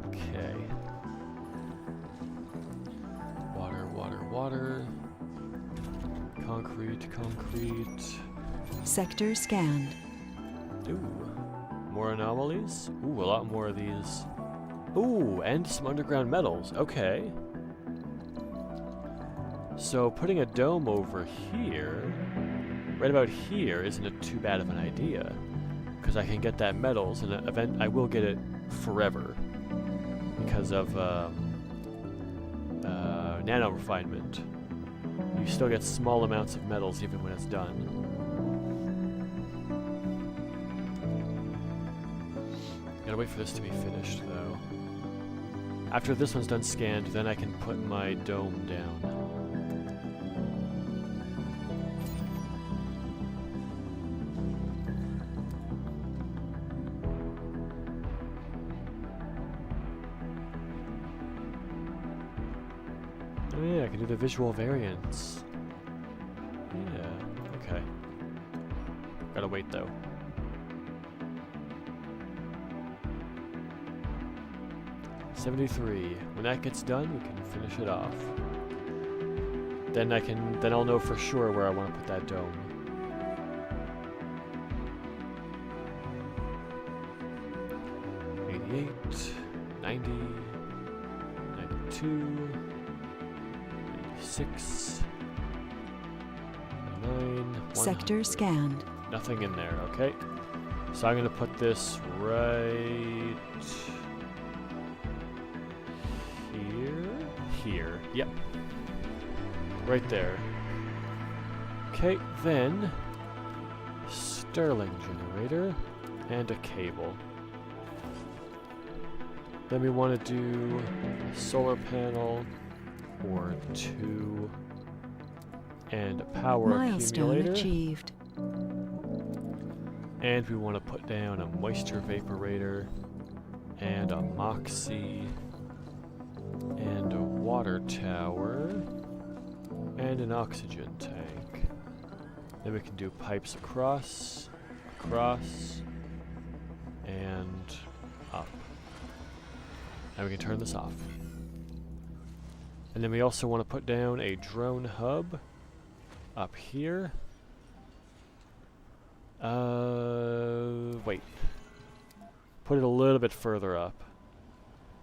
Speaker 1: Okay. Water, water, water. Concrete, concrete.
Speaker 3: Sector scanned.
Speaker 1: Ooh. More anomalies? Ooh, a lot more of these. Ooh, and some underground metals. Okay. So putting a dome over here, right about here, isn't too bad of an idea. Because I can get that metals, and I will get it forever. Because of nano refinement. You still get small amounts of metals even when it's done. Gotta wait for this to be finished, though. After this one's done scanned, then I can put my dome down. Oh yeah, I can do the visual variants. Yeah, okay. Gotta wait though. $73. When that gets done, we can finish it off. Then I'll know for sure where I want to put that dome. $88, $90, $92, $96, $99,
Speaker 3: Sector scanned.
Speaker 1: Nothing in there, okay. So I'm gonna put this right here. Yep. Right there. Okay, then Stirling generator and a cable. Then we want to do a solar panel or 2 and a power
Speaker 3: Milestone
Speaker 1: accumulator.
Speaker 3: achieved.
Speaker 1: And we want to put down a moisture vaporator and a moxie and a water tower and an oxygen tank. Then we can do pipes across, and up. And we can turn this off. And then we also want to put down a drone hub up here. Wait. Put it a little bit further up,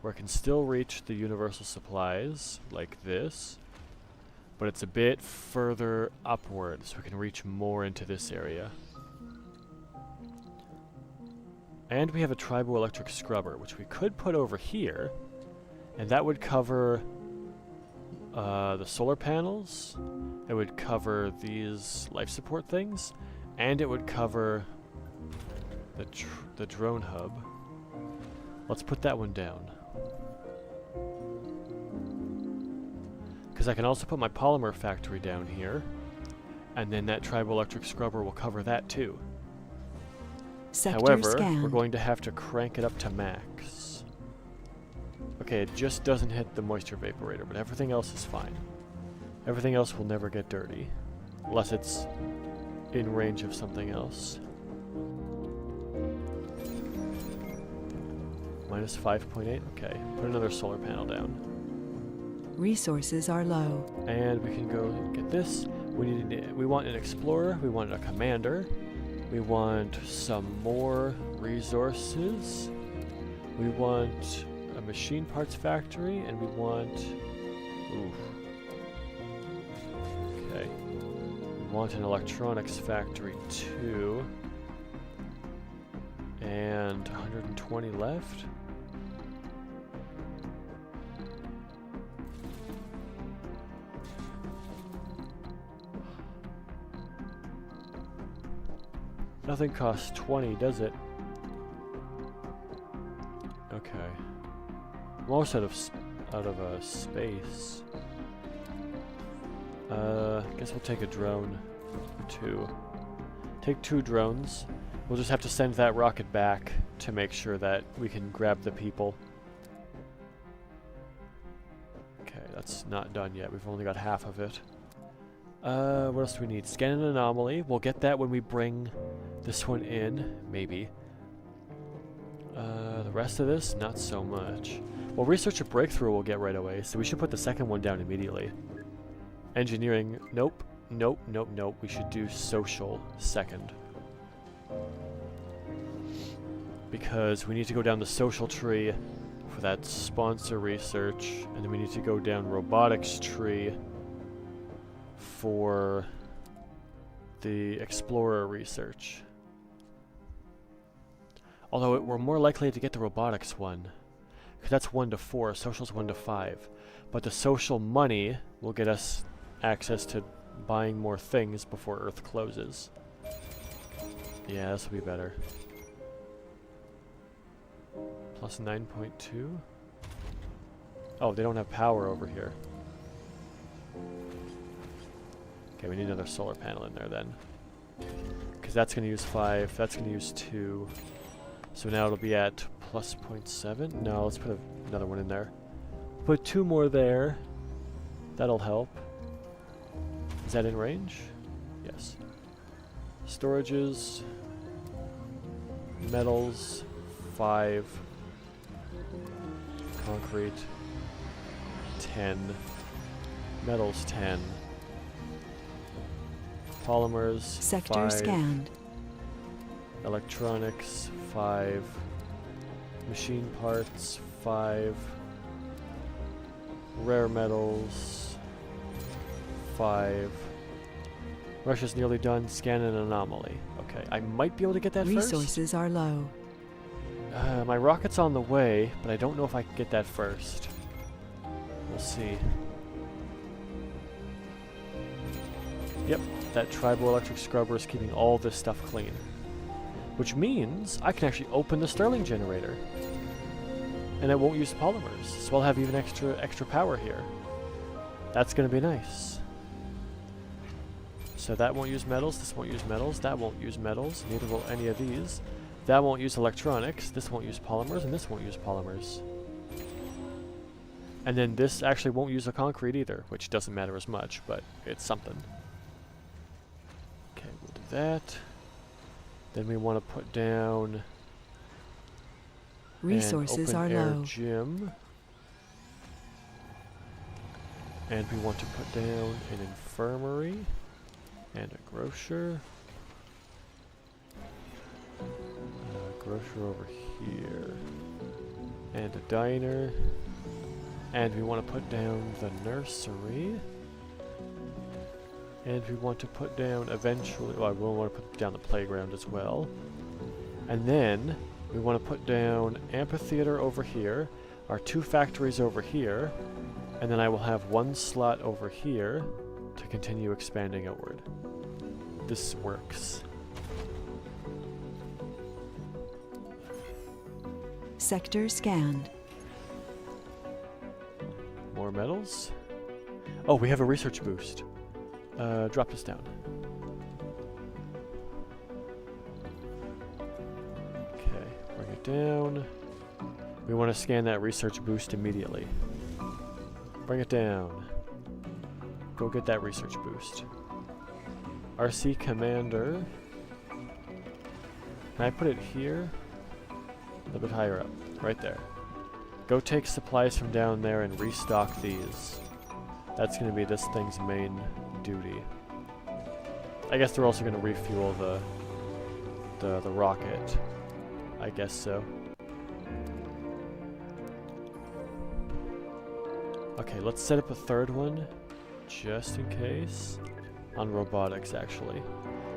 Speaker 1: where it can still reach the universal supplies, like this, but it's a bit further upward, so we can reach more into this area. And we have a triboelectric scrubber, which we could put over here, and that would cover the solar panels, it would cover these life support things, and it would cover the drone hub. Let's put that one down. Because I can also put my polymer factory down here, and then that triboelectric scrubber will cover that too.
Speaker 3: Sector
Speaker 1: However,
Speaker 3: scanned.
Speaker 1: we're going to have to crank it up to max. Okay, it just doesn't hit the moisture vaporator, but everything else is fine. Everything else will never get dirty, unless it's in range of something else. Minus 5.8, okay. Put another solar panel down.
Speaker 3: Resources are low.
Speaker 1: And we can go get this. We want an explorer, we want a commander, we want some more resources, we want a machine parts factory, and we want... Okay. We want an electronics factory too. And 120 left. Nothing costs 20, does it? Okay. I'm almost out of space. Guess we'll take a drone. 2. Take 2 drones. We'll just have to send that rocket back to make sure that we can grab the people. Okay, that's not done yet. We've only got half of it. What else do we need? Scan an anomaly. We'll get that when we bring this one in, maybe. The rest of this, not so much. Well, research a breakthrough we'll get right away, so we should put the second one down immediately. Engineering, nope. Nope, nope, nope. We should do social second. Because we need to go down the social tree for that sponsor research, and then we need to go down robotics tree for the explorer research. Although we're more likely to get the robotics one, because that's 1 to 4, social's 1 to 5. But the social money will get us access to buying more things before Earth closes. Yeah, this will be better. Plus 9.2. Oh, they don't have power over here. Okay, we need another solar panel in there then. Because that's going to use 5, that's going to use 2. So now it'll be at plus 0.7. No, let's put another one in there. Put 2 more there. That'll help. Is that in range? Yes. Storages. Metals. 5. Concrete. 10. Metals 10. Polymers
Speaker 3: Sector
Speaker 1: 5.
Speaker 3: scanned.
Speaker 1: Electronics 5. Machine parts 5. Rare metals 5. Russia's nearly done. Scan an anomaly. Okay, I might be able to get that
Speaker 3: Resources are low.
Speaker 1: first. My rocket's on the way, but I don't know if I can get that first. We'll see. Yep, that tribal electric scrubber is keeping all this stuff clean. Which means I can actually open the Stirling generator. And it won't use polymers, so I'll have even extra power here. That's going to be nice. So that won't use metals, this won't use metals, that won't use metals, neither will any of these. That won't use electronics, this won't use polymers, and this won't use polymers. And then this actually won't use a concrete either, which doesn't matter as much, but it's something. Okay, we'll do that. Then we want to put down
Speaker 3: Resources
Speaker 1: an
Speaker 3: are
Speaker 1: open air
Speaker 3: low.
Speaker 1: gym. And we want to put down an infirmary and a grocer. Grocer over here. And a diner. And we want to put down the nursery. And we want to put down eventually, well, we'll want to put down the playground as well. And then we want to put down amphitheater over here, our 2 factories over here, and then I will have 1 slot over here to continue expanding outward. This works.
Speaker 3: Sector scanned.
Speaker 1: More metals. Oh, we have a research boost. Drop this down. Okay, bring it down. We want to scan that research boost immediately. Bring it down. Go get that research boost. RC Commander. Can I put it here? A little bit higher up. Right there. Go take supplies from down there and restock these. That's going to be this thing's main duty. I guess they're also going to refuel the rocket. I guess so. Okay, let's set up a 3rd one, just in case. On robotics, actually.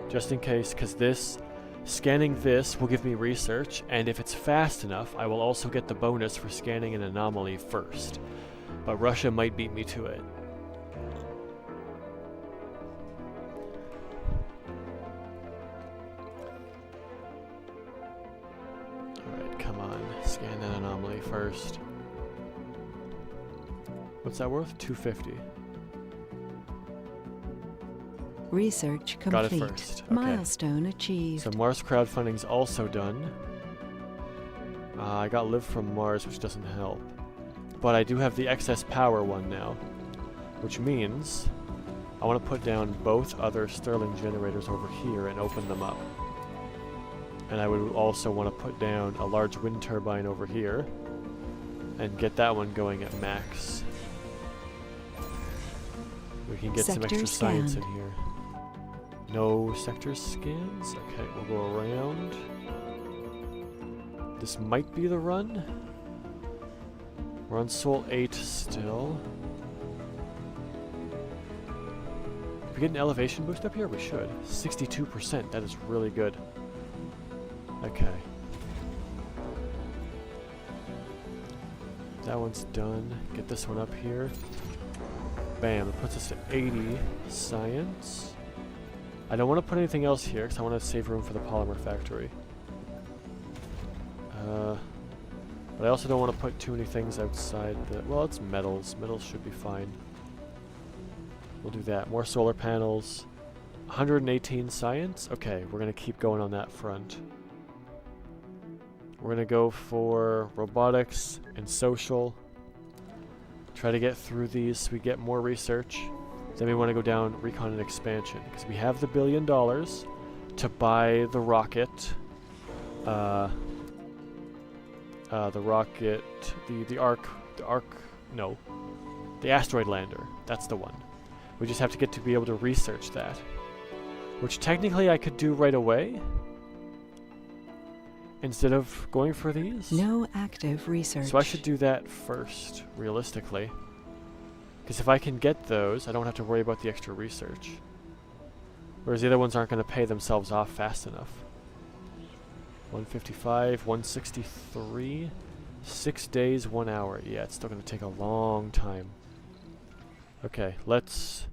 Speaker 1: Just in case, because scanning this will give me research, and if it's fast enough, I will also get the bonus for scanning an anomaly first. But Russia might beat me to it. Alright, come on. Scan that anomaly first. What's that worth? 250.
Speaker 3: Research complete.
Speaker 1: Got it first. Okay.
Speaker 3: Milestone achieved.
Speaker 1: So Mars crowdfunding's also done. I got live from Mars, which doesn't help. But I do have the excess power one now. Which means I want to put down both other Stirling generators over here and open them up. And I would also want to put down a large wind turbine over here and get that one going at max. We can get some extra science in here. No sector scans? Okay, we'll go around. This might be the run. We're on Sol 8 still. If we get an elevation boost up here, we should. 62%, that is really good. Okay. That one's done. Get this one up here. Bam, it puts us at 80 science. I don't want to put anything else here because I want to save room for the polymer factory. But I also don't want to put too many things outside the... Well, it's metals. Metals should be fine. We'll do that. More solar panels. 118 science? Okay, we're going to keep going on that front. We're going to go for robotics and social. Try to get through these so we get more research. Then we want to go down recon and expansion, because we have the $1 billion to buy the rocket. The asteroid lander. That's the one. We just have to get to be able to research that, which technically I could do right away instead of going for these.
Speaker 3: No active research.
Speaker 1: So I should do that first, realistically. Because if I can get those, I don't have to worry about the extra research. Whereas the other ones aren't going to pay themselves off fast enough. 155, 163, 6 days, 1 hour. Yeah, it's still going to take a long time. Okay, let's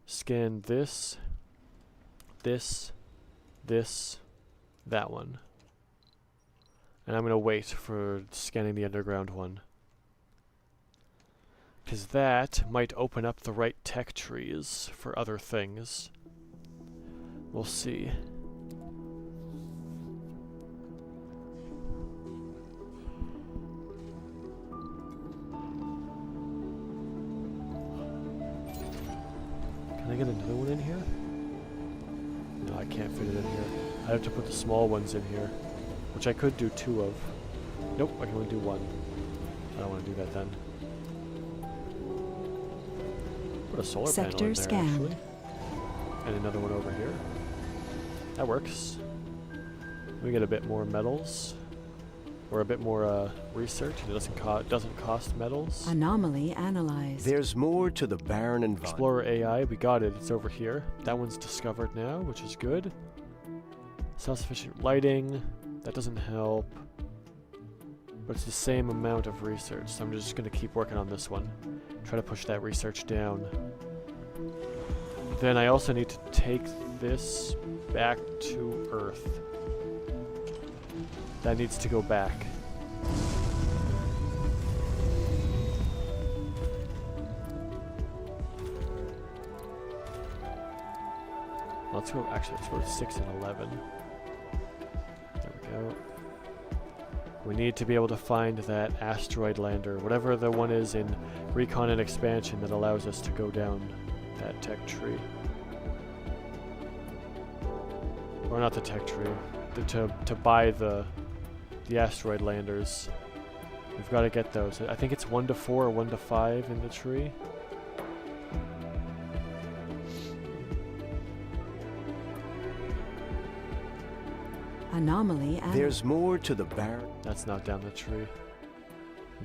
Speaker 1: scan this, this, that one. And I'm going to wait for scanning the underground one. Because that might open up the right tech trees for other things. We'll see. Can I get another one in here? No, I can't fit it in here. I have to put the small ones in here, which I could do 2 of. Nope, I can only do 1. I don't want to do that then. Put a solar panel in there, actually. And another one over here. That works. We get a bit more metals. Or a bit more research. It doesn't cost metals.
Speaker 3: Anomaly analyzed.
Speaker 2: There's more to the barren environment.
Speaker 1: Explorer AI, we got it. It's over here. That one's discovered now, which is good. Self-sufficient lighting. That doesn't help. But it's the same amount of research, so I'm just going to keep working on this one. Try to push that research down. Then I also need to take this back to Earth. That needs to go back. Let's go, actually, let's go to 6 and 11. There we go. We need to be able to find that asteroid lander, whatever the one is in recon and expansion that allows us to go down that tech tree. Or not the tech tree, to buy the asteroid landers. We've got to get those. I think it's 1 to 4 or 1 to 5 in the tree.
Speaker 3: Anomaly and
Speaker 2: There's more to the barren.
Speaker 1: That's not down the tree.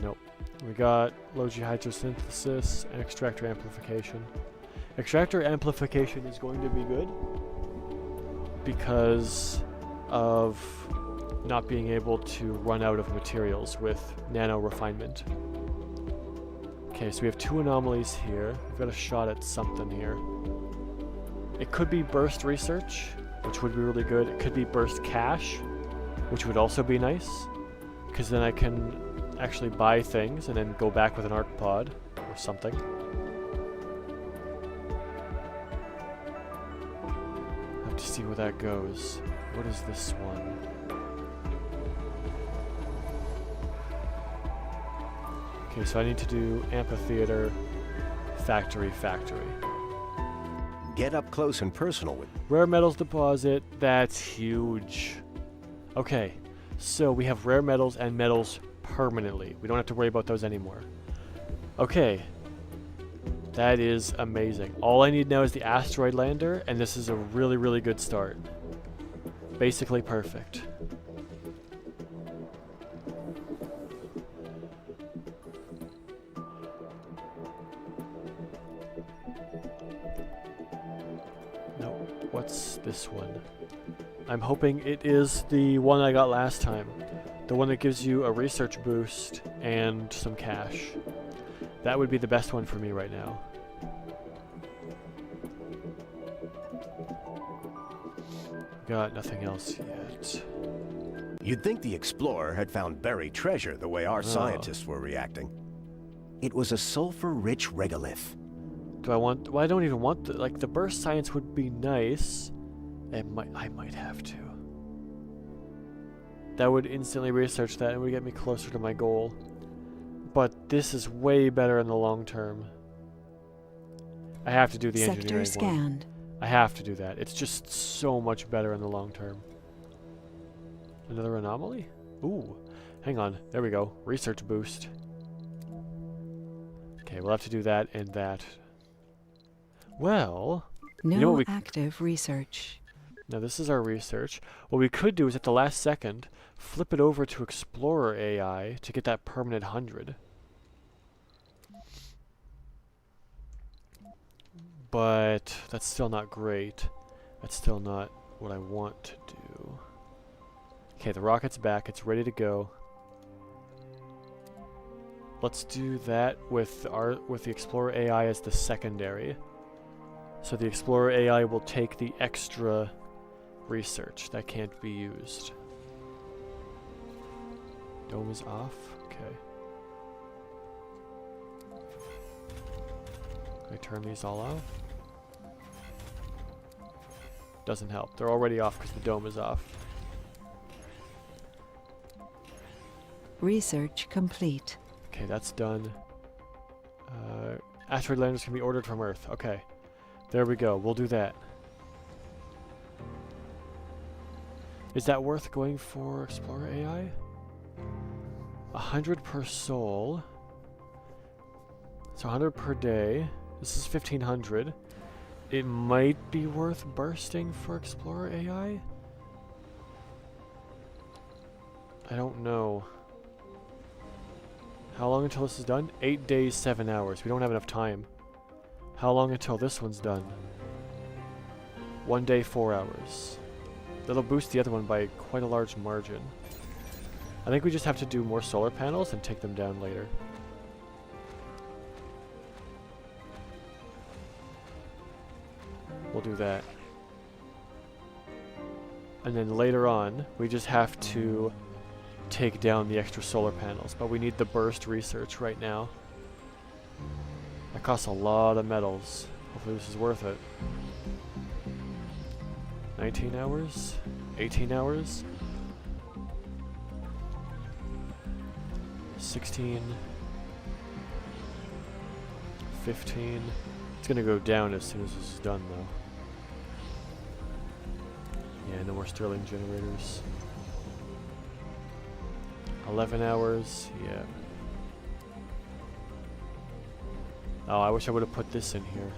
Speaker 1: Nope. We got low G hydrosynthesis and extractor amplification. Extractor amplification is going to be good because of not being able to run out of materials with nano refinement. Okay, so we have 2 anomalies here. We've got a shot at something here. It could be burst research, which would be really good. It could be burst cash, which would also be nice, because then I can actually buy things and then go back with an arc pod or something. Have to see where that goes. What is this one? Okay, so I need to do amphitheater, factory.
Speaker 2: Get up close and personal with.
Speaker 1: Rare metals deposit, that's huge. Okay, so we have rare metals and metals permanently. We don't have to worry about those anymore. Okay, that is amazing. All I need now is the asteroid lander, and this is a really, really good start. Basically perfect. What's this one? I'm hoping it is the one I got last time. The one that gives you a research boost and some cash. That would be the best one for me right now. Got nothing else yet.
Speaker 2: You'd think the explorer had found buried treasure the way our scientists were reacting. It was a sulfur-rich regolith.
Speaker 1: Do I want... Well, I don't even want the... Like, the burst science would be nice. I might have to. That would instantly research that and would get me closer to my goal. But this is way better in the long term. I have to do the engineering
Speaker 3: Sector
Speaker 1: one.
Speaker 3: scanned.
Speaker 1: I have to do that. It's just so much better in the long term. Another anomaly? Ooh. Hang on. There we go. Research boost. Okay, we'll have to do that and that. Well...
Speaker 3: No
Speaker 1: you know what we...
Speaker 3: active research.
Speaker 1: Now this is our research. What we could do is at the last second, flip it over to Explorer AI to get that permanent 100. But that's still not great. That's still not what I want to do. Okay, the rocket's back. It's ready to go. Let's do that with the Explorer AI as the secondary. So the Explorer AI will take the extra research that can't be used. Dome is off. Okay. Can I turn these all off? Doesn't help. They're already off because the dome is off.
Speaker 3: Research complete.
Speaker 1: Okay, that's done. Asteroid landers can be ordered from Earth. Okay. There we go. We'll do that. Is that worth going for Explorer AI? 100 per soul. So 100 per day. This is 1500. It might be worth bursting for Explorer AI? I don't know. How long until this is done? 8 days, 7 hours. We don't have enough time. How long until this one's done? 1 day, 4 hours. That'll boost the other one by quite a large margin. I think we just have to do more solar panels and take them down later. We'll do that. And then later on, we just have to take down the extra solar panels, but we need the burst research right now. That costs a lot of metals. Hopefully this is worth it. 19 hours? 18 hours? 16. 15. It's gonna go down as soon as this is done though. Yeah, no more Stirling generators. 11 hours, yeah. Oh, I wish I would have put this in here.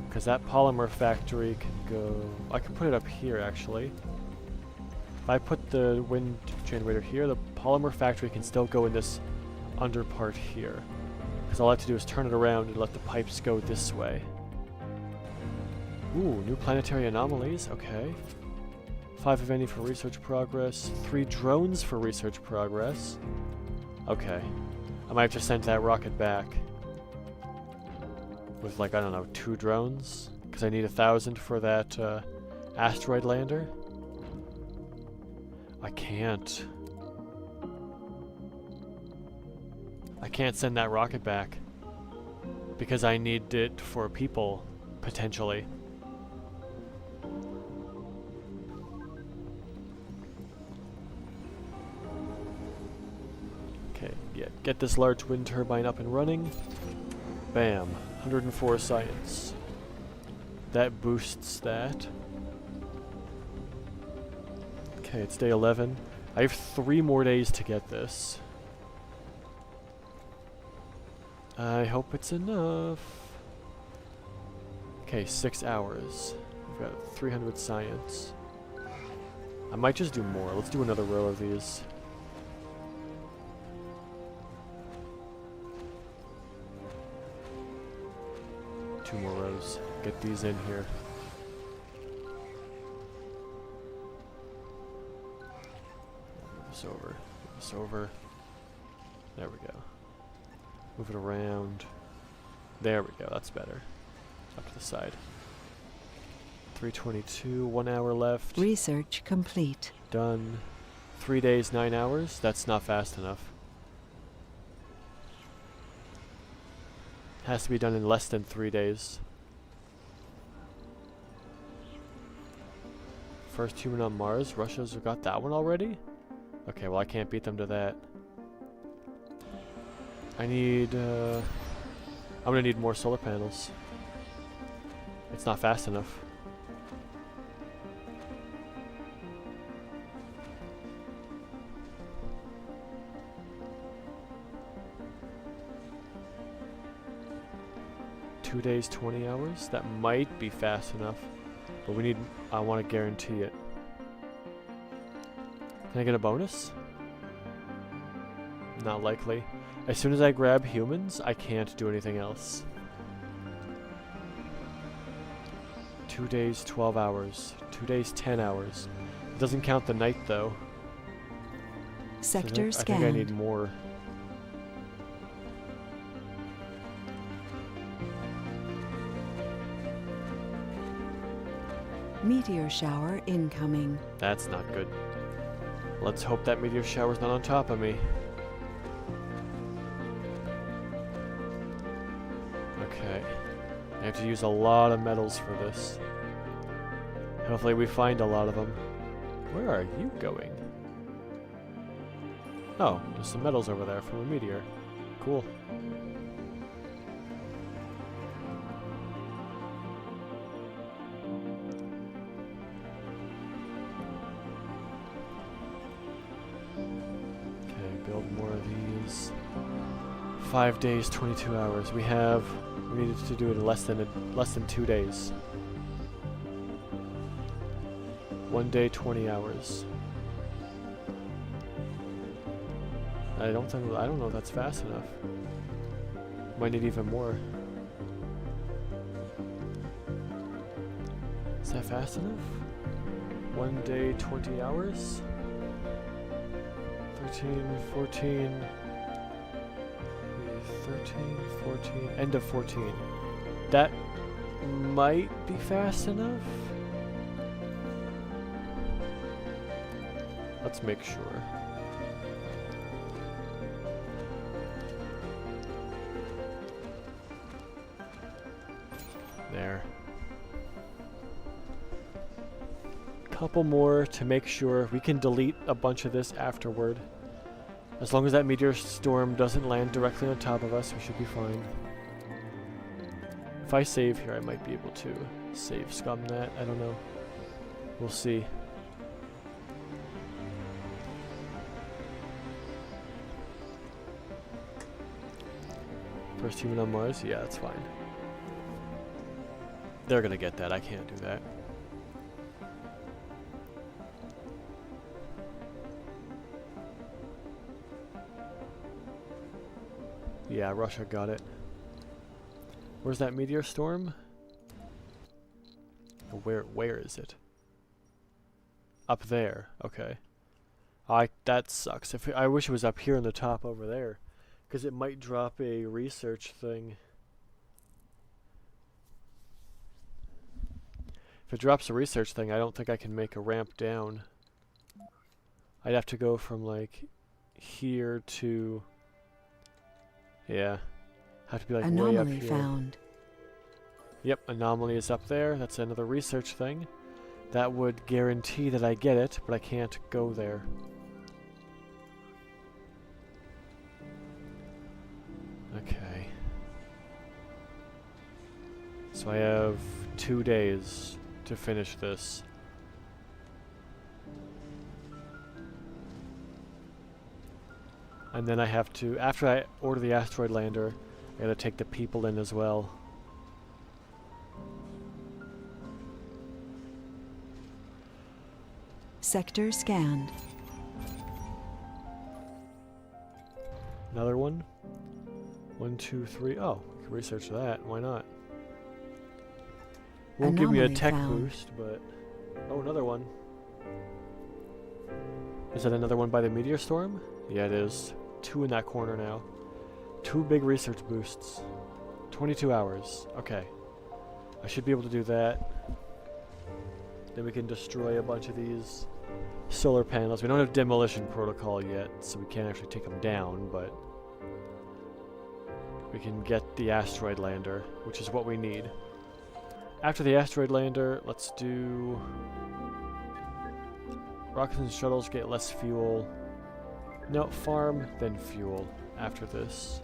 Speaker 1: Because that polymer factory can go... I can put it up here, actually. If I put the wind generator here, the polymer factory can still go in this under part here. Because all I have to do is turn it around and let the pipes go this way. Ooh, new planetary anomalies, okay. 5 of any for research progress. 3 drones for research progress. Okay. I might have to send that rocket back. With like, I don't know, 2 drones? Because I need 1,000 for that asteroid lander. I can't. I can't send that rocket back. Because I need it for people, potentially. Okay, yeah, get this large wind turbine up and running. Bam. 104 science. That boosts that. Okay, it's day 11. I have 3 more days to get this. I hope it's enough. Okay, 6 hours. We've got 300 science. I might just do more. Let's do another row of these. Two more rows. Get these in here. Move this over. Move this over. There we go. Move it around. There we go. That's better. Up to the side. 322. 1 hour left.
Speaker 3: Research complete.
Speaker 1: Done. 3 days, 9 hours. That's not fast enough. Has to be done in less than 3 days. First human on Mars. Russia's got that one already? Okay, well I can't beat them to that. I need, I'm gonna need more solar panels. It's not fast enough. Two days, 20 hours? That might be fast enough. But we need, I want to guarantee it. Can I get a bonus? Not likely. As soon as I grab humans, I can't do anything else. 2 days, 12 hours. 2 days, 10 hours. It doesn't count the night though.
Speaker 3: Sector
Speaker 1: I
Speaker 3: scanned.
Speaker 1: think I need more.
Speaker 3: Meteor shower incoming.
Speaker 1: That's not good. Let's hope that meteor shower's not on top of me. Okay. I have to use a lot of metals for this. Hopefully we find a lot of them. Where are you going? Oh, there's some metals over there from a meteor. Cool. Build more of these. 5 days, 22 hours. We needed to do it in less than 2 days. 1 day, 20 hours. I don't know if that's fast enough. Might need even more. Is that fast enough? 1 day, 20 hours? 13, 14, 13, 14, end of 14. That might be fast enough. Let's make sure. There. Couple more to make sure. We can delete a bunch of this afterward. As long as that meteor storm doesn't land directly on top of us, we should be fine. If I save here, I might be able to save scum that. I don't know. We'll see. First human on Mars? Yeah, that's fine. They're gonna get that. I can't do that. Yeah, Russia got it. Where's that meteor storm? Where is it? Up there. Okay. That sucks. I wish it was up here on the top over there, because it might drop a research thing. If it drops a research thing, I don't think I can make a ramp down. I'd have to go from like here to. Yeah, have to be like way up
Speaker 3: Anomaly
Speaker 1: here.
Speaker 3: found.
Speaker 1: Yep, anomaly is up there. That's another research thing. That would guarantee that I get it, but I can't go there. Okay. So I have 2 days to finish this. And then I have to, after I order the asteroid lander, I gotta take the people in as well.
Speaker 3: Sector scanned.
Speaker 1: Another one. 1, 2, 3. Oh, we can research that. Why not? Won't give me a
Speaker 3: Anomaly
Speaker 1: tech
Speaker 3: found.
Speaker 1: boost, but... Oh, another one. Is that another one by the meteor storm? Yeah, it is. 2 in that corner now. 2 big research boosts. 22 hours. Okay. I should be able to do that. Then we can destroy a bunch of these. solar panels. We don't have demolition protocol yet, so we can't actually take them down, but we can get the asteroid lander, which is what we need. After the asteroid lander, let's do... rockets and shuttles get less fuel. No, farm, then fuel after this.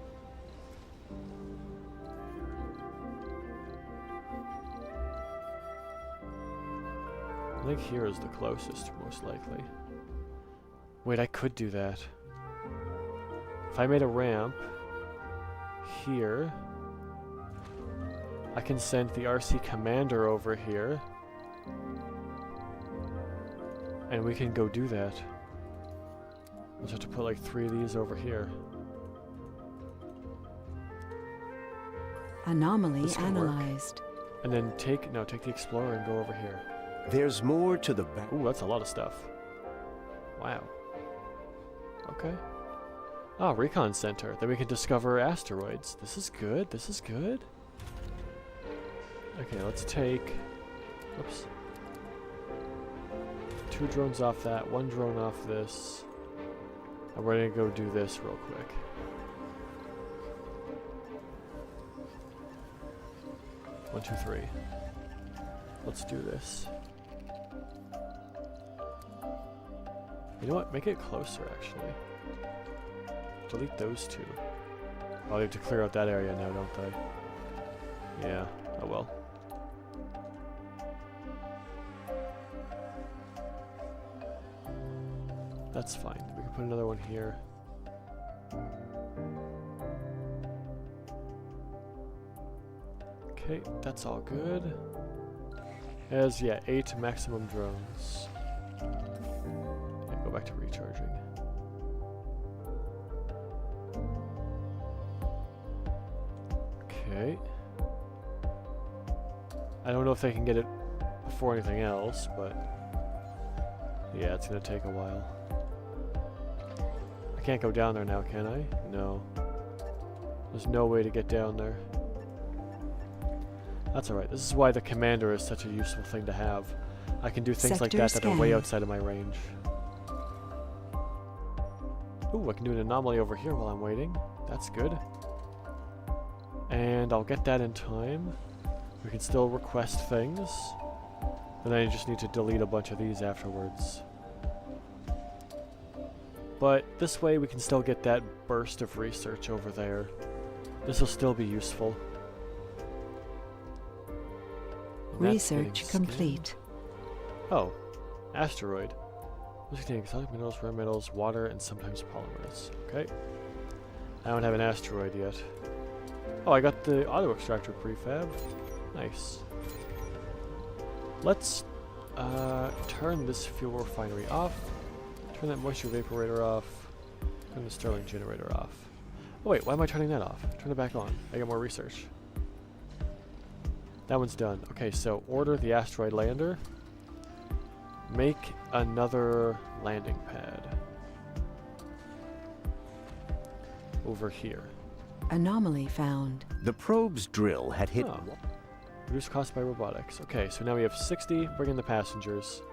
Speaker 1: I think here is the closest, most likely. Wait, I could do that. If I made a ramp here, I can send the RC commander over here, and we can go do that. We'll just have to put like 3 of these over here.
Speaker 3: Anomaly analyzed.
Speaker 1: And then take the explorer and go over here.
Speaker 2: There's more to the back.
Speaker 1: Ooh, that's a lot of stuff. Wow. Okay. Oh, recon center. Then we can discover asteroids. This is good. This is good. Okay, let's take... Whoops. 2 drones off that, 1 drone off this. And we're gonna go do this real quick. One, two, three. Let's do this. You know what? Make it closer, actually. Delete those 2. Oh, they have to clear out that area now, don't they? Yeah. Oh well. That's fine. We can put another one here. Okay, that's all good. As, yeah, 8 maximum drones. Yeah, go back to recharging. Okay. I don't know if they can get it before anything else, but yeah, it's gonna take a while. I can't go down there now, can I? No. There's no way to get down there. That's alright. This is why the commander is such a useful thing to have. I can do things like that that are way outside of my range. Ooh, I can do an anomaly over here while I'm waiting. That's good. And I'll get that in time. We can still request things. And then I just need to delete a bunch of these afterwards. But this way we can still get that burst of research over there. This will still be useful.
Speaker 3: Research complete.
Speaker 1: Oh, asteroid. Those contain exotic minerals, rare metals, water, and sometimes polymers. Okay. I don't have an asteroid yet. Oh, I got the auto extractor prefab. Nice. Let's turn this fuel refinery off. Turn that moisture evaporator off. Turn the Stirling generator off. Oh wait, why am I turning that off? Turn it back on. I get more research. That one's done. Okay, so order the asteroid lander. Make another landing pad. Over here.
Speaker 3: Anomaly found.
Speaker 2: The probe's drill had hit...
Speaker 1: Oh. Reduce cost by robotics. Okay, so now we have 60. Bring in the passengers.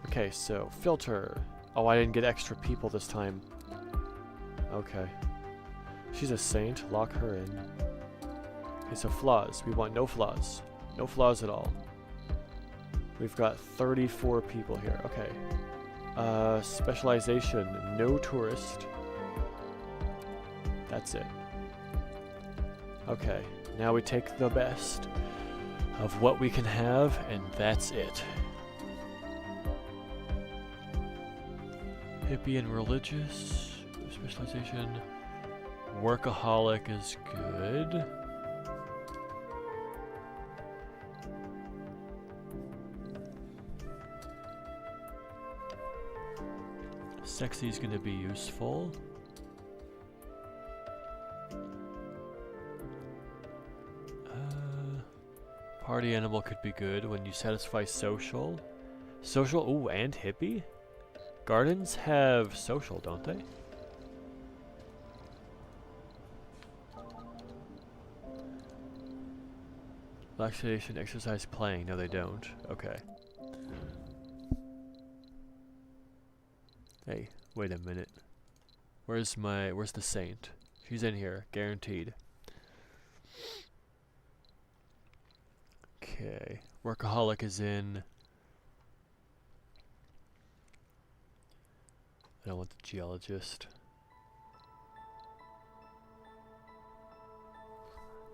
Speaker 1: Okay, so filter. Oh, I didn't get extra people this time. Okay. She's a saint. Lock her in. Okay, so flaws. We want no flaws. No flaws at all. We've got 34 people here. Okay. Specialization. No tourist. That's it. Okay. Now we take the best of what we can have, and that's it. Hippie and religious. Specialization. Workaholic is good. Sexy is going to be useful. Party animal could be good when you satisfy social. Social, ooh, and hippie? Gardens have social, don't they? Relaxation, exercise, playing. No, they don't. Okay. Hey, wait a minute. Where's the saint? She's in here, guaranteed. Okay, workaholic is in. I don't want the geologist.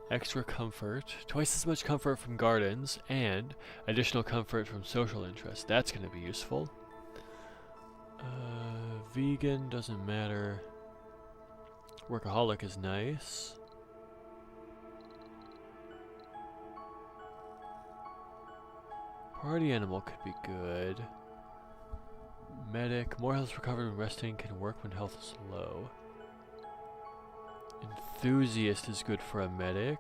Speaker 1: Extra comfort, twice as much comfort from gardens, and additional comfort from social interest. That's going to be useful. Vegan doesn't matter. Workaholic is nice. Party animal could be good. Medic, more health recovered when resting, can work when health is low. Enthusiast is good for a medic.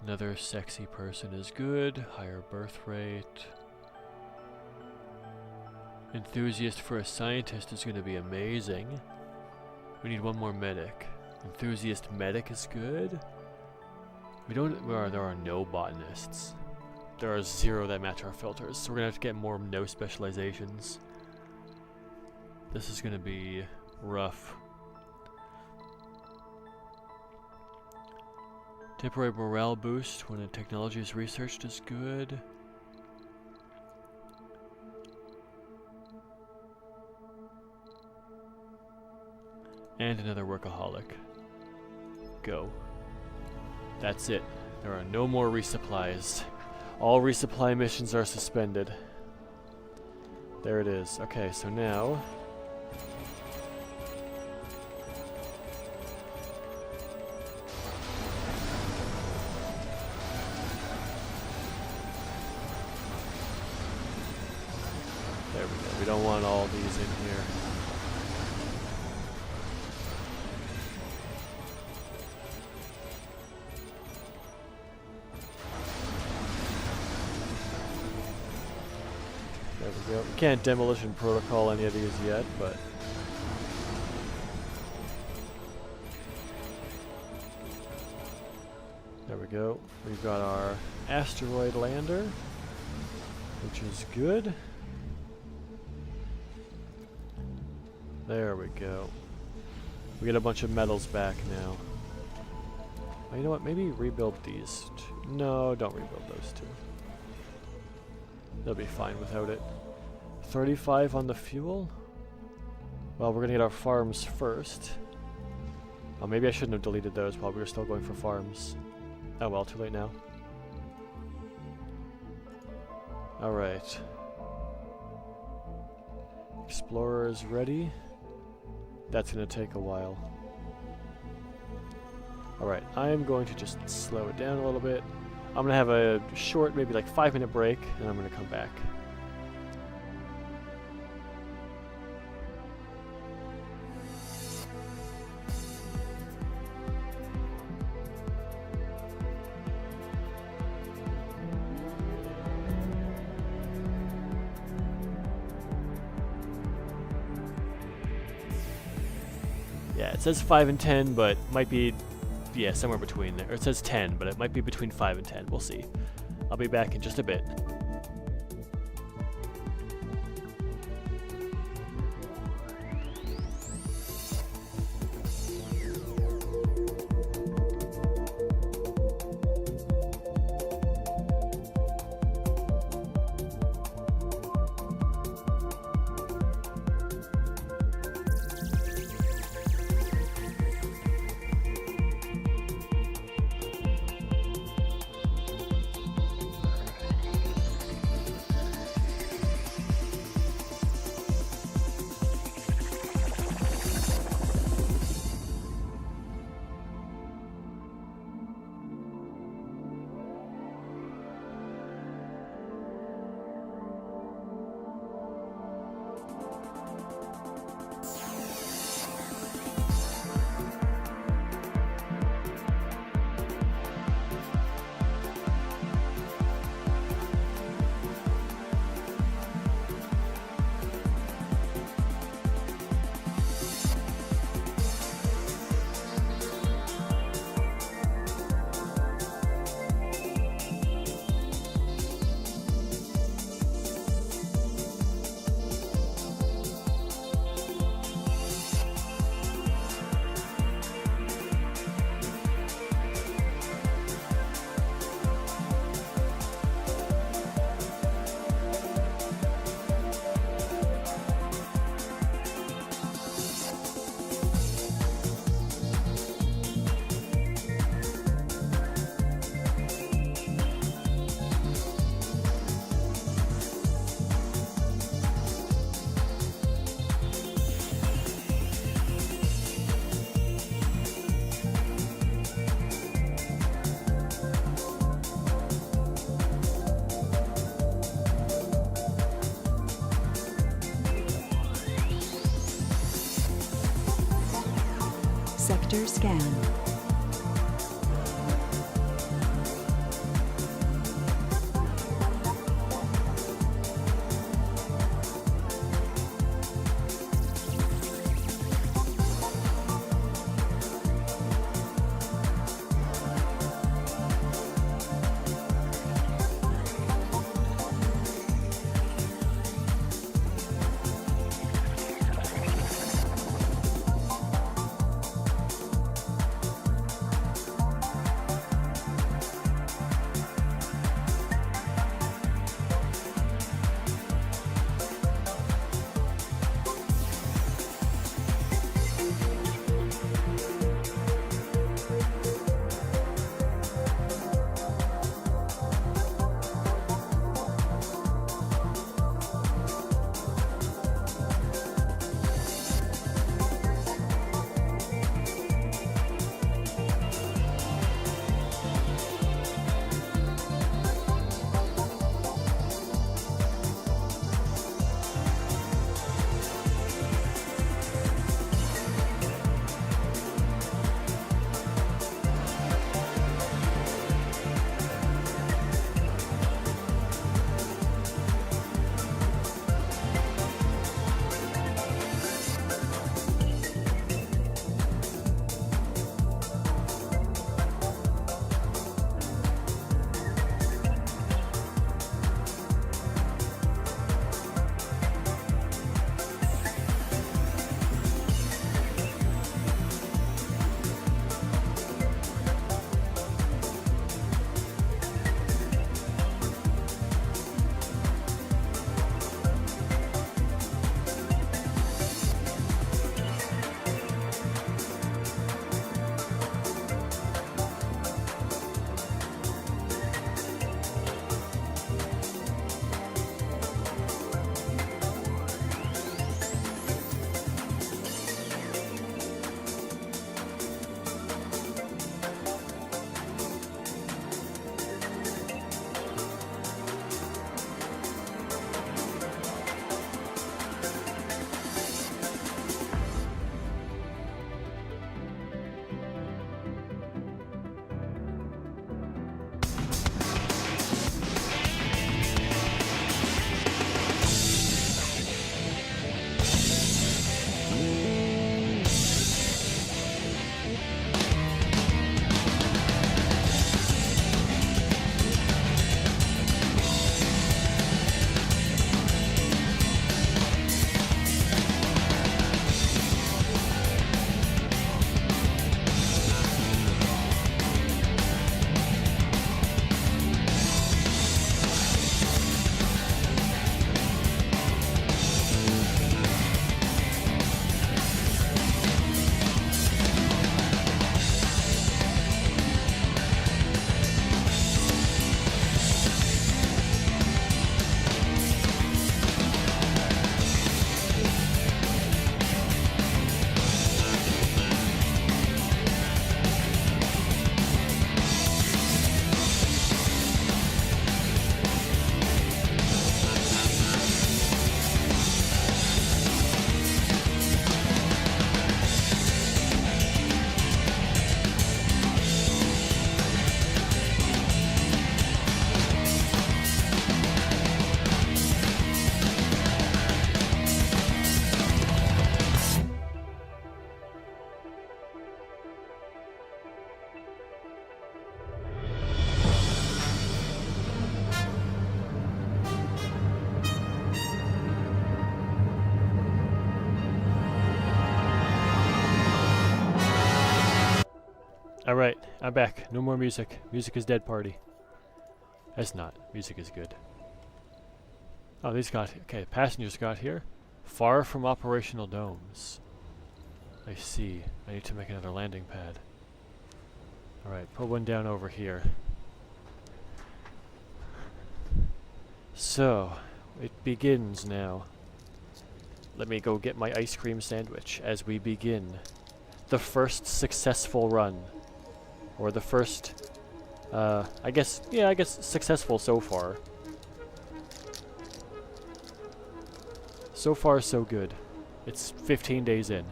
Speaker 1: Another sexy person is good. Higher birth rate. Enthusiast for a scientist is going to be amazing. We need one more medic. Enthusiast medic is good. There are no botanists. There are 0 that match our filters, so we're going to have to get more no specializations. This is going to be rough. Temporary morale boost when a technology is researched is good. And another workaholic. Go. That's it. There are no more resupplies. All resupply missions are suspended. There it is. Okay, so now... There we go. We don't want all these in here. There we go. We can't demolition protocol any of these yet, but... There we go. We've got our asteroid lander, which is good. There we go. We get a bunch of metals back now. Oh, you know what? Maybe rebuild these two. No, don't rebuild those two. They'll be fine without it. 35 on the fuel? Well, we're gonna get our farms first. Oh, maybe I shouldn't have deleted those while we were still going for farms. Oh well, too late now. Alright. Explorer is ready. That's gonna take a while. Alright, I'm going to just slow it down a little bit. I'm gonna have a short, maybe like 5-minute break, and I'm gonna come back. Yeah, it says 5 and 10, but might be, yeah, somewhere between there. Or it says 10, but it might be between 5 and 10. We'll see. I'll be back in just a bit.
Speaker 3: Sector scan.
Speaker 1: Alright, I'm back. No more music. Music is dead party. That's not. Music is good. Oh, these got... Okay, passengers got here. Far from operational domes. I see. I need to make another landing pad. Alright, put one down over here. So, it begins now. Let me go get my ice cream sandwich as we begin the first successful run. Or the first, I guess successful so far. So far, so good. It's 15 days in.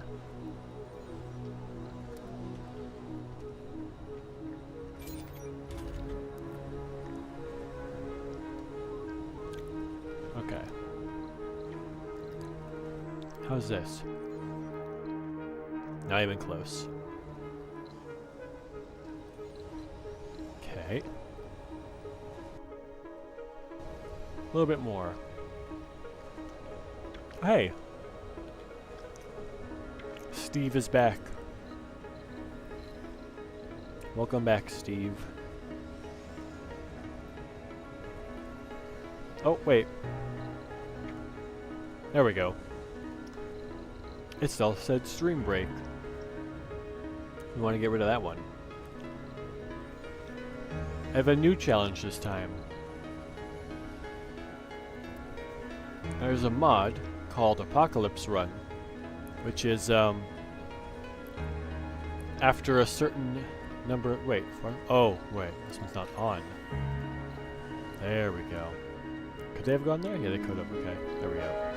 Speaker 1: How's this? Not even close. Okay. A little bit more. Hey! Steve is back. Welcome back, Steve. Oh, wait. There we go. It still said stream break. We want to get rid of that one. I have a new challenge this time. There's a mod called Apocalypse Run, which is after a certain number. Wait, oh wait, this one's not on. There we go. Could they have gone there? Yeah, they could have. Okay, there we go.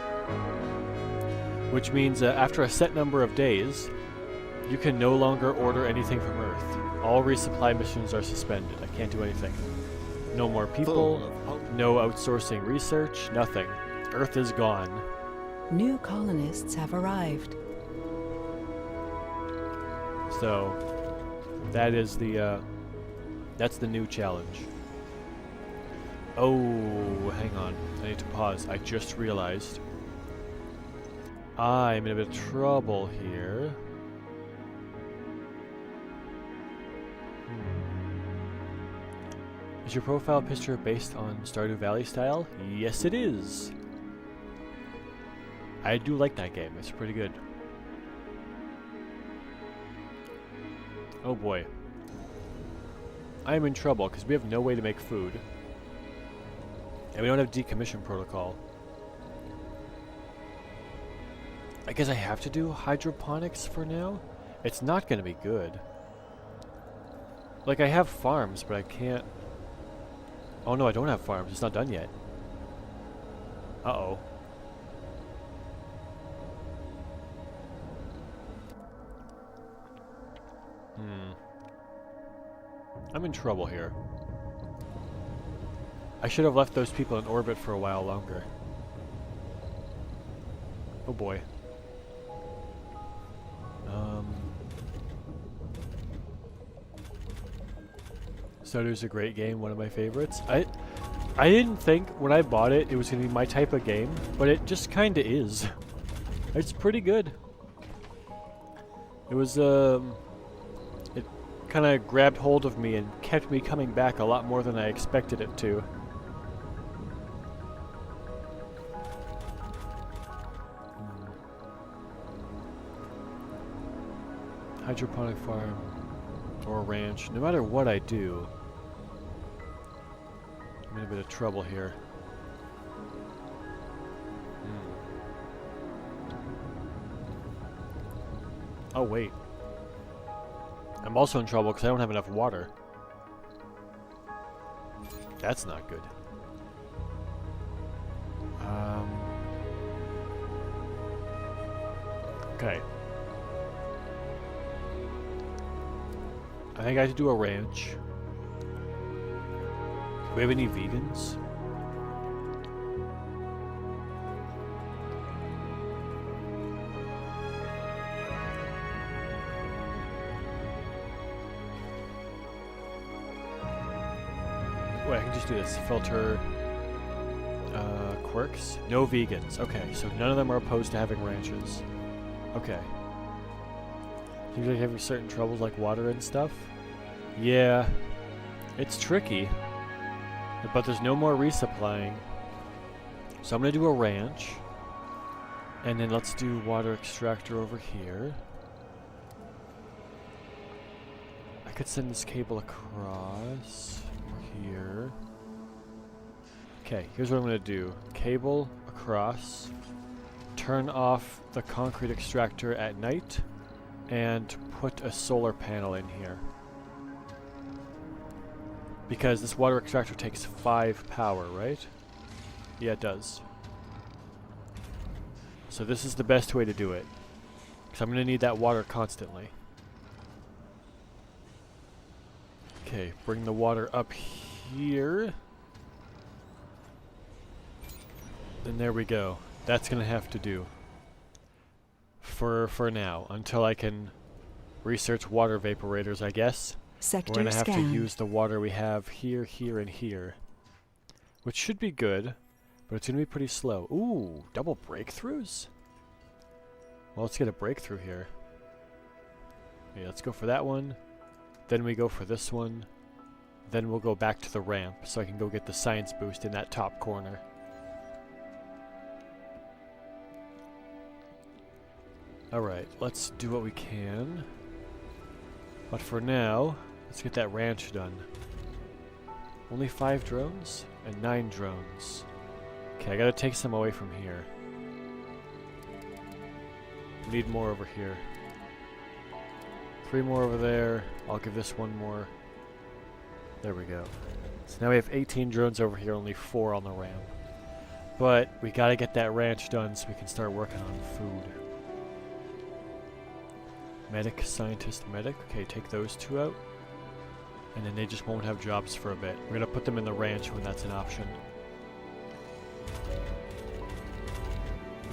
Speaker 1: Which means after a set number of days, you can no longer order anything from Earth. All resupply missions are suspended. I can't do anything. No more people, no outsourcing research, nothing. Earth is gone.
Speaker 3: New colonists have arrived.
Speaker 1: So, that is the, that's the new challenge. Oh, hang on. I need to pause. I just realized I'm in a bit of trouble here. Is your profile picture based on Stardew Valley style? Yes, it is. I do like that game. It's pretty good. Oh boy. I am in trouble because we have no way to make food. And we don't have decommission protocol. I guess I have to do hydroponics for now? It's not going to be good. Like, I have farms, but I can't... Oh no, I don't have farms. It's not done yet. Uh-oh. I'm in trouble here. I should have left those people in orbit for a while longer. Oh boy. Stardew's a great game, one of my favorites. I didn't think when I bought it it was going to be my type of game, but it just kind of is. It's pretty good. It was, it kind of grabbed hold of me and kept me coming back a lot more than I expected it to. Hydroponic farm or ranch. No matter what I do, I'm in a bit of trouble here. Oh wait. I'm also in trouble because I don't have enough water. That's not good. Okay. I think I have to do a ranch. Do we have any vegans? Wait, I can just do this. Filter quirks. No vegans. Okay, so none of them are opposed to having ranches. Okay. Seems like having certain troubles like water and stuff. Yeah, it's tricky. But there's no more resupplying. So I'm gonna do a ranch. And then let's do water extractor over here. I could send this cable across here. Okay, here's what I'm gonna do. Cable across. Turn off the concrete extractor at night. And put a solar panel in here. Because this water extractor takes 5 power, right? Yeah, it does. So this is the best way to do it. Because I'm going to need that water constantly. Okay, bring the water up here. And there we go. That's going to have to do. For now, until I can research water vaporators, I guess.
Speaker 3: Sector
Speaker 1: We're gonna have to
Speaker 3: scanned.
Speaker 1: use the water we have here, here, and here. Which should be good, but it's gonna be pretty slow. Ooh, double breakthroughs? Well, let's get a breakthrough here. Yeah, let's go for that one. Then we go for this one. Then we'll go back to the ramp so I can go get the science boost in that top corner. Alright, let's do what we can. But for now, let's get that ranch done. Only 5 drones and 9 drones. Okay, I gotta take some away from here. Need more over here. 3 more over there. I'll give this 1 more. There we go. So now we have 18 drones over here, only 4 on the ramp. But we gotta get that ranch done so we can start working on food. Medic, scientist, medic. Okay, take those 2 out. And then they just won't have jobs for a bit. We're gonna put them in the ranch when that's an option.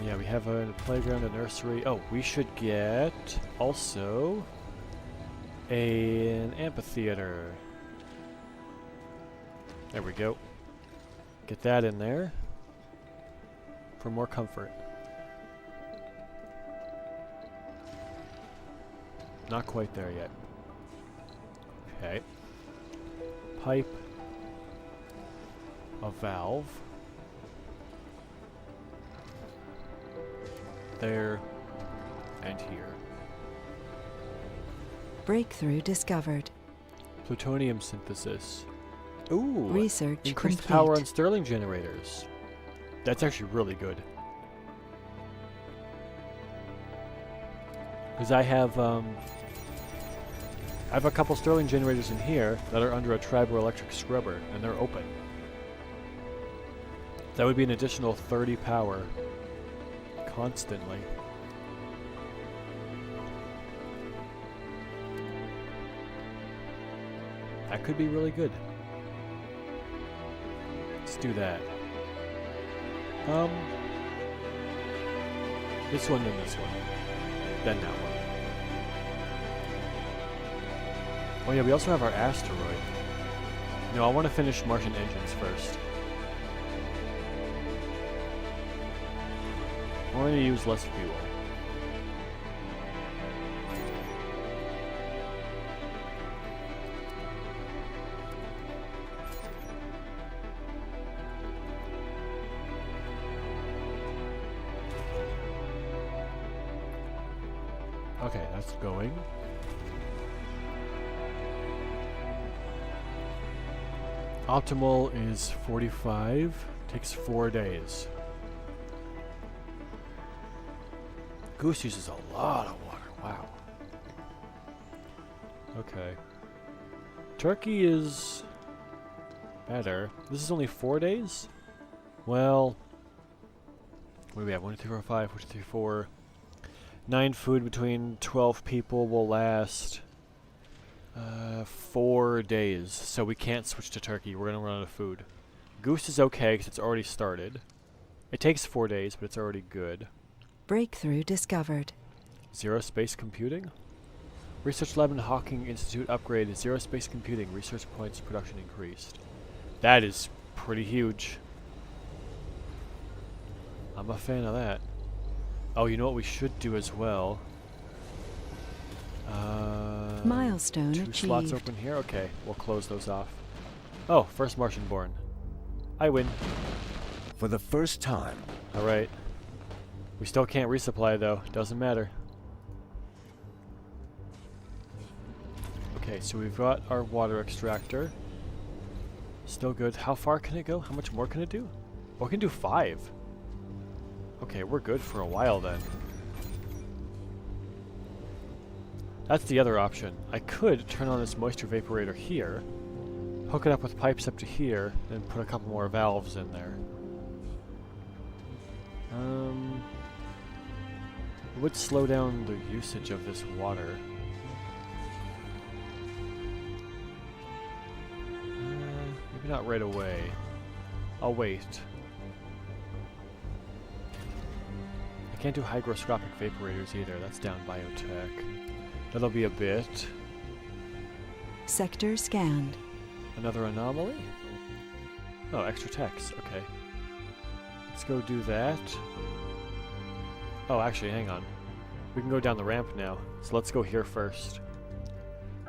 Speaker 1: Yeah, we have a playground, a nursery. Oh, we should get also an amphitheater. There we go. Get that in there for more comfort. Not quite there yet. Okay. Pipe. A valve. There. And here.
Speaker 3: Breakthrough discovered.
Speaker 1: Plutonium synthesis. Ooh!
Speaker 3: Research
Speaker 1: Increased
Speaker 3: complete.
Speaker 1: power on Stirling generators. That's actually really good. Because I have a couple Stirling generators in here that are under a triboelectric scrubber, and they're open. That would be an additional 30 power constantly. That could be really good. Let's do that. This one and this one. Then that one. Oh yeah, we also have our asteroid. No, I want to finish Martian engines first. I want to use less fuel. Okay, that's going. Optimal is 45. Takes 4 days. Goose uses a lot of water. Wow. Okay. Turkey is better. This is only 4 days? Well, what do we have? 1, 2, 3, 4, 5, 1, 2, 3, 4. 9 food between 12 people will last 4 days. So we can't switch to turkey. We're going to run out of food. Goose is okay because it's already started. It takes 4 days, but it's already good.
Speaker 3: Breakthrough discovered.
Speaker 1: Zero space computing? Research lab and Hawking Institute upgraded. Zero space computing. Research points production increased. That is pretty huge. I'm a fan of that. Oh, you know what we should do as well?
Speaker 3: Milestone
Speaker 1: 2
Speaker 3: achieved.
Speaker 1: slots open here? Okay, we'll close those off. Oh, first Martian born. I win.
Speaker 2: For the first time,
Speaker 1: Alright. We still can't resupply though. Doesn't matter. Okay, so we've got our water extractor. Still good. How far can it go? How much more can it do? Oh, it can do 5. Okay, we're good for a while then. That's the other option. I could turn on this moisture vaporator here, hook it up with pipes up to here, and put a couple more valves in there. It would slow down the usage of this water. Maybe not right away. I'll wait. I Can't do hygroscopic vaporators either. That's down biotech. That'll be a bit.
Speaker 3: Sector scanned.
Speaker 1: Another anomaly? Oh, extra text. Okay. Let's go do that. Oh, actually, hang on. We can go down the ramp now. So let's go here first.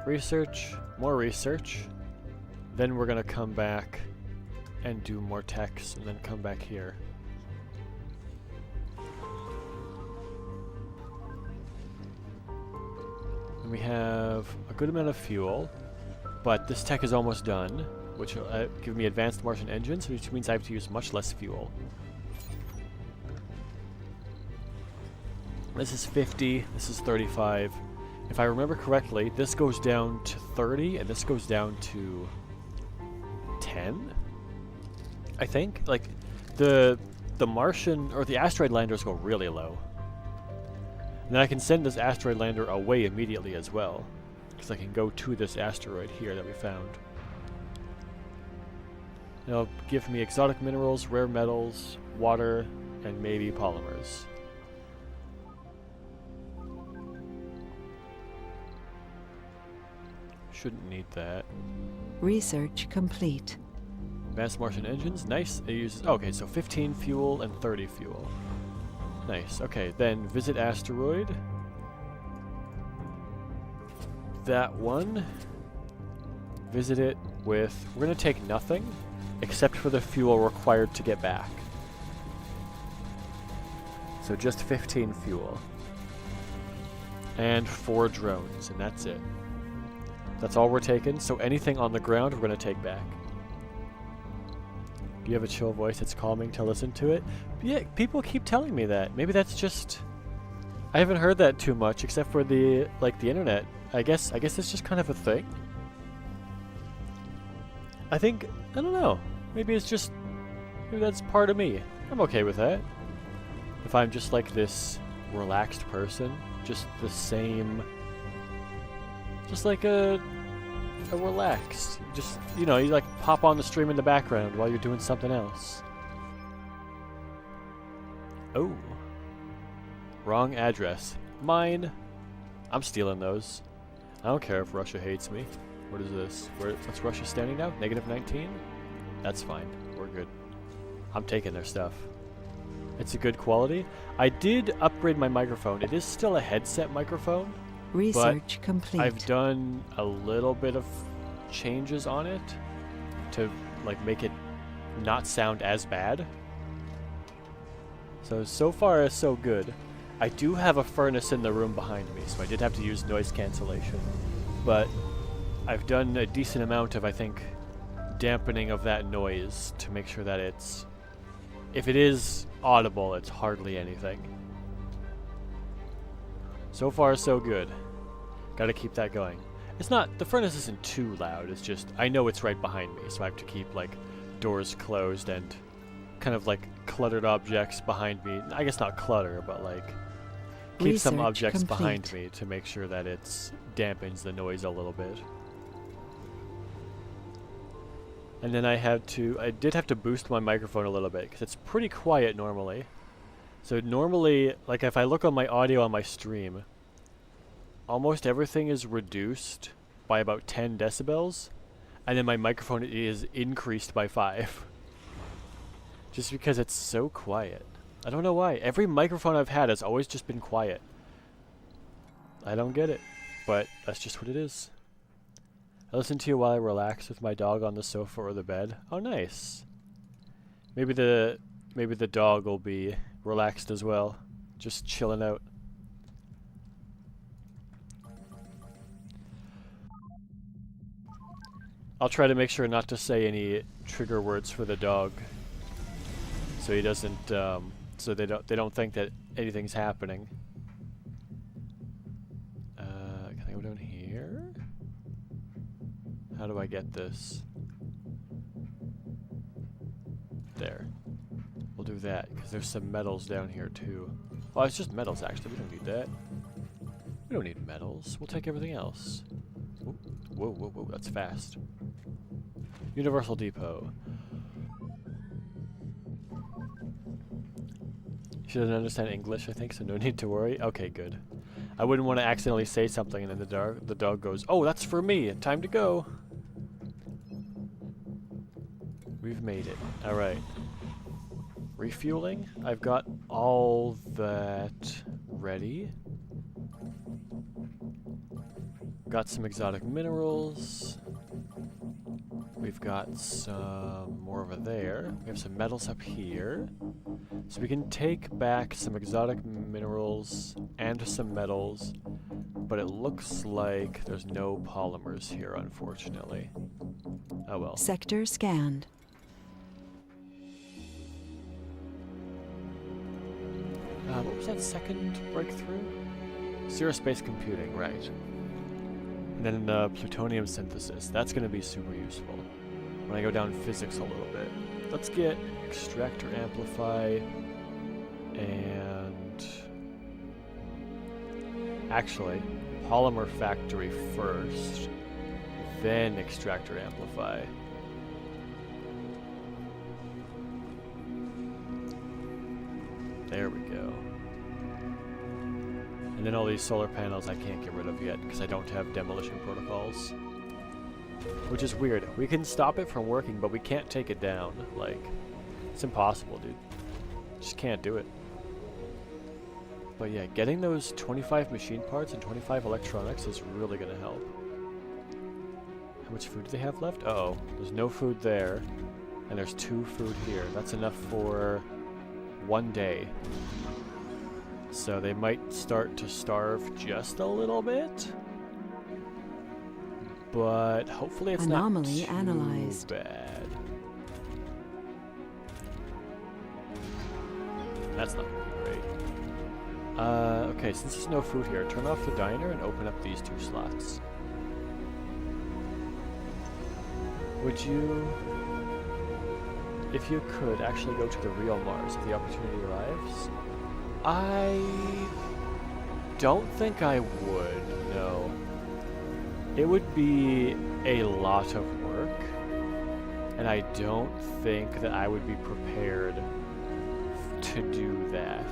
Speaker 1: Research. More research. Then we're going to come back and do more text and then come back here. And we have a good amount of fuel, but this tech is almost done, which will give me advanced Martian engines, which means I have to use much less fuel. This is 50, this is 35. If I remember correctly, this goes down to 30, and this goes down to 10? I think? Like, the Martian, or the asteroid landers go really low. And then I can send this asteroid lander away immediately as well, because I can go to this asteroid here that we found. It'll give me exotic minerals, rare metals, water, and maybe polymers. Shouldn't need that.
Speaker 3: Research complete.
Speaker 1: Advanced Martian engines, nice. It uses, okay, so 15 fuel and 30 fuel. Nice. Okay, then visit asteroid. That one. Visit it with, we're gonna take nothing except for the fuel required to get back. So just 15 fuel. And 4 drones, and that's it. That's all we're taking, so anything on the ground we're gonna take back. You have a chill voice, it's calming to listen to it. Yeah, people keep telling me that. Maybe that's just... I haven't heard that too much, except for the internet. I guess it's just kind of a thing. I think, I don't know. Maybe it's just, maybe that's part of me. I'm okay with that. If I'm just like this relaxed person, just the same, just like a relaxed, just, you know, you like pop on the stream in the background while you're doing something else. Oh. Wrong address. Mine. I'm stealing those. I don't care if Russia hates me. What is this? What's Russia standing now? -19? That's fine. We're good. I'm taking their stuff. It's a good quality. I did upgrade my microphone. It is still a headset microphone.
Speaker 3: Research complete.
Speaker 1: I've done a little bit of changes on it to like make it not sound as bad. So far so good. I do have a furnace in the room behind me, so I did have to use noise cancellation. But I've done a decent amount of, I think, dampening of that noise to make sure that it's, if it is audible, it's hardly anything. So far so good. Gotta keep that going. It's not, the furnace isn't too loud, it's just, I know it's right behind me, so I have to keep, like, doors closed and kind of, like, cluttered objects behind me. I guess not clutter, but, like, keep some objects behind me to make sure that it's dampens the noise a little bit. And then I did have to boost my microphone a little bit, because it's pretty quiet normally. So normally, like, if I look on my audio on my stream, almost everything is reduced by about 10 decibels, and then my microphone is increased by 5. Just because it's so quiet. I don't know why. Every microphone I've had has always just been quiet. I don't get it, but that's just what it is. I listen to you while I relax with my dog on the sofa or the bed. Oh, nice. Maybe the dog will be relaxed as well, just chilling out. I'll try to make sure not to say any trigger words for the dog, so he doesn't, so they don't think that anything's happening. Can I go down here? How do I get this? There. We'll do that, because there's some metals down here too. Well, it's just metals actually, we don't need that. We don't need metals, we'll take everything else. Ooh. Whoa, whoa, whoa, that's fast. Universal Depot. She doesn't understand English, I think, so no need to worry. Okay, good. I wouldn't want to accidentally say something and then the dog goes, "Oh, that's for me. Time to go." We've made it. All right. Refueling. I've got all that ready. Got some exotic minerals. We've got some more over there. We have some metals up here. So we can take back some exotic minerals and some metals, but it looks like there's no polymers here, unfortunately. Oh well.
Speaker 3: Sector scanned.
Speaker 1: What was that second breakthrough? Zero space computing, right. And then plutonium synthesis. That's going to be super useful when I go down physics a little bit. Let's get extractor amplify and actually polymer factory first, then extractor amplify. There we go. And then all these solar panels I can't get rid of yet because I don't have demolition protocols. Which is weird. We can stop it from working, but we can't take it down. Like, it's impossible, dude. Just can't do it. But yeah, getting those 25 machine parts and 25 electronics is really going to help. How much food do they have left? Uh-oh. There's no food there. And there's 2 food here. That's enough for 1 day. So they might start to starve just a little bit. But hopefully it's
Speaker 3: Anomaly
Speaker 1: not too
Speaker 3: analyzed.
Speaker 1: bad. That's not great. Okay, since there's no food here, turn off the diner and open up these 2 slots. Would you, if you could, actually go to the real Mars if the opportunity arrives? I don't think I would, no. It would be a lot of work, and I don't think that I would be prepared to do that.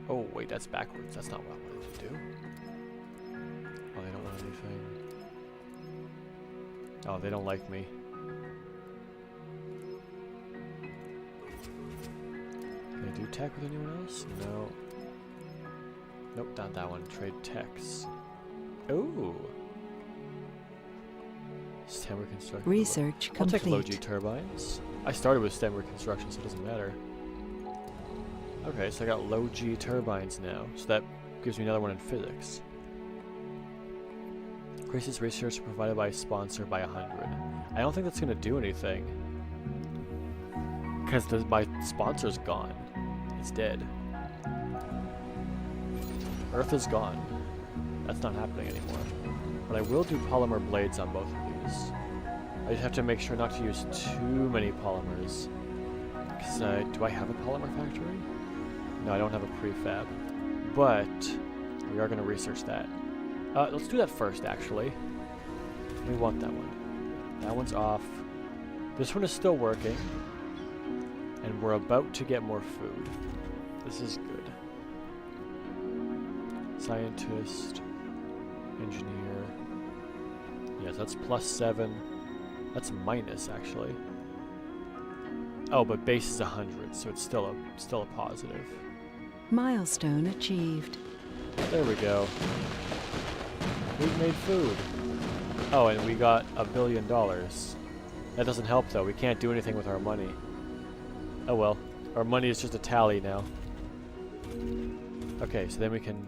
Speaker 1: Oh, wait, that's backwards. That's not what I wanted to do. Oh, they don't want anything. Oh, they don't like me. Can I do tech with anyone else? No. Nope, not that one. Trade techs. Ooh. STEM reconstruction.
Speaker 3: Research
Speaker 1: I'll take low
Speaker 3: complete.
Speaker 1: G turbines. I started with STEM reconstruction, so it doesn't matter. Okay, so I got low G turbines now, so that gives me another one in physics. Increases research provided by sponsor by 100. I don't think that's going to do anything. Because my sponsor's gone. It's dead. Earth is gone. That's not happening anymore. But I will do polymer blades on both of these. I just have to make sure not to use too many polymers. Because do I have a polymer factory? No, I don't have a prefab. But we are going to research that. Let's do that first, actually. We want that one. That one's off. This one is still working. And we're about to get more food. This is good. Scientist. Engineer. Yes, that's +7. That's minus, actually. Oh, but base is 100, so it's still a positive.
Speaker 3: Milestone achieved.
Speaker 1: There we go. We've made food. Oh, and we got $1 billion. That doesn't help, though. We can't do anything with our money. Oh well. Our money is just a tally now. Okay, so then we can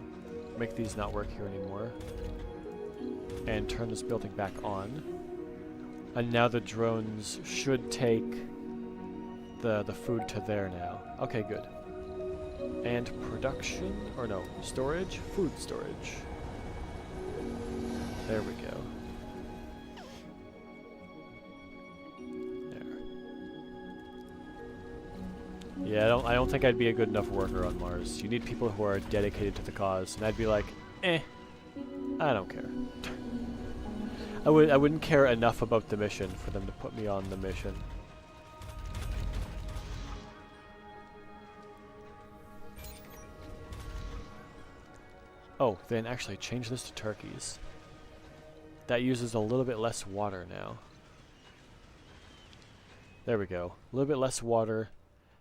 Speaker 1: make these not work here anymore. And turn this building back on. And now the drones should take the food to there now. Okay, good. And production, or no, storage? Food storage. There we go. There. Yeah, I don't think I'd be a good enough worker on Mars. You need people who are dedicated to the cause, and I'd be like, I don't care. I wouldn't care enough about the mission for them to put me on the mission. Oh, then actually change this to turkeys. That uses a little bit less water now. There we go. A little bit less water,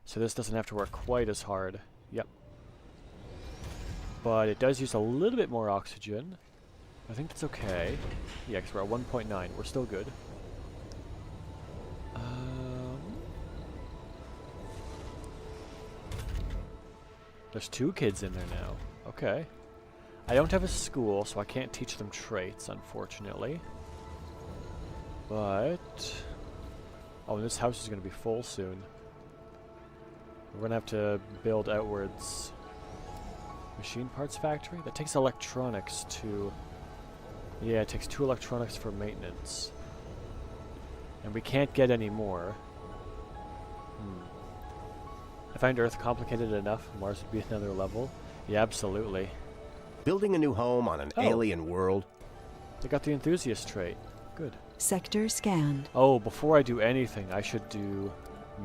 Speaker 1: so this doesn't have to work quite as hard. Yep. But it does use a little bit more oxygen. I think that's okay. Yeah, because we're at 1.9. We're still good. There's 2 kids in there now. Okay. I don't have a school, so I can't teach them traits, unfortunately. But... oh, this house is going to be full soon. We're going to have to build outwards. Machine parts factory? That takes electronics to... yeah, it takes 2 electronics for maintenance. And we can't get any more. I find Earth complicated enough. Mars would be another level. Yeah, absolutely.
Speaker 2: Building a new home on an alien world.
Speaker 1: They got the enthusiast trait. Good.
Speaker 3: Sector scanned.
Speaker 1: Oh, before I do anything, I should do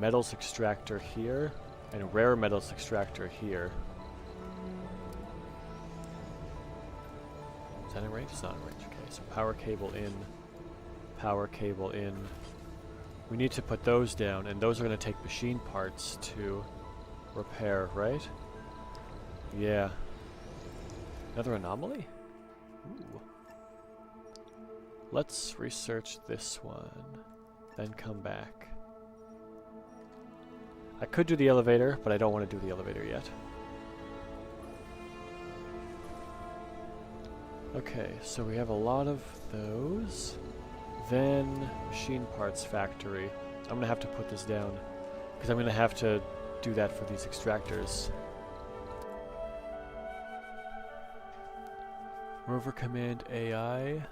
Speaker 1: metals extractor here and rare metals extractor here. Is that in range? It's not in range. Okay, so power cable in. Power cable in. We need to put those down, and those are going to take machine parts to repair, right? Yeah. Another anomaly? Ooh. Let's research this one, then come back. I could do the elevator, but I don't want to do the elevator yet. Okay, so we have a lot of those. Then, machine parts factory. I'm going to have to put this down, because I'm going to have to do that for these extractors. Rover command AI.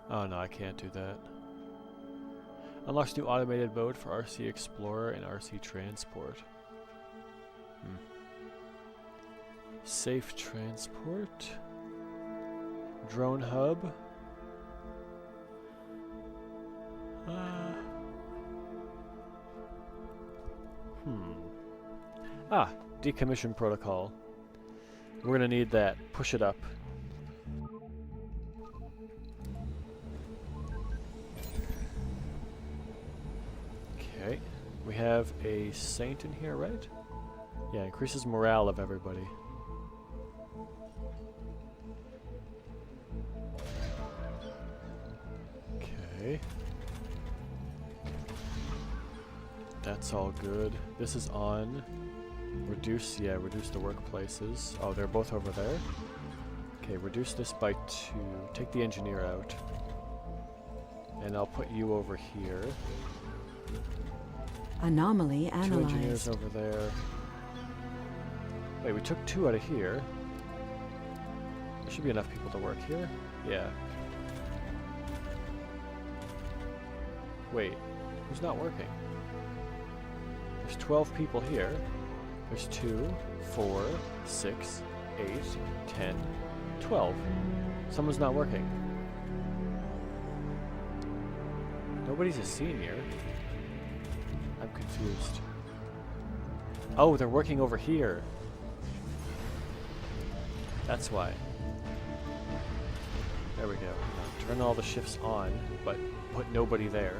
Speaker 1: Oh no, I can't do that. Unlocks new automated mode for RC Explorer and RC Transport. Safe transport. Drone hub. Decommission protocol. We're gonna need that. Push it up. Okay. We have a saint in here, right? Yeah, increases morale of everybody. Okay. That's all good. This is on. Reduce, yeah, reduce the workplaces. Oh, they're both over there. Okay, reduce this by 2. Take the engineer out. And I'll put you over here.
Speaker 3: Anomaly
Speaker 1: 2
Speaker 3: analyzed.
Speaker 1: engineers over there. Wait, we took 2 out of here. There should be enough people to work here. Yeah. Wait, who's not working? There's 12 people here. There's 2, 4, 6, 8, 10, 12. Someone's not working. Nobody's a senior. I'm confused. Oh, they're working over here. That's why. There we go. Turn all the shifts on, but put nobody there.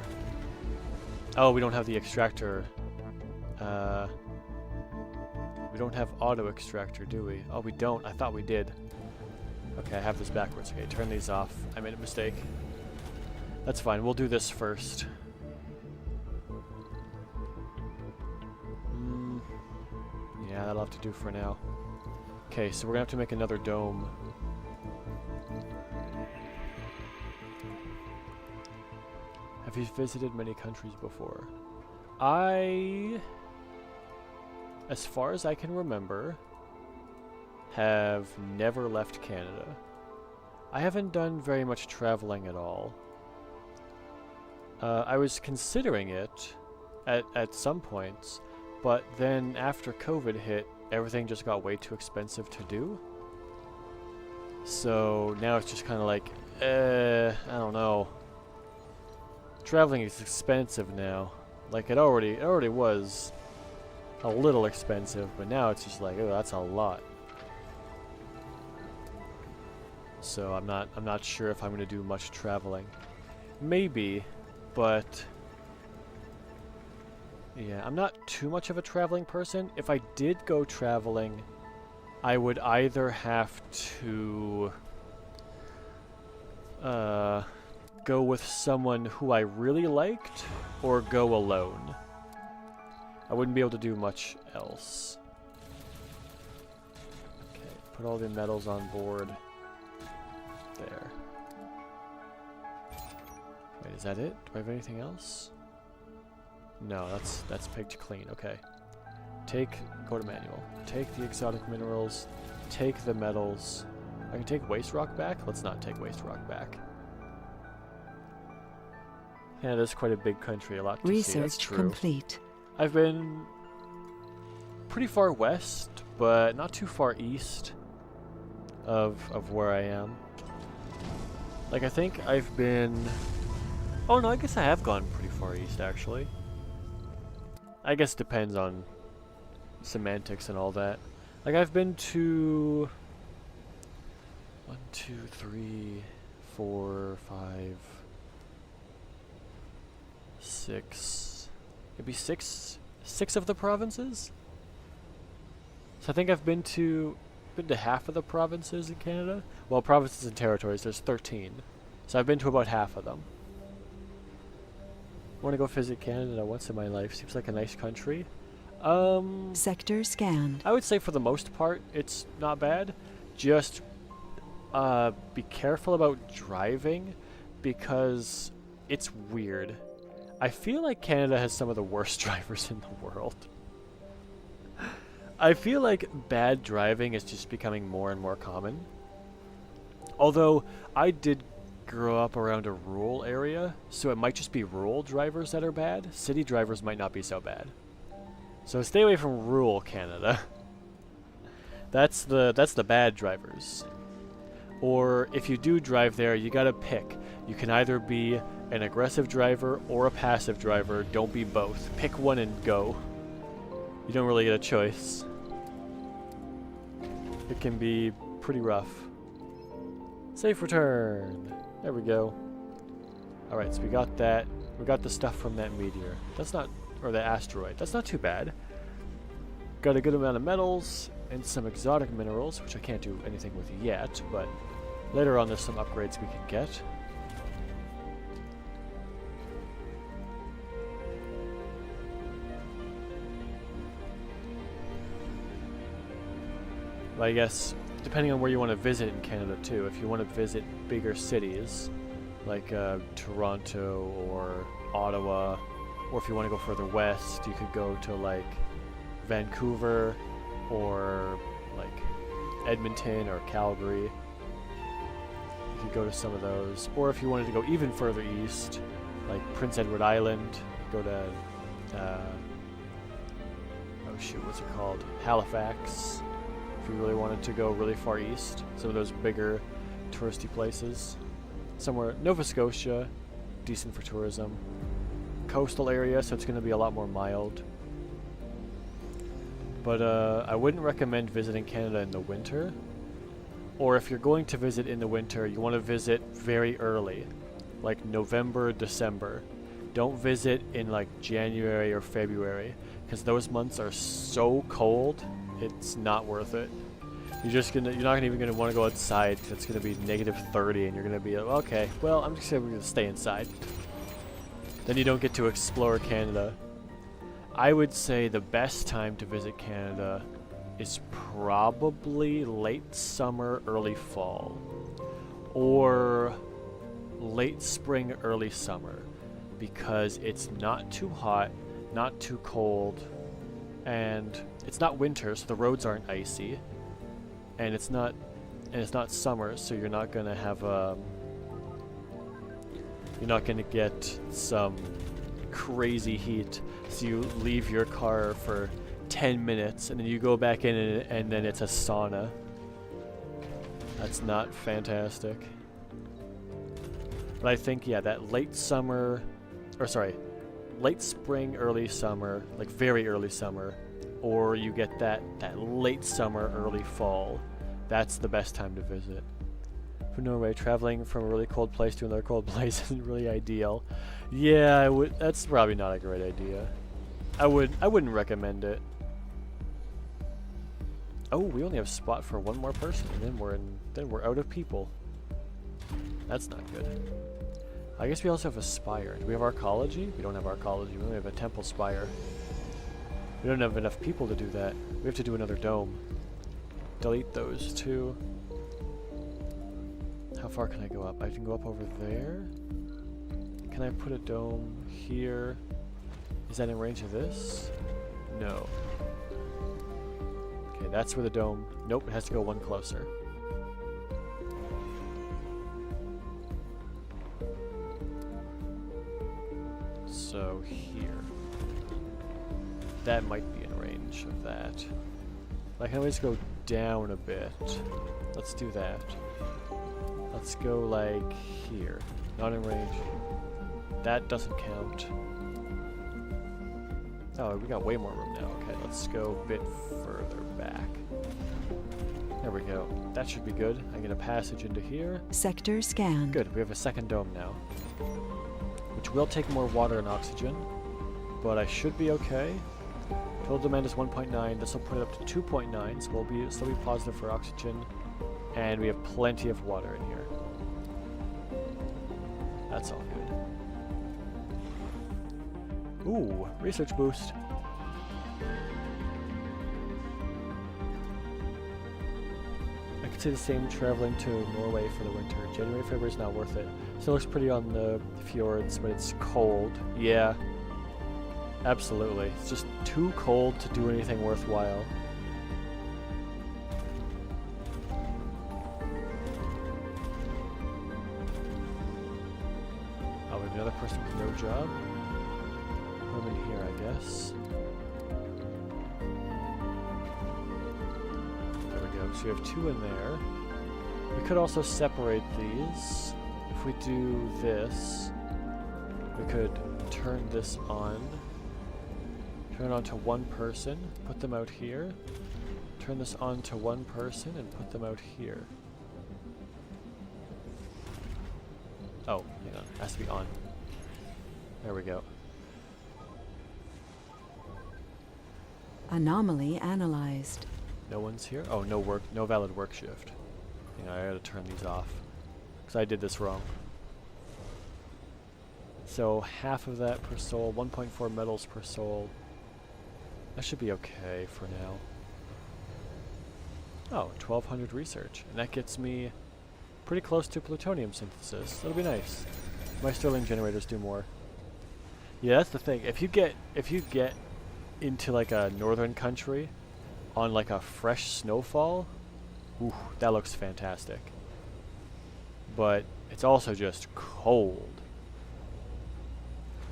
Speaker 1: Oh, we don't have the extractor. We don't have auto extractor, do we? Oh, we don't. I thought we did. Okay, I have this backwards. Okay, turn these off. I made a mistake. That's fine. We'll do this first. Yeah, that'll have to do for now. Okay, so we're gonna have to make another dome. Have you visited many countries before? As far as I can remember, have never left Canada. I haven't done very much traveling at all. I was considering it at some points, but then after COVID hit, everything just got way too expensive to do. So now it's just kind of like, I don't know. Traveling is expensive now. Like it already was a little expensive, but now it's just like, oh, that's a lot. So I'm not sure if I'm gonna do much traveling. Maybe, but yeah, I'm not too much of a traveling person. If I did go traveling, I would either have to go with someone who I really liked or go alone. I wouldn't be able to do much else. Okay, put all the metals on board. There. Wait, is that it? Do I have anything else? No, that's picked clean. Okay. Go to manual. Take the exotic minerals. Take the metals. I can take waste rock back? Let's not take waste rock back. Yeah, that's quite a big country, a lot to see. That's
Speaker 3: Research
Speaker 1: true.
Speaker 3: complete.
Speaker 1: I've been pretty far west, but not too far east of where I am. Like, I think I've been... Oh no, I guess I have gone pretty far east, actually. I guess it depends on semantics and all that. Like, I've been to... 1, 2, 3, 4, 5, 6... Maybe six of the provinces? So I think I've been to half of the provinces in Canada. Well, provinces and territories, there's 13. So I've been to about half of them. I want to go visit Canada once in my life. Seems like a nice country.
Speaker 3: Sector scanned.
Speaker 1: I would say for the most part, it's not bad. Just be careful about driving because it's weird. I feel like Canada has some of the worst drivers in the world. I feel like bad driving is just becoming more and more common. Although, I did grow up around a rural area, so it might just be rural drivers that are bad. City drivers might not be so bad. So stay away from rural Canada. That's the bad drivers. Or if you do drive there, you gotta pick. You can either be an aggressive driver or a passive driver. Don't be both. Pick one and go. You don't really get a choice. It can be pretty rough. Safe return. There we go. Alright, so we got that. We got the stuff from that meteor. That's not... or the asteroid. That's not too bad. Got a good amount of metals and some exotic minerals, which I can't do anything with yet, but later on there's some upgrades we can get. But I guess, depending on where you want to visit in Canada too, if you want to visit bigger cities, like Toronto or Ottawa, or if you want to go further west, you could go to like Vancouver or like Edmonton or Calgary. You could go to some of those. Or if you wanted to go even further east, like Prince Edward Island, go to, oh shoot, what's it called? Halifax. If you really wanted to go really far east, some of those bigger touristy places. Somewhere, Nova Scotia, decent for tourism. Coastal area, so it's going to be a lot more mild. But I wouldn't recommend visiting Canada in the winter. Or if you're going to visit in the winter, you want to visit very early, like November, December. Don't visit in like January or February, because those months are so cold. It's not worth it. You're not even gonna want to go outside because it's gonna be -30, and you're gonna be like, okay, well, I'm just gonna stay inside. Then you don't get to explore Canada. I would say the best time to visit Canada is probably late summer, early fall, or late spring, early summer, because it's not too hot, not too cold, and it's not winter, so the roads aren't icy, and it's not summer, so you're not gonna have you're not gonna get some crazy heat. So you leave your car for 10 minutes, and then you go back in, and then it's a sauna. That's not fantastic. But I think, yeah, that late summer, or sorry, late spring, early summer, like very early summer, or you get that late summer, early fall. That's the best time to visit. For Norway, traveling from a really cold place to another cold place isn't really ideal. Yeah, that's probably not a great idea. I wouldn't recommend it. Oh, we only have a spot for one more person, and then we're out of people. That's not good. I guess we also have a spire. Do we have archaeology? We don't have archaeology. We only have a temple spire. We don't have enough people to do that. We have to do another dome. Delete those two. How far can I go up? I can go up over there. Can I put a dome here? Is that in range of this? No. Okay, that's where the dome... Nope, it has to go one closer. So here. That might be in range of that. I can always go down a bit. Let's do that. Let's go like here. Not in range. That doesn't count. Oh, we got way more room now. Okay, let's go a bit further back. There we go. That should be good. I get a passage into here.
Speaker 3: Sector scanned.
Speaker 1: Good, we have a second dome now. Which will take more water and oxygen. But I should be okay. Total demand is 1.9. This will put it up to 2.9, so we'll still be positive for oxygen. And we have plenty of water in here. That's all good. Ooh, research boost. I could say the same traveling to Norway for the winter. January, February is not worth it. Still looks pretty on the fjords, but it's cold. Yeah, absolutely. It's just too cold to do anything worthwhile. Oh, we have another person with no job. Put them in here, I guess. There we go. So we have two in there. We could also separate these. If we do this, we could turn this on. Turn it on to one person, put them out here. Turn this on to one person and put them out here. Oh, hang on. It has to be on. There we go.
Speaker 3: Anomaly analyzed.
Speaker 1: No one's here? Oh, no valid work shift. Hang on, I gotta turn these off. Because I did this wrong. So half of that per soul, 1.4 metals per soul. That should be okay for now. Oh, 1200 research. And that gets me pretty close to plutonium synthesis. That'll be nice. My Stirling generators do more. Yeah, that's the thing. If you get into like a northern country on like a fresh snowfall, ooh, that looks fantastic. But it's also just cold.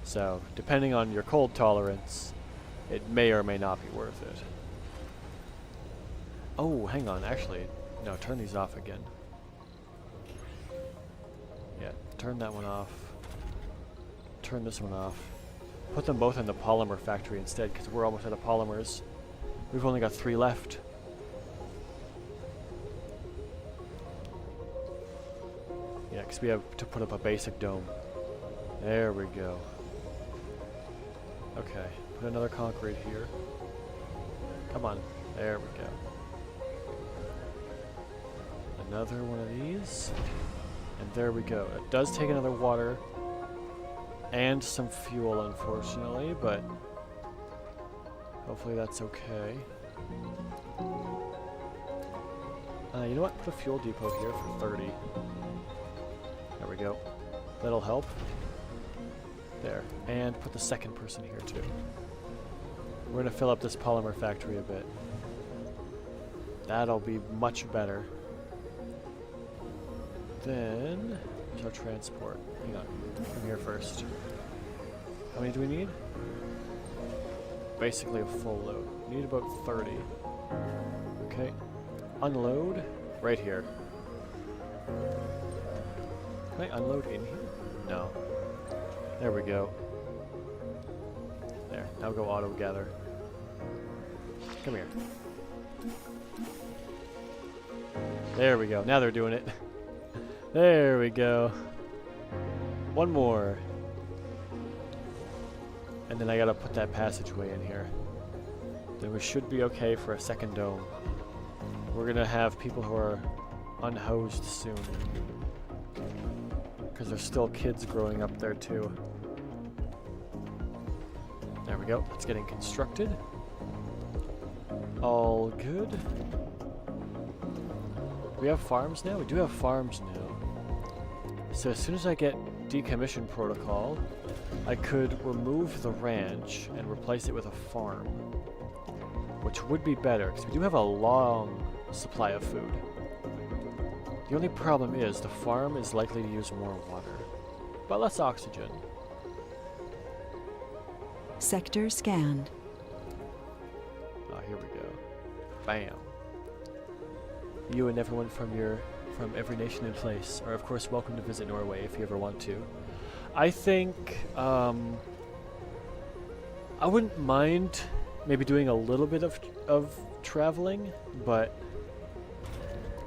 Speaker 1: So, depending on your cold tolerance, it may or may not be worth it. Oh, hang on, actually, no, turn these off again. Yeah, turn that one off. Turn this one off. Put them both in the polymer factory instead, because we're almost out of polymers. We've only got 3 left. Yeah, because we have to put up a basic dome. There we go. Okay, put another concrete here. Come on, there we go. Another one of these. And there we go. It does take another water and some fuel, unfortunately, but hopefully that's okay. You know what? Put a fuel depot here for 30. There we go. That'll help. There. And put the second person here too. We're going to fill up this polymer factory a bit. That'll be much better. Then, there's our transport. Hang on. Come here first. How many do we need? Basically a full load. We need about 30. Okay. Unload right here. Can I unload in here? No. There we go. There. Now go auto gather. Come here. There we go. Now they're doing it. There we go. One more. And then I gotta put that passageway in here. Then we should be okay for a second dome. We're gonna have people who are unhoused soon. Because there's still kids growing up there too. There we go. It's getting constructed. All good. We have farms now? We do have farms now. So as soon as I get decommission protocol, I could remove the ranch and replace it with a farm. Which would be better, because we do have a long supply of food. The only problem is the farm is likely to use more water, but less oxygen.
Speaker 3: Sector scanned.
Speaker 1: Oh, here we go. Bam. You and everyone from every nation and place are of course welcome to visit Norway if you ever want to. I think I wouldn't mind maybe doing a little bit of traveling, but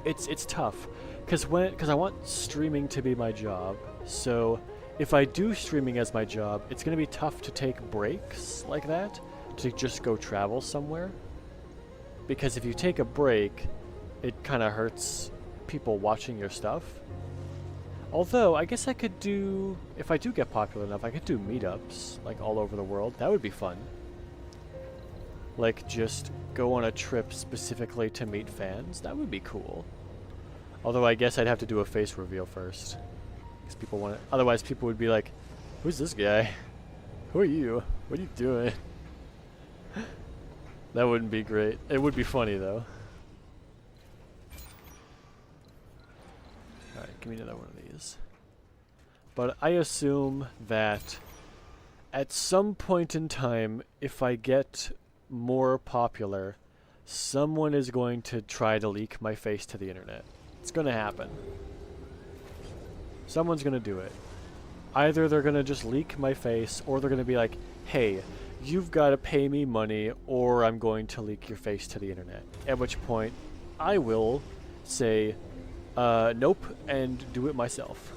Speaker 1: it's tough because I want streaming to be my job. So if I do streaming as my job, it's going to be tough to take breaks like that to just go travel somewhere. Because if you take a break, it kind of hurts people watching your stuff. Although, I guess I could do, if I do get popular enough, I could do meetups, like all over the world. That would be fun. Like, just go on a trip specifically to meet fans. That would be cool. Although, I guess I'd have to do a face reveal first. Because people want it. Otherwise, people would be like, who's this guy? Who are you? What are you doing? That wouldn't be great. It would be funny, though. Alright, give me another one of these. But I assume that at some point in time, if I get more popular, someone is going to try to leak my face to the internet. It's going to happen. Someone's going to do it. Either they're going to just leak my face, or they're going to be like, hey, you've got to pay me money, or I'm going to leak your face to the internet. At which point, I will say, nope, and do it myself.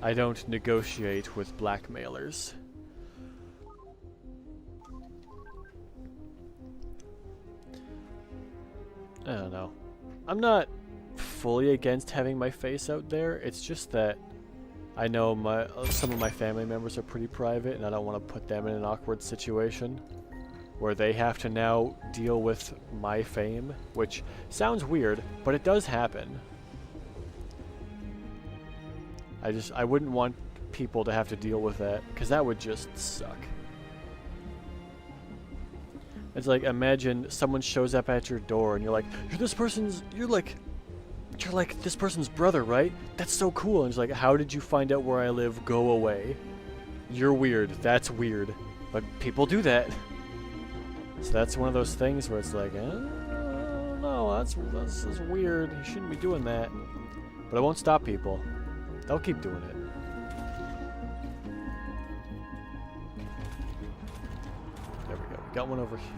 Speaker 1: I don't negotiate with blackmailers. I don't know. I'm not fully against having my face out there. It's just that I know some of my family members are pretty private, and I don't want to put them in an awkward situation where they have to now deal with my fame, which sounds weird, but it does happen. I wouldn't want people to have to deal with that, because that would just suck. It's like, imagine someone shows up at your door and you're like, you're like this person's brother, right? That's so cool. And it's like, how did you find out where I live? Go away. You're weird. That's weird. But people do that. So that's one of those things where it's like, no, that's weird. You shouldn't be doing that. But I won't stop people. They'll keep doing it. There we go. We got one over here.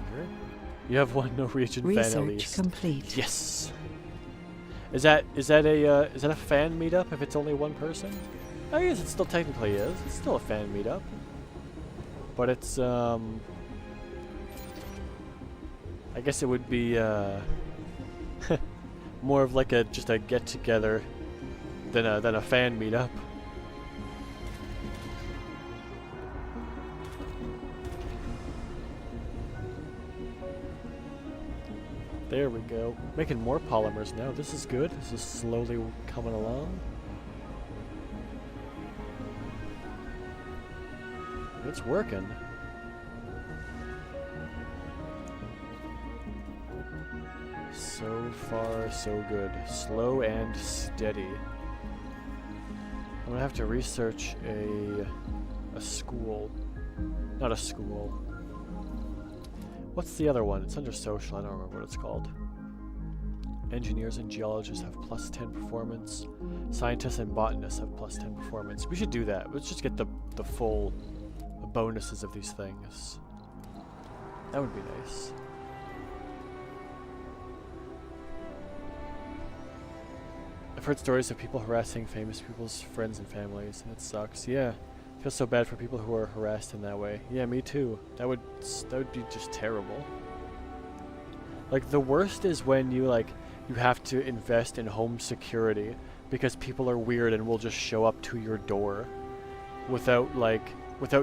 Speaker 1: You have one Norwegian fan at least.
Speaker 3: Research complete.
Speaker 1: Yes. Is that a fan meetup if it's only one person? I guess it still technically is. It's still a fan meetup. But it's I guess it would be more of like just a get together than a fan meetup. There we go. Making more polymers now. This is good. This is slowly coming along. It's working. So far, so good. Slow and steady. I'm gonna have to research a school. Not a school. What's the other one? It's under social. I don't remember what it's called. Engineers and geologists have plus 10 performance. Scientists and botanists have plus 10 performance. We should do that. Let's just get the full bonuses of these things. That would be nice. I've heard stories of people harassing famous people's friends and families, and it sucks. Yeah, I feel so bad for people who are harassed in that way. Yeah, me too. That would be just terrible. Like, the worst is when you have to invest in home security because people are weird and will just show up to your door without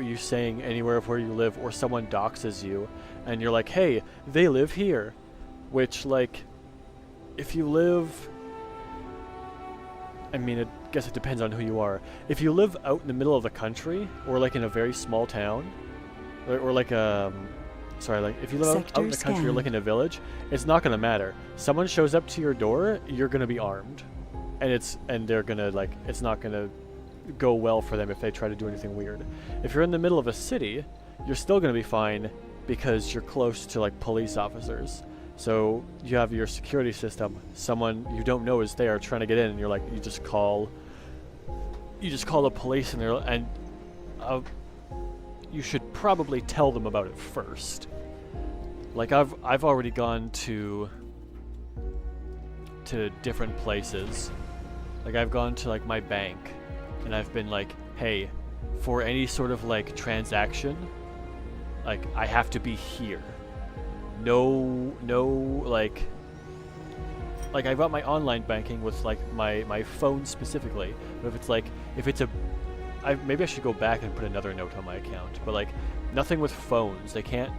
Speaker 1: you saying anywhere of where you live, or someone doxes you and you're like, hey, they live here. Which, like, if you live, I mean, I guess it depends on who you are. If you live out in the middle of the country, or like in a very small town, or like if you live out in the country or like in a village, it's not gonna matter. Someone shows up to your door, you're gonna be armed, and they're gonna it's not gonna go well for them if they try to do anything weird. If you're in the middle of a city, you're still gonna be fine because you're close to like police officers. So you have your security system. Someone you don't know is there trying to get in, and you're like, you just call the police, and you should probably tell them about it first. Like, I've already gone to different places. Like, I've gone to like my bank, and I've been like, hey, for any sort of like transaction, like, I have to be here. No, like I've got my online banking with like my phone specifically. But maybe I should go back and put another note on my account. But like, nothing with phones. You can't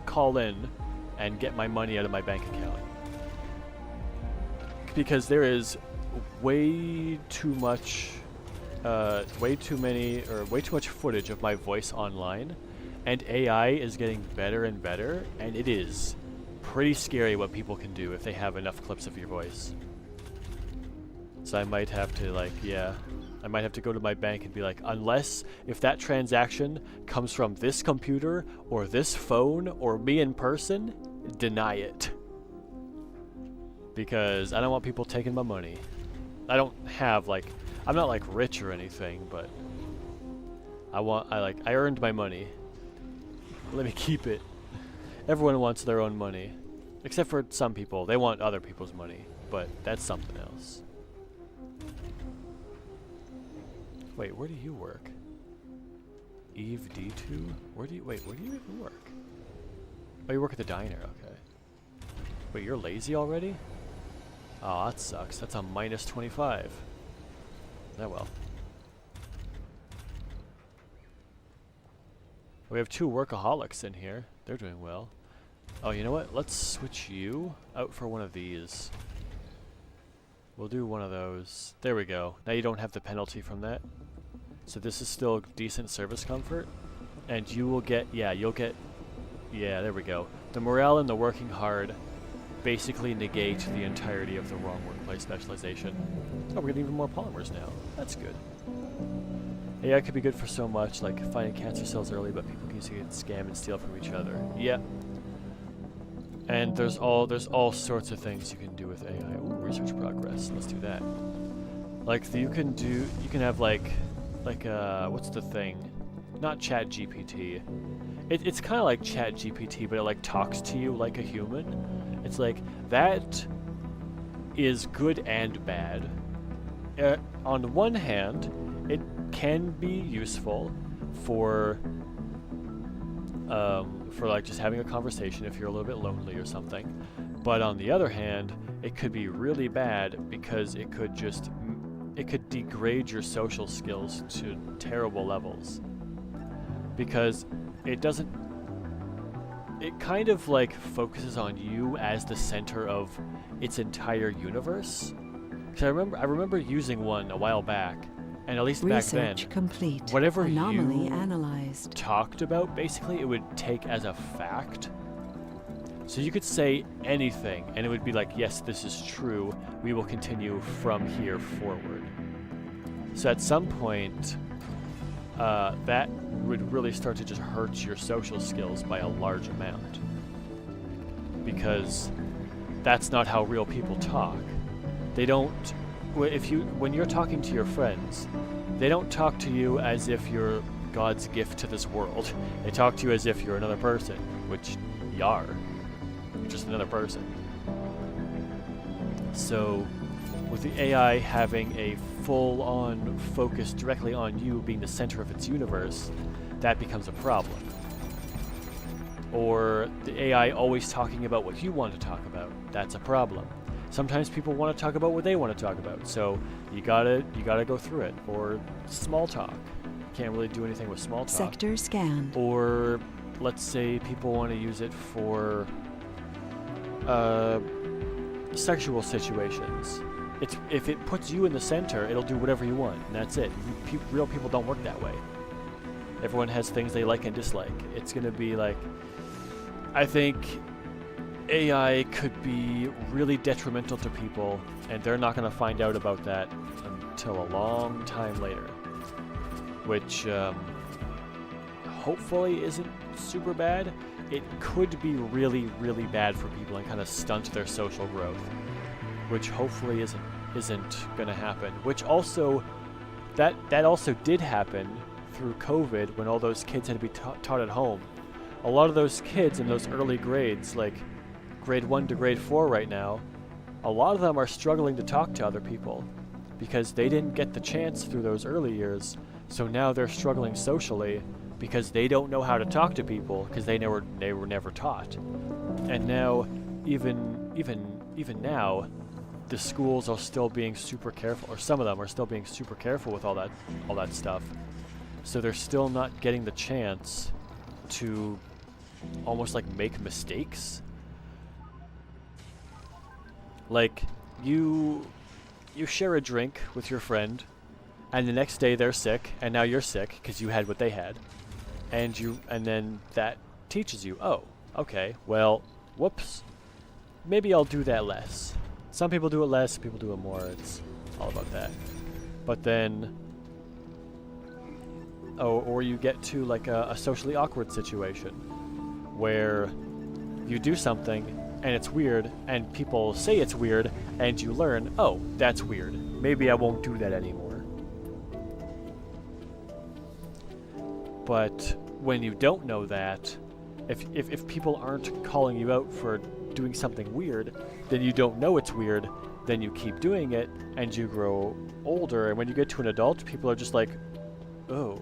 Speaker 1: call in and get my money out of my bank account. Because there is way too much footage of my voice online. And AI is getting better and better, and it is pretty scary what people can do if they have enough clips of your voice. So I might have to I might have to go to my bank and be like, unless if that transaction comes from this computer or this phone or me in person, deny it. Because I don't want people taking my money. I'm not like rich or anything, but I earned my money. Let me keep it. Everyone wants their own money. Except for some people. They want other people's money. But that's something else. Wait, where do you work? Eve D2? Where do you even work? Oh, you work at the diner, okay. Wait, you're lazy already? Oh, that sucks. That's a minus 25. Oh well. We have 2 workaholics in here. They're doing well. Oh, you know what? Let's switch you out for one of these. We'll do one of those. There we go. Now you don't have the penalty from that. So this is still decent service comfort. And you will get, yeah, there we go. The morale and the working hard basically negate the entirety of the wrong workplace specialization. Oh, we're getting even more polymers now. That's good. AI could be good for so much, like finding cancer cells early, but people can easily scam and steal from each other. Yeah. And there's all sorts of things you can do with AI. Ooh, research progress. Let's do that. Like you can have like what's the thing? Not Chat GPT. It's kind of like Chat GPT, but it like talks to you like a human. It's like that is good and bad. On the one hand, it can be useful for like just having a conversation if you're a little bit lonely or something. But on the other hand, it could be really bad because it could degrade your social skills to terrible levels. Because it kind of like focuses on you as the center of its entire universe. Because I remember using one a while back. And at least
Speaker 3: Research
Speaker 1: back then,
Speaker 3: complete.
Speaker 1: whatever
Speaker 3: Anomaly
Speaker 1: you
Speaker 3: analyzed.
Speaker 1: talked about, basically, it would take as a fact. So you could say anything, and it would be like, yes, this is true. We will continue from here forward. So at some point, that would really start to just hurt your social skills by a large amount. Because that's not how real people talk. They don't. When you're talking to your friends, they don't talk to you as if you're God's gift to this world. They talk to you as if you're another person, which you are. You're just another person. So, with the AI having a full-on focus directly on you being the center of its universe, that becomes a problem. Or the AI always talking about what you want to talk about, that's a problem. Sometimes people want to talk about what they want to talk about, so you gotta go through it. Or small talk. Can't really do anything with small talk.
Speaker 3: Sector scanned.
Speaker 1: Or let's say people want to use it for sexual situations. If it puts you in the center, it'll do whatever you want, and that's it. Real people don't work that way. Everyone has things they like and dislike. It's gonna be like, I think AI could be really detrimental to people, and they're not gonna find out about that until a long time later. Which hopefully isn't super bad. It could be really, really bad for people and kind of stunt their social growth, which hopefully isn't going to happen. Which also, that also did happen through COVID when all those kids had to be taught at home. A lot of those kids in those early grades, like grade 1 to grade 4 right now, a lot of them are struggling to talk to other people because they didn't get the chance through those early years. So now they're struggling socially because they don't know how to talk to people because they were never taught. And now, even now, the schools are still being super careful, or some of them are still being super careful with all that stuff. So they're still not getting the chance to almost like make mistakes. Like you share a drink with your friend, and the next day they're sick, and now you're sick because you had what they had, and then that teaches you, oh, okay, well, whoops, maybe I'll do that less. Some people do it less, people do it more. It's all about that. But then, or you get to like a socially awkward situation where you do something and it's weird, and people say it's weird, and you learn, oh, that's weird. Maybe I won't do that anymore. But when you don't know that, if people aren't calling you out for doing something weird, then you don't know it's weird, then you keep doing it, and you grow older, and when you get to an adult, people are just like, oh,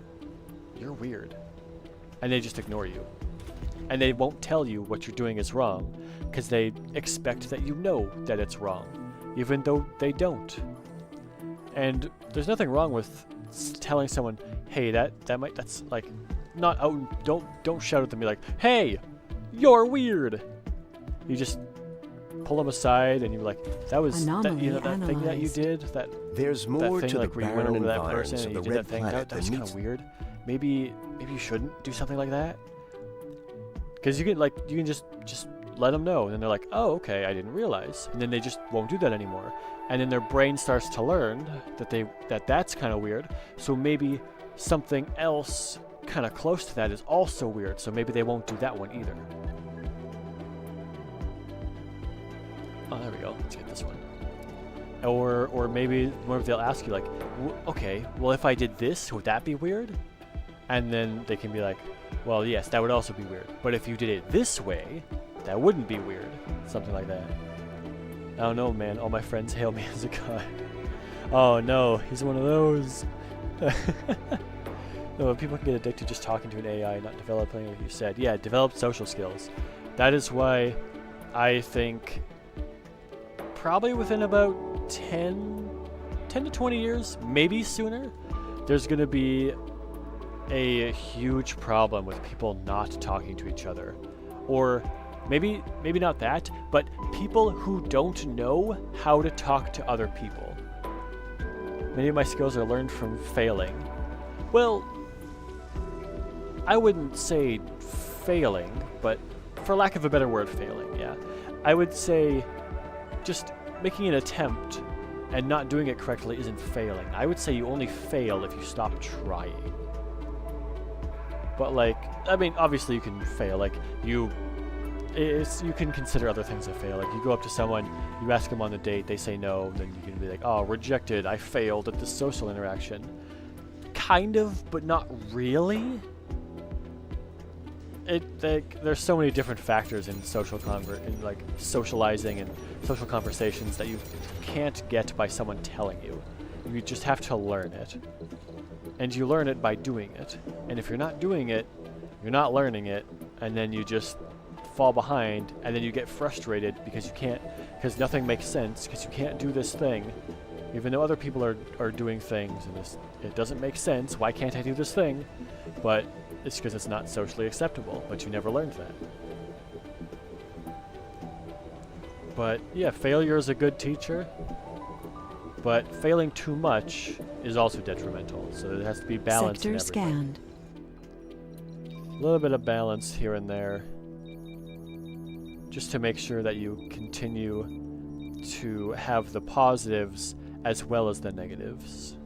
Speaker 1: you're weird. And they just ignore you. And they won't tell you what you're doing is wrong, because they expect that you know that it's wrong, even though they don't. And there's nothing wrong with telling someone, hey, that's like, not out, don't shout at them, be like, hey, you're weird. You just pull them aside, and you're like, that was that thing that you did,
Speaker 2: There's more
Speaker 1: that thing,
Speaker 2: to
Speaker 1: like
Speaker 2: the
Speaker 1: where you went over that
Speaker 2: environs
Speaker 1: person
Speaker 2: of
Speaker 1: and
Speaker 2: the
Speaker 1: you did
Speaker 2: Red
Speaker 1: that thing.
Speaker 2: Planet
Speaker 1: That was
Speaker 2: that
Speaker 1: kind of
Speaker 2: meets-
Speaker 1: weird. Maybe you shouldn't do something like that. Because you can just let them know, and then they're like, oh, okay, I didn't realize, and then they just won't do that anymore, and then their brain starts to learn that that's kind of weird. So maybe something else kind of close to that is also weird. So maybe they won't do that one either. Oh, there we go. Let's get this one. Or maybe they'll ask you like, okay, well, if I did this, would that be weird? And then they can be like, well, yes, that would also be weird. But if you did it this way, that wouldn't be weird. Something like that. I don't know, man. All my friends hail me as a god. Oh no, he's one of those. No, people can get addicted just talking to an AI, not developing, like you said. Yeah, develop social skills. That is why I think probably within about 10 to 20 years, maybe sooner, there's going to be a huge problem with people not talking to each other. Or maybe not that, but people who don't know how to talk to other people. Many of my skills are learned from failing. Well, I wouldn't say failing, but for lack of a better word, failing, yeah. I would say just making an attempt and not doing it correctly isn't failing. I would say you only fail if you stop trying. But like, I mean, obviously you can fail. Like, you you can consider other things a fail. Like you go up to someone, you ask them on a date, they say no, and then you can be like, oh, rejected, I failed at this social interaction. Kind of, but not really. There's so many different factors in socializing and social conversations that you can't get by someone telling you. You just have to learn it. And you learn it by doing it. And if you're not doing it, you're not learning it, and then you just fall behind, and then you get frustrated because nothing makes sense, because you can't do this thing, even though other people are doing things, and it doesn't make sense. Why can't I do this thing? But it's because it's not socially acceptable, but you never learned that. But yeah, failure is a good teacher, but failing too much is also detrimental, so there has to be balance in
Speaker 3: Sector
Speaker 1: everything.
Speaker 3: scanned.
Speaker 1: A little bit of balance here and there, just to make sure that you continue to have the positives as well as the negatives.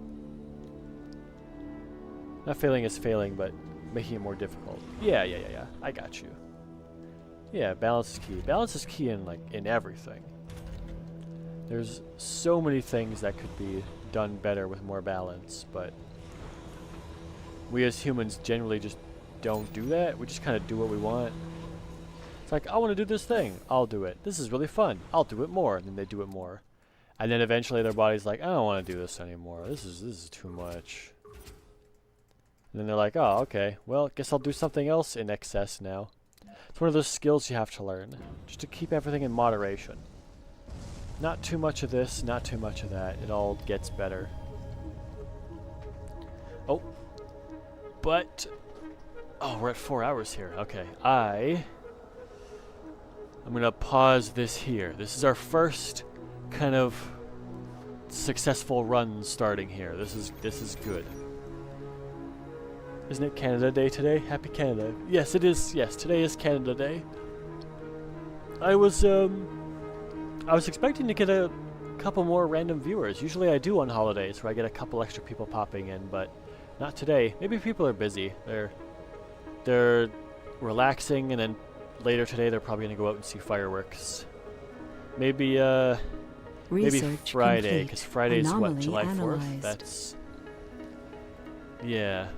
Speaker 1: Not failing is failing, but making it more difficult. Yeah, I got you. Yeah, balance is key. Balance is key in everything. There's so many things that could be done better with more balance, but we as humans generally just don't do that. We just kind of do what we want. It's like, I want to do this thing. I'll do it. This is really fun. I'll do it more. And then they do it more. And then eventually their body's like, I don't want to do this anymore. This is too much. And then they're like, oh, okay. Well, guess I'll do something else in excess now. It's one of those skills you have to learn. Just to keep everything in moderation. Not too much of this, not too much of that. It all gets better. Oh. But... oh, we're at 4 hours here. Okay. I'm gonna pause this here. This is our first kind of successful run starting here. This is good. Isn't it Canada Day today? Happy Canada. Yes, it is. Yes, today is Canada Day. I was expecting to get a couple more random viewers. Usually I do on holidays where I get a couple extra people popping in, but not today. Maybe people are busy. They're relaxing, and then later today they're probably going to go out and see fireworks. Maybe Friday, because Friday's what, July 4th? That's... yeah,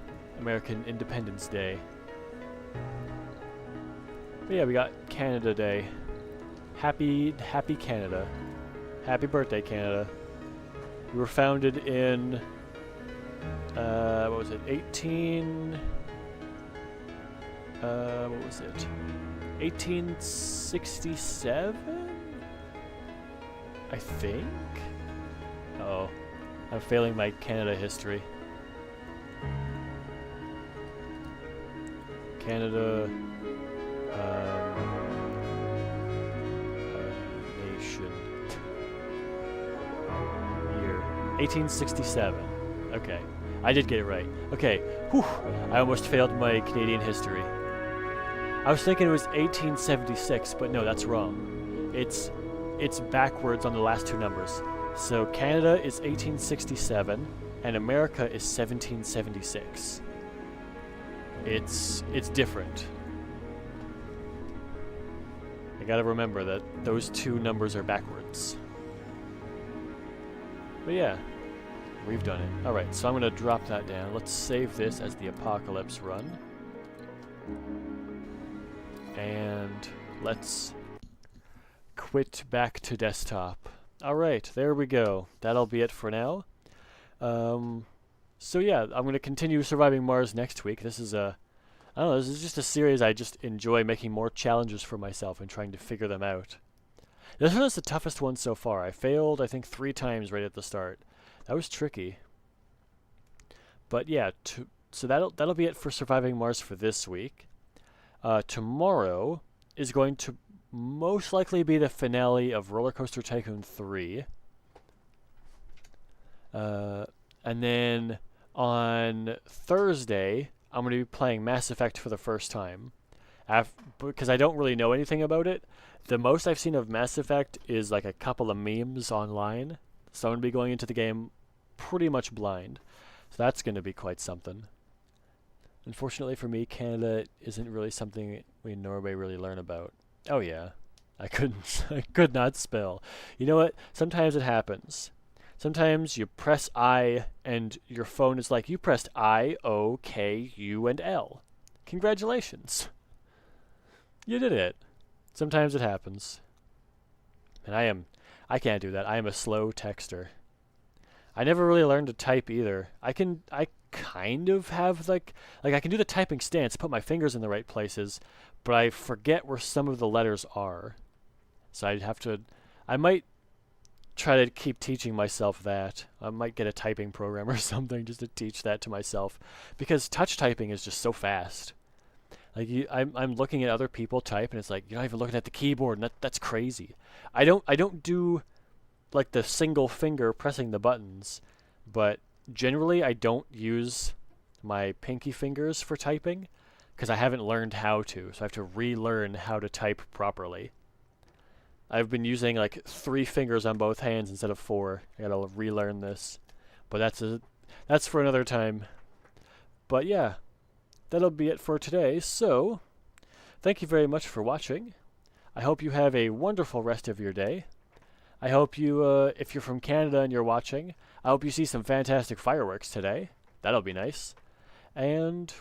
Speaker 1: American Independence Day. But yeah, we got Canada Day. Happy Canada. Happy birthday, Canada. We were founded in... what was it? 1867? I think? Oh, I'm failing my Canada history. Canada... nation. Year. 1867. Okay. I did get it right. Okay. Whew. I almost failed my Canadian history. I was thinking it was 1876, but no, that's wrong. It's backwards on the last two numbers. So Canada is 1867, and America is 1776. It's different. I gotta remember that those two numbers are backwards. But yeah, we've done it. Alright, so I'm gonna drop that down. Let's save this as the Apocalypse run. And let's quit back to desktop. Alright, there we go. That'll be it for now. So yeah, I'm going to continue Surviving Mars next week. This is I don't know, this is just a series I just enjoy making more challenges for myself and trying to figure them out. This one is the toughest one so far. I failed, I think, 3 times right at the start. That was tricky. But yeah, so that'll be it for Surviving Mars for this week. Tomorrow is going to most likely be the finale of Roller Coaster Tycoon 3. And then on Thursday, I'm going to be playing Mass Effect for the first time. Because I don't really know anything about it. The most I've seen of Mass Effect is like a couple of memes online. So I'm going to be going into the game pretty much blind. So that's going to be quite something. Unfortunately for me, Canada isn't really something we in Norway really learn about. Oh yeah. I couldn't I could not spell. You know what? Sometimes it happens. Sometimes you press I and your phone is like, you pressed I, O, K, U, and L. Congratulations. You did it. Sometimes it happens. And I can't do that. I am a slow texter. I never really learned to type either. I kind of have like I can do the typing stance, put my fingers in the right places, but I forget where some of the letters are. So I might try to keep teaching myself that. I might get a typing program or something just to teach that to myself, because touch typing is just so fast. Like I'm looking at other people type, and it's like you're not even looking at the keyboard, and that's crazy. I don't do like the single finger pressing the buttons, but generally I don't use my pinky fingers for typing because I haven't learned how to, so I have to relearn how to type properly. I've been using like 3 fingers on both hands instead of 4. I gotta relearn this, but that's for another time. But yeah, that'll be it for today. So, thank you very much for watching. I hope you have a wonderful rest of your day. I hope you, if you're from Canada and you're watching, I hope you see some fantastic fireworks today. That'll be nice. And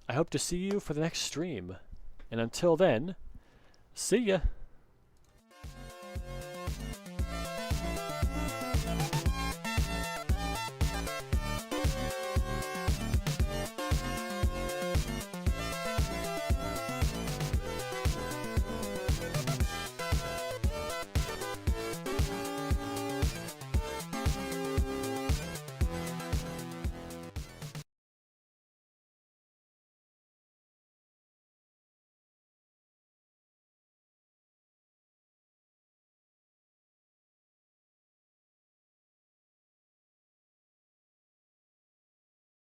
Speaker 1: I hope to see you for the next stream. And until then, see ya!